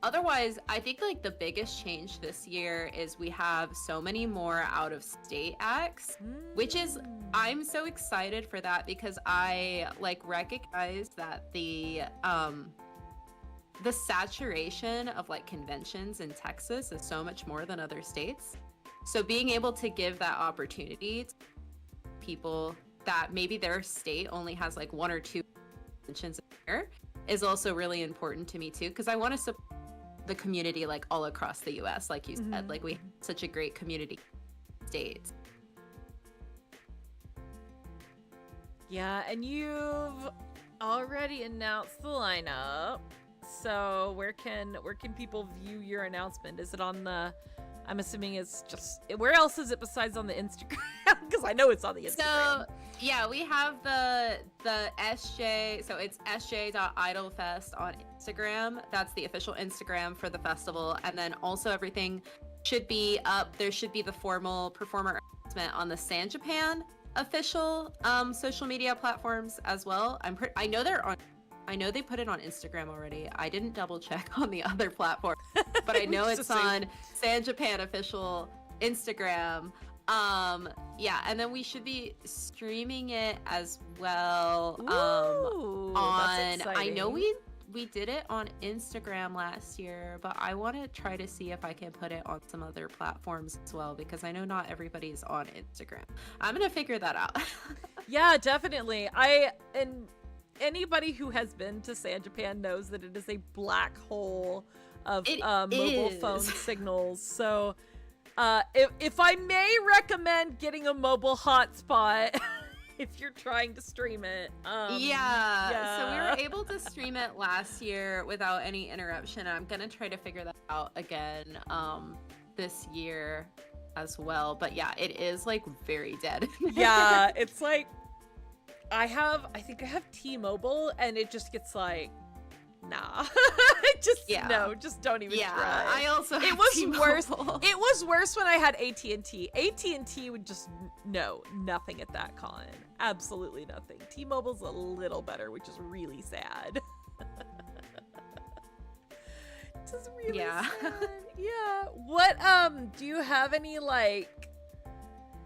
Otherwise, I think like the biggest change this year is we have so many more out of state acts, which is, I'm so excited for that because I like recognize that the saturation of like conventions in Texas is so much more than other states. So being able to give that opportunity to people that maybe their state only has like 1 or 2 conventions a year is also really important to me too, because I want to support the community like all across the US, like you said, like we have such a great community states. Yeah, and you've already announced the lineup. So where can people view your announcement? Is it on the, I'm assuming it's just, where else is it besides on the Instagram? Because I know it's on the Instagram. So yeah, we have the SJ, so it's sj.idolfest on Instagram. That's the official Instagram for the festival. And then also everything should be up. There should be the formal performer announcement on the San Japan official social media platforms as well. I know they put it on Instagram already. I didn't double check on the other platform, but I know it's on San Japan official Instagram. Yeah, and then we should be streaming it as well. Ooh, on, I know we did it on Instagram last year, but I want to try to see if I can put it on some other platforms as well, because I know not everybody's on Instagram. I'm gonna figure that out. Yeah, definitely. And anybody who has been to San Japan knows that it is a black hole of mobile phone signals. So if I may recommend getting a mobile hotspot if you're trying to stream it. Yeah, so we were able to stream it last year without any interruption. I'm gonna try to figure that out again this year. as well. But yeah, it is like very dead. Yeah, it's like I think I have T-Mobile, and it just gets like, nah. No, just don't even try. I also have worse. T-Mobile. It was worse when I had AT&T. AT&T would just nothing at that con. Absolutely nothing. T-Mobile's a little better, which is really sad. Just really sad. Yeah. What do you have any like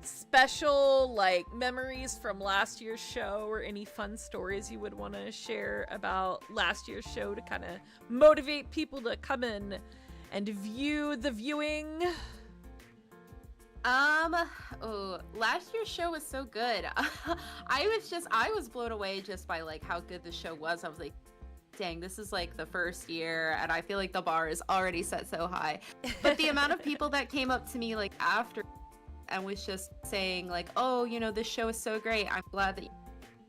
special like memories from last year's show, or any fun stories you would want to share about last year's show to kind of motivate people to come in and view the viewing? Last year's show was so good. I was blown away just by like how good the show was. I was like, dang, this is like the first year, and I feel like the bar is already set so high. But the amount of people that came up to me like after and was just saying like, oh, you know, this show is so great, I'm glad that you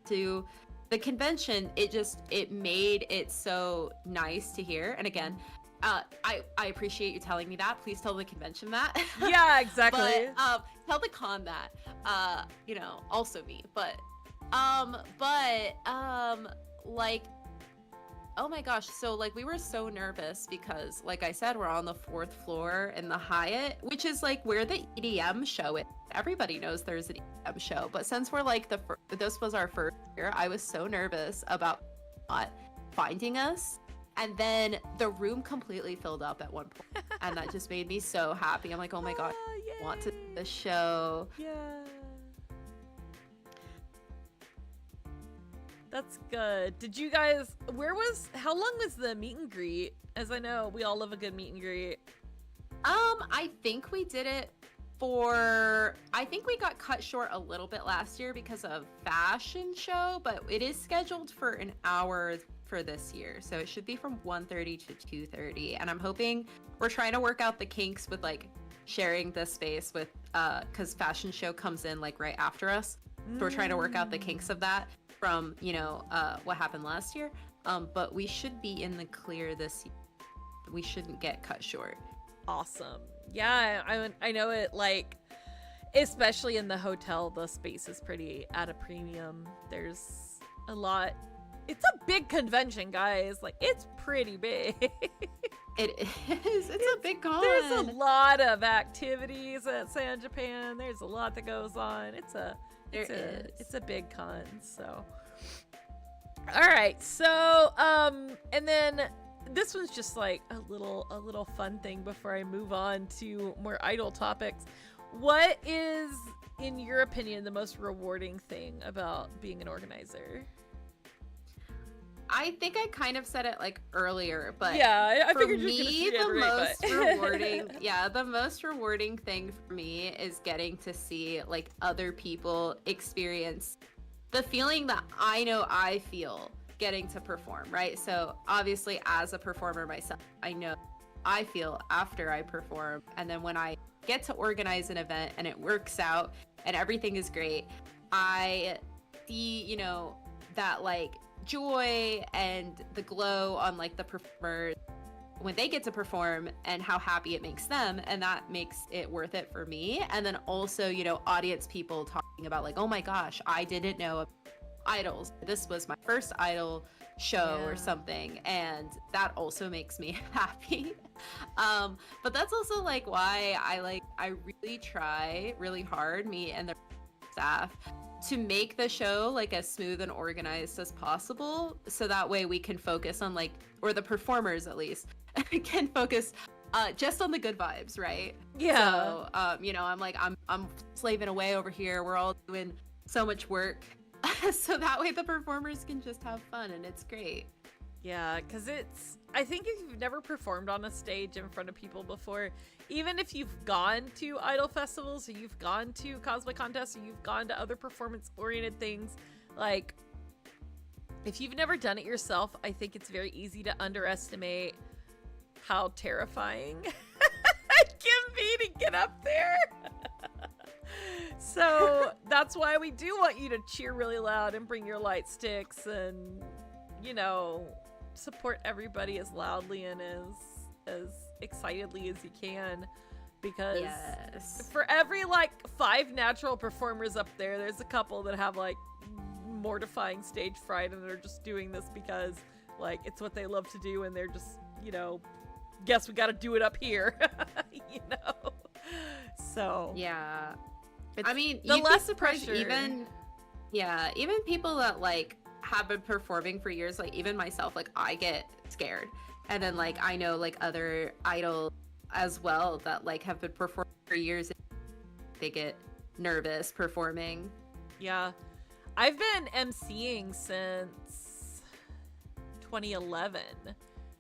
to the convention, it made it so nice to hear. And again, I appreciate you telling me that. Please tell the convention that. Yeah, exactly. But tell the con that, you know, also me. But like, oh my gosh, so like we were so nervous because like I said, we're on the 4th floor in the Hyatt, which is like where the EDM show is. Everybody knows there's an EDM show, but since we're like this was our first year, I was so nervous about not finding us. And then the room completely filled up at one point, and that just made me so happy. I'm like, oh my gosh, I want to see the show. Yeah. That's good. Did you guys, how long was the meet and greet? As I know, we all love a good meet and greet. I think we did it I think we got cut short a little bit last year because of fashion show, but it is scheduled for an hour for this year. So it should be from 1:30 to 2:30. And I'm hoping, we're trying to work out the kinks with like sharing the space with, cause fashion show comes in like right after us. So we're trying to work out the kinks of that from, you know, what happened last year. But we should be in the clear this year. We shouldn't get cut short. Awesome. Yeah, I know it, like, especially in the hotel, the space is pretty at a premium. There's a lot. It's a big convention, guys. Like, it's pretty big. It is. It's a big con. There's a lot of activities at San Japan. There's a lot that goes on. It's a big con. So, all right. So, and then this one's just like a little fun thing before I move on to more idol topics. What is, in your opinion, the most rewarding thing about being an organizer? I think I kind of said it like earlier, but yeah, I for figured me, the most rewarding thing for me is getting to see like other people experience the feeling that I know I feel getting to perform, right? So obviously as a performer myself, I know I feel after I perform, and then when I get to organize an event and it works out and everything is great, I see, you know, that like joy and the glow on like the performers when they get to perform and how happy it makes them, and that makes it worth it for me. And then also, you know, audience people talking about like, oh my gosh, I didn't know idols, this was my first idol show or something, and that also makes me happy. But that's also like why I really try really hard, me and the staff, to make the show like as smooth and organized as possible, so that way we can focus on like, or the performers at least can focus just on the good vibes, right? Yeah. So you know, I'm slaving away over here, we're all doing so much work so that way the performers can just have fun, and it's great. Yeah, because I think if you've never performed on a stage in front of people before, even if you've gone to idol festivals, or you've gone to cosplay contests, or you've gone to other performance-oriented things, like, if you've never done it yourself, I think it's very easy to underestimate how terrifying it can be to get up there. So that's why we do want you to cheer really loud and bring your light sticks and, you know, support everybody as loudly and as excitedly as you can. because Yes. for every like 5 natural performers up there, there's a couple that have like mortifying stage fright and they're just doing this because like it's what they love to do and they're just, you know, guess we got to do it up here. You know. So Yeah. I mean, the you'd less be surprised pressure. even people that like have been performing for years, like even myself, like I get scared. And then like I know like other idols as well that like have been performing for years, they get nervous performing. Yeah. I've been emceeing since 2011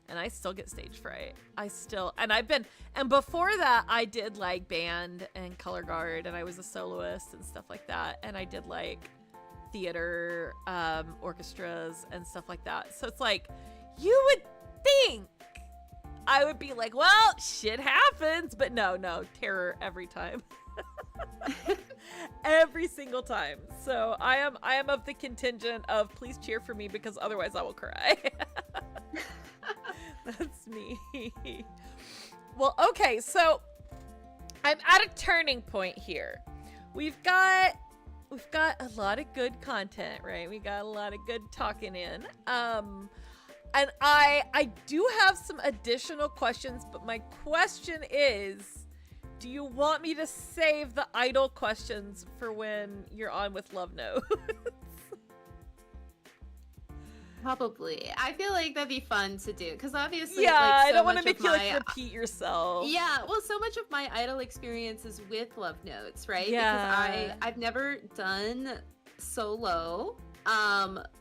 and I still get stage fright. And before that I did like band and color guard and I was a soloist and stuff like that. And I did like theater, orchestras and stuff like that. So it's like, you would think I would be like, well, shit happens, but no, terror every time. Every single time. So I am of the contingent of please cheer for me because otherwise I will cry. That's me. Well, okay, so I'm at a turning point here. We've got a lot of good content, right? We got a lot of good talking in. And I do have some additional questions, but my question is, do you want me to save the idol questions for when you're on with Love Notes? Probably. I feel like that'd be fun to do because obviously, Yeah, like, so I don't want to much make of you like my- repeat yourself. Yeah, well, so much of my idol experience is with Love Notes, right? Yeah. Because I've never done solo.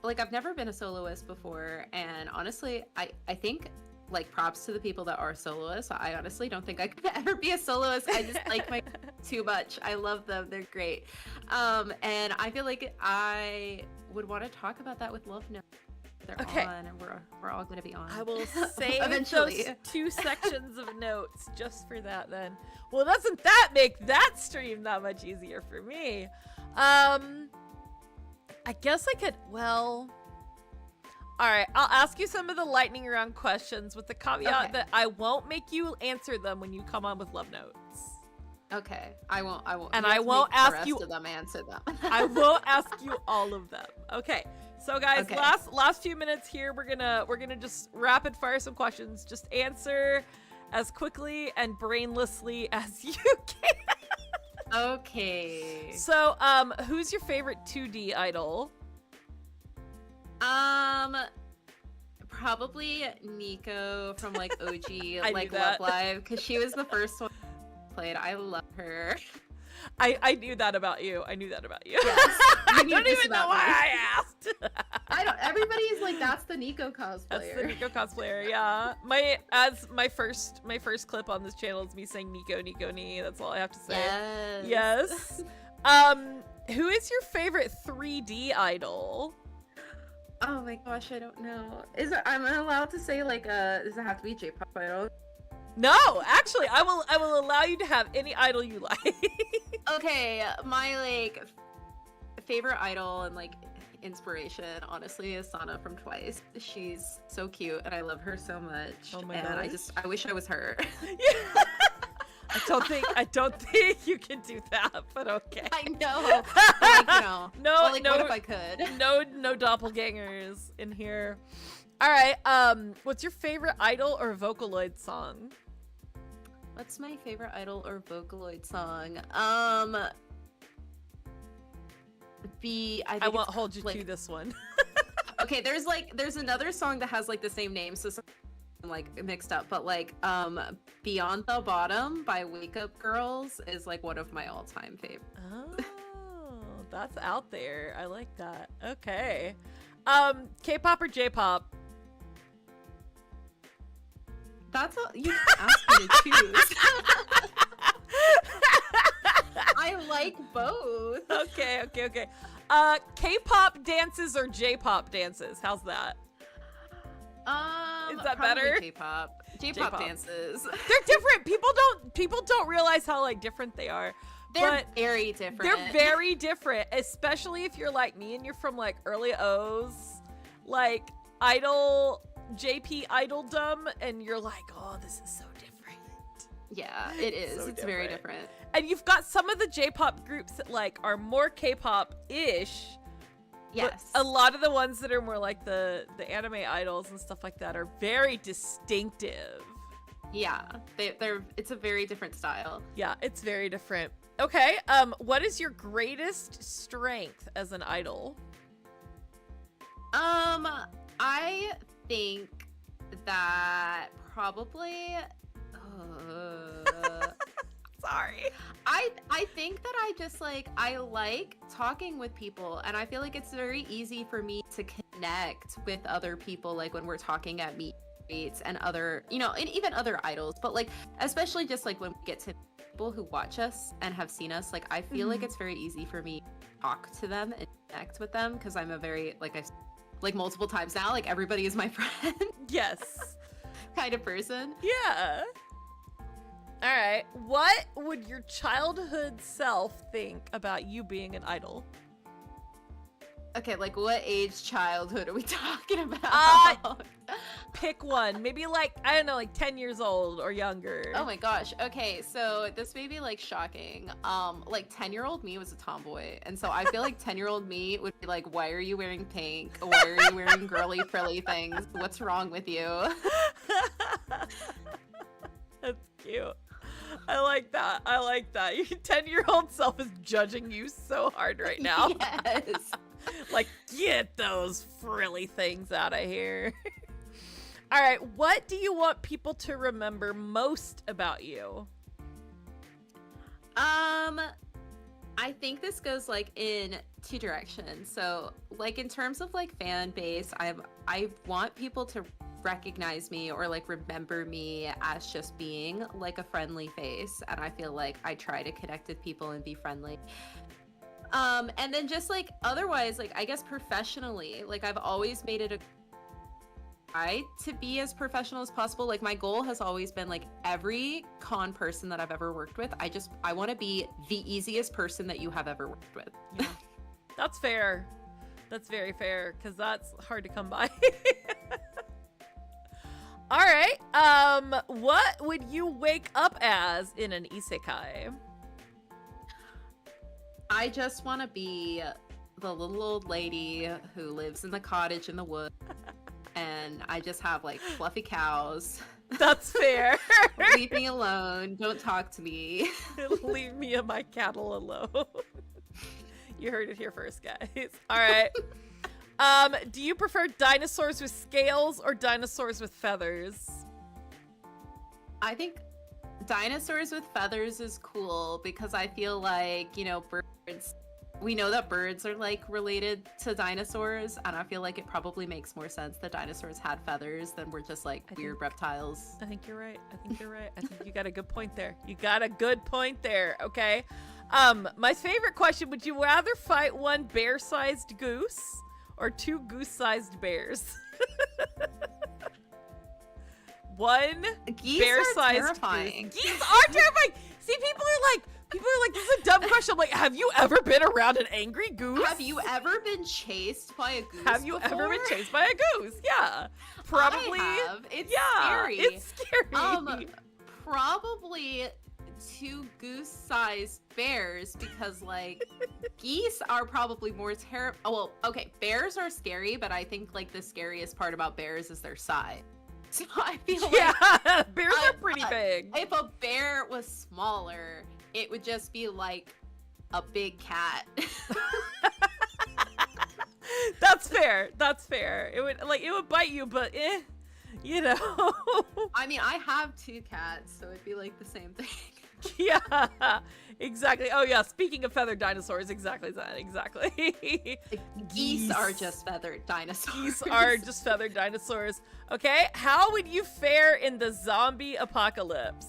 Like I've never been a soloist before, and honestly, I think like props to the people that are soloists. I honestly don't think I could ever be a soloist. I just like my too much. I love them. They're great. And I feel like I would want to talk about that with Love Notes. They're Okay. on, and we're all going to be on. I will save Eventually. those 2 sections of notes just for that then. Well, doesn't that make that stream that much easier for me? I guess I could, well... Alright, I'll ask you some of the lightning round questions with the caveat Okay. that I won't make you answer them when you come on with Love Notes. Okay, I won't. And you I have to won't make the ask rest you- of them answer them. I won't ask you all of them. Okay. So guys, Okay. last few minutes here, we're gonna just rapid fire some questions. Just answer as quickly and brainlessly as you can. Okay. So, who's your favorite 2D idol? Probably Nico from like OG knew like that. Love Live because she was the first one I played. I love her. I knew that about you. I knew that about you. Yes, I you knew don't this even know about why me. I asked. I don't. Everybody's like, that's the Nico That's the cosplayer. Nico cosplayer, yeah. My first clip on this channel is me saying Nico, Nico, Ni. That's all I have to say. Yes. Yes. Who is your favorite 3D idol? Oh my gosh, I don't know. I'm allowed to say like does it have to be J-pop idol? No, actually, I will allow you to have any idol you like. Okay, my like favorite idol and like inspiration honestly is Sana from Twice. She's so cute and I love her so much. Oh my and gosh. I wish I was her. I don't think you can do that, but okay. I know. But, like, you know. No, but, like, no, what if I could? no doppelgangers in here. All right. What's your favorite idol or Vocaloid song? What's my favorite idol or Vocaloid song? I won't hold you to this one. Okay, there's another song that has like the same name, so I'm like mixed up, but like Beyond the Bottom by Wake Up Girls is like one of my all-time favorites. Oh, that's out there. I like that. Okay. K-pop or J-pop? That's all you asked me to choose. I like both. Okay. K-pop dances or J-pop dances? How's that? Is that probably better? J-pop J-pop. dances. They're different. People don't realize how like different they are. They're but very different. they're very different, especially if you're like me and you're from like early O's, like idol JP idoldom, and you're like, oh, this is so different. Yeah, it is. So it's very different. And you've got some of the J-pop groups that like are more K-pop-ish. Yes. But a lot of the ones that are more like the anime idols and stuff like that are very distinctive. Yeah, it's a very different style. Yeah, it's very different. Okay, what is your greatest strength as an idol? I think that probably Sorry. I think that I like talking with people, and I feel like it's very easy for me to connect with other people, like when we're talking at meets and other, and even other idols, but like especially just like when we get to people who watch us and have seen us, like I feel like it's very easy for me to talk to them and connect with them because I'm a very, like I've like multiple times now, like everybody is my friend. Yes. Kind of person. Yeah. All right. What would your childhood self think about you being an idol? Okay, like what age childhood are we talking about? Pick one. Maybe like, I don't know, like 10 years old or younger. Oh my gosh. Okay, so this may be like shocking. Like 10-year-old me was a tomboy. And so I feel like 10-year-old me would be like, why are you wearing pink? Why are you wearing girly frilly things? What's wrong with you? That's cute. I like that. I like that. Your 10-year-old self is judging you so hard right now. Yes. Like, get those frilly things out of here. All right, what do you want people to remember most about you? I think this goes like in two directions. So like in terms of like fan base, I want people to recognize me or like remember me as just being like a friendly face, and I feel like I try to connect with people and be friendly. And then just like otherwise, like I guess professionally, like I've always made it a try to be as professional as possible. Like my goal has always been like every con person that I've ever worked with, I want to be the easiest person that you have ever worked with. Yeah. That's fair. That's very fair, because that's hard to come by. All right. What would you wake up as in an isekai? I just want to be the little old lady who lives in the cottage in the woods, and I just have like fluffy cows. That's fair. Leave me alone. Don't talk to me. Leave me and my cattle alone. You heard it here first, guys. All right. Do you prefer dinosaurs with scales or dinosaurs with feathers? I think dinosaurs with feathers is cool because I feel like, birds, we know that birds are like related to dinosaurs, and I feel like it probably makes more sense that dinosaurs had feathers than we're just like weird reptiles. I think you're right. I think you got a good point there. Okay. My favorite question, would you rather fight one bear-sized goose or two goose-sized bears? One bear-sized terrifying. Geese are terrifying. See, people are like, this is a dumb question. I'm like, have you ever been around an angry goose? Have you ever been chased by a goose? Have you ever been chased by a goose? Yeah, probably. I have. It's scary. It's scary. Probably two goose-sized bears because like geese are probably more well, okay, bears are scary, but I think like the scariest part about bears is their size. So I feel like bears are pretty big. If a bear was smaller, it would just be like a big cat. That's fair. It would bite you, but I mean, I have two cats, so it'd be like the same thing. Yeah, exactly. Oh yeah, speaking of feathered dinosaurs, exactly. Geese are just feathered dinosaurs. Geese are just feathered dinosaurs. Okay, how would you fare in the zombie apocalypse?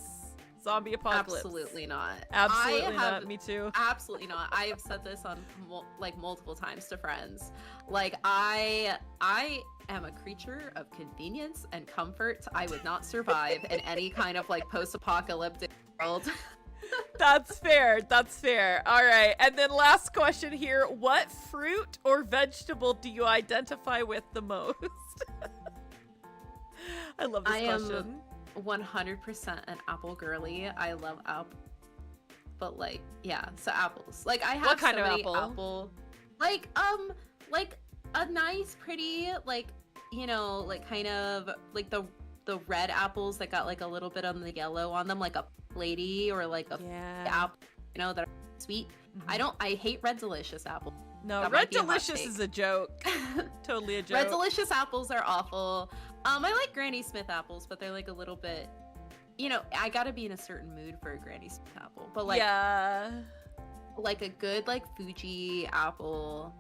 Absolutely not. Absolutely not. Me too. Absolutely not. I have said this on multiple times to friends. Like I am a creature of convenience and comfort. I would not survive in any kind of like post-apocalyptic world. That's fair. All right. And then last question here. What fruit or vegetable do you identify with the most? I love this question. 100% an apple girly. I love apple. But like, yeah, so apples. Like I have What kind so of many apple? like a nice, pretty, like, you know, like kind of like the red apples that got like a little bit on the yellow on them, like a lady or like a apple, you know, that are sweet. I hate Red Delicious apples. No, That Red might be a hot Delicious take. is a joke. Totally a joke. Red Delicious apples are awful. I like Granny Smith apples, but they're like a little bit, you know, I gotta be in a certain mood for a Granny Smith apple. But like, yeah. like a good like Fuji apple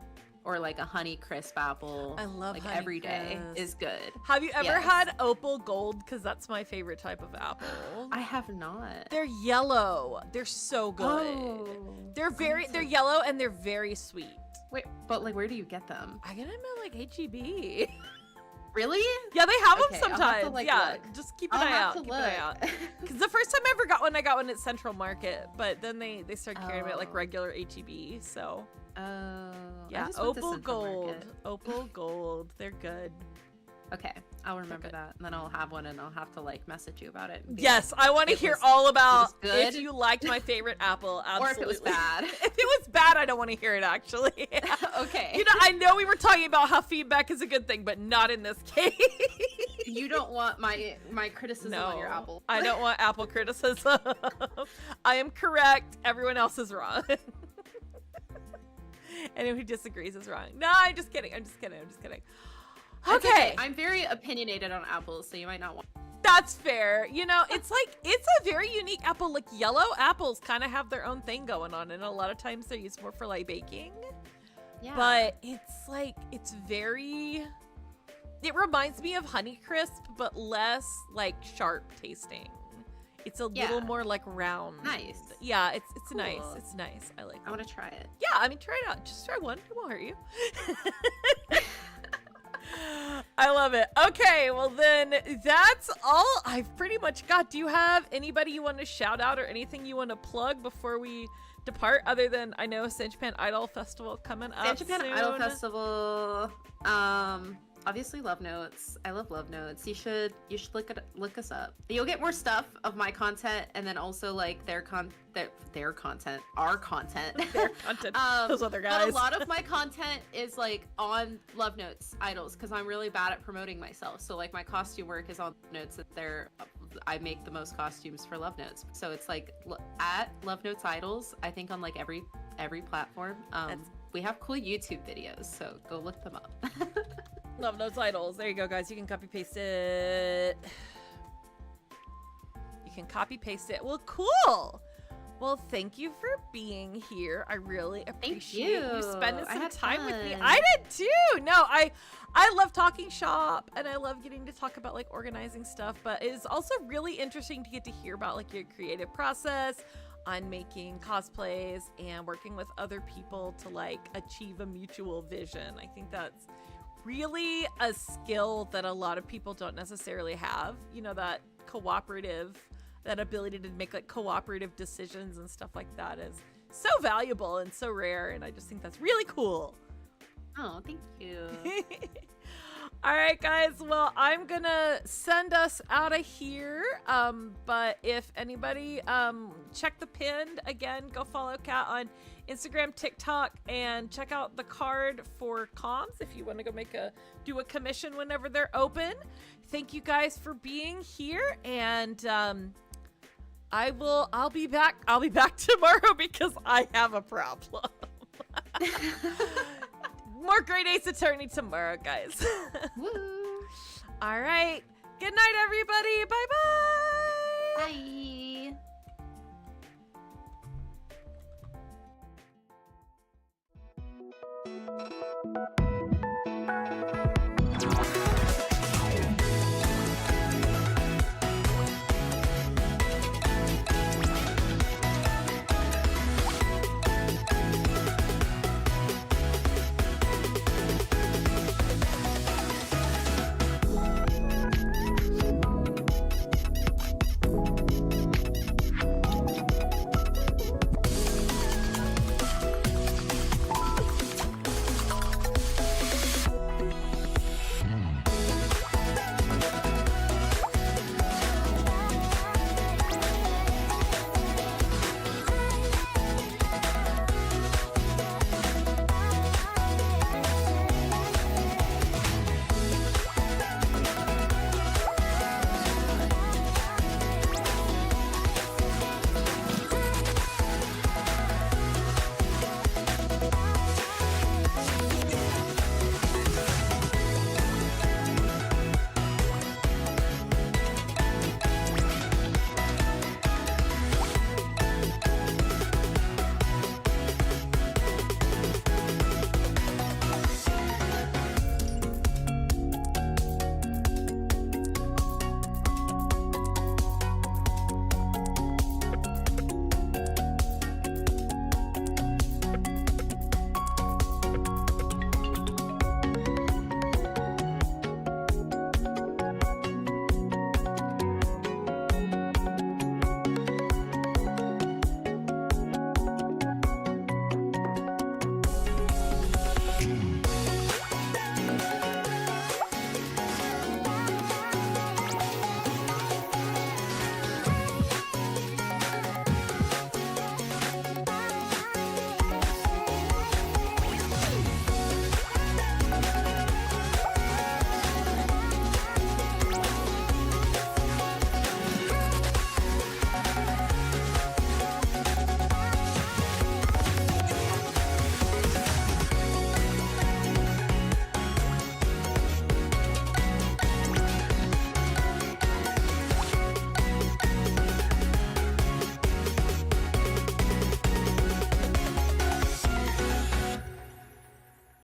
or like a Honey Crisp apple. I love like Honey every day Crisp. is good. Have you ever Yes. had Opal Gold? Because that's my favorite type of apple. I have not. They're yellow. They're so good. Oh, They're yellow and they're very sweet. Wait, but like, where do you get them? I get them at like HEB. Really? Yeah, they have Okay, them I'll have to, sometimes. like, Yeah, look. just keep an I'll eye have out. to Keep an eye out. look. Because the first time I ever got one at Central Market, but then they started carrying them at like Oh. regular HEB. So Oh, yeah, I just went to Opal Central Gold. Market. Opal Gold. They're good. Okay, I'll remember good. that, and then I'll have one, and I'll have to like message you about it. and be Yes, I want to it hear was- all about it was good. if you liked my favorite apple. like, Absolutely. or if it was bad. If it was bad, I don't want to hear it. Actually. Okay. You know, I know we were talking about how feedback is a good thing, but not in this case. You don't want my criticism on your apple. I don't want apple criticism. I am correct. Everyone else is wrong. Anyone who disagrees is wrong. No, I'm just kidding. I'm just kidding. It's Okay. I'm very opinionated on apples, so you might not want. That's fair. You know, it's a very unique apple. Like yellow apples kind of have their own thing going on, and a lot of times they're used more for like baking. Yeah. But it's very. It reminds me of Honeycrisp, but less like sharp tasting. It's a little Yeah. more like round. Nice. Yeah, it's Cool. nice. It's nice. I like I it. want to try it. Yeah, I mean, try it out. Just try one. It won't hurt you. I love it. Okay, well then that's all I've pretty much got. Do you have anybody you want to shout out or anything you want to plug before we depart? Other than I know San Japan Idol Festival coming up San Japan soon. Idol Festival. Obviously Love Notes. I love Love Notes. You should look us up. You'll get more stuff of my content, and then also like their content, our content. Their content. Those other But guys. a lot of my content is like on Love Notes Idols because I'm really bad at promoting myself. So like my costume work is on Notes. I make the most costumes for Love Notes. So it's like at Love Notes Idols. I think on like every platform. We have cool YouTube videos, so go look them up. Love Notes Idols. There you go, guys. You can copy paste it. Well, cool. Well, thank you for being here. I really appreciate you spending I some had time with me. fun. I did too. No, I love talking shop and I love getting to talk about like organizing stuff, but it is also really interesting to get to hear about like your creative process on making cosplays and working with other people to like achieve a mutual vision. I think that's really a skill that a lot of people don't necessarily have. You know, that ability to make like cooperative decisions and stuff like that is so valuable and so rare, and I just think that's really cool. Oh, thank you. All right, guys. Well, I'm gonna send us out of here. But if anybody check the pinned again, go follow Kat on Instagram, TikTok, and check out the card for comms if you want to go do a commission whenever they're open. Thank you guys for being here, and I'll be back tomorrow because I have a problem. More Great Ace Attorney tomorrow, guys. Woo. All right. Good night, everybody. Bye-bye. Bye.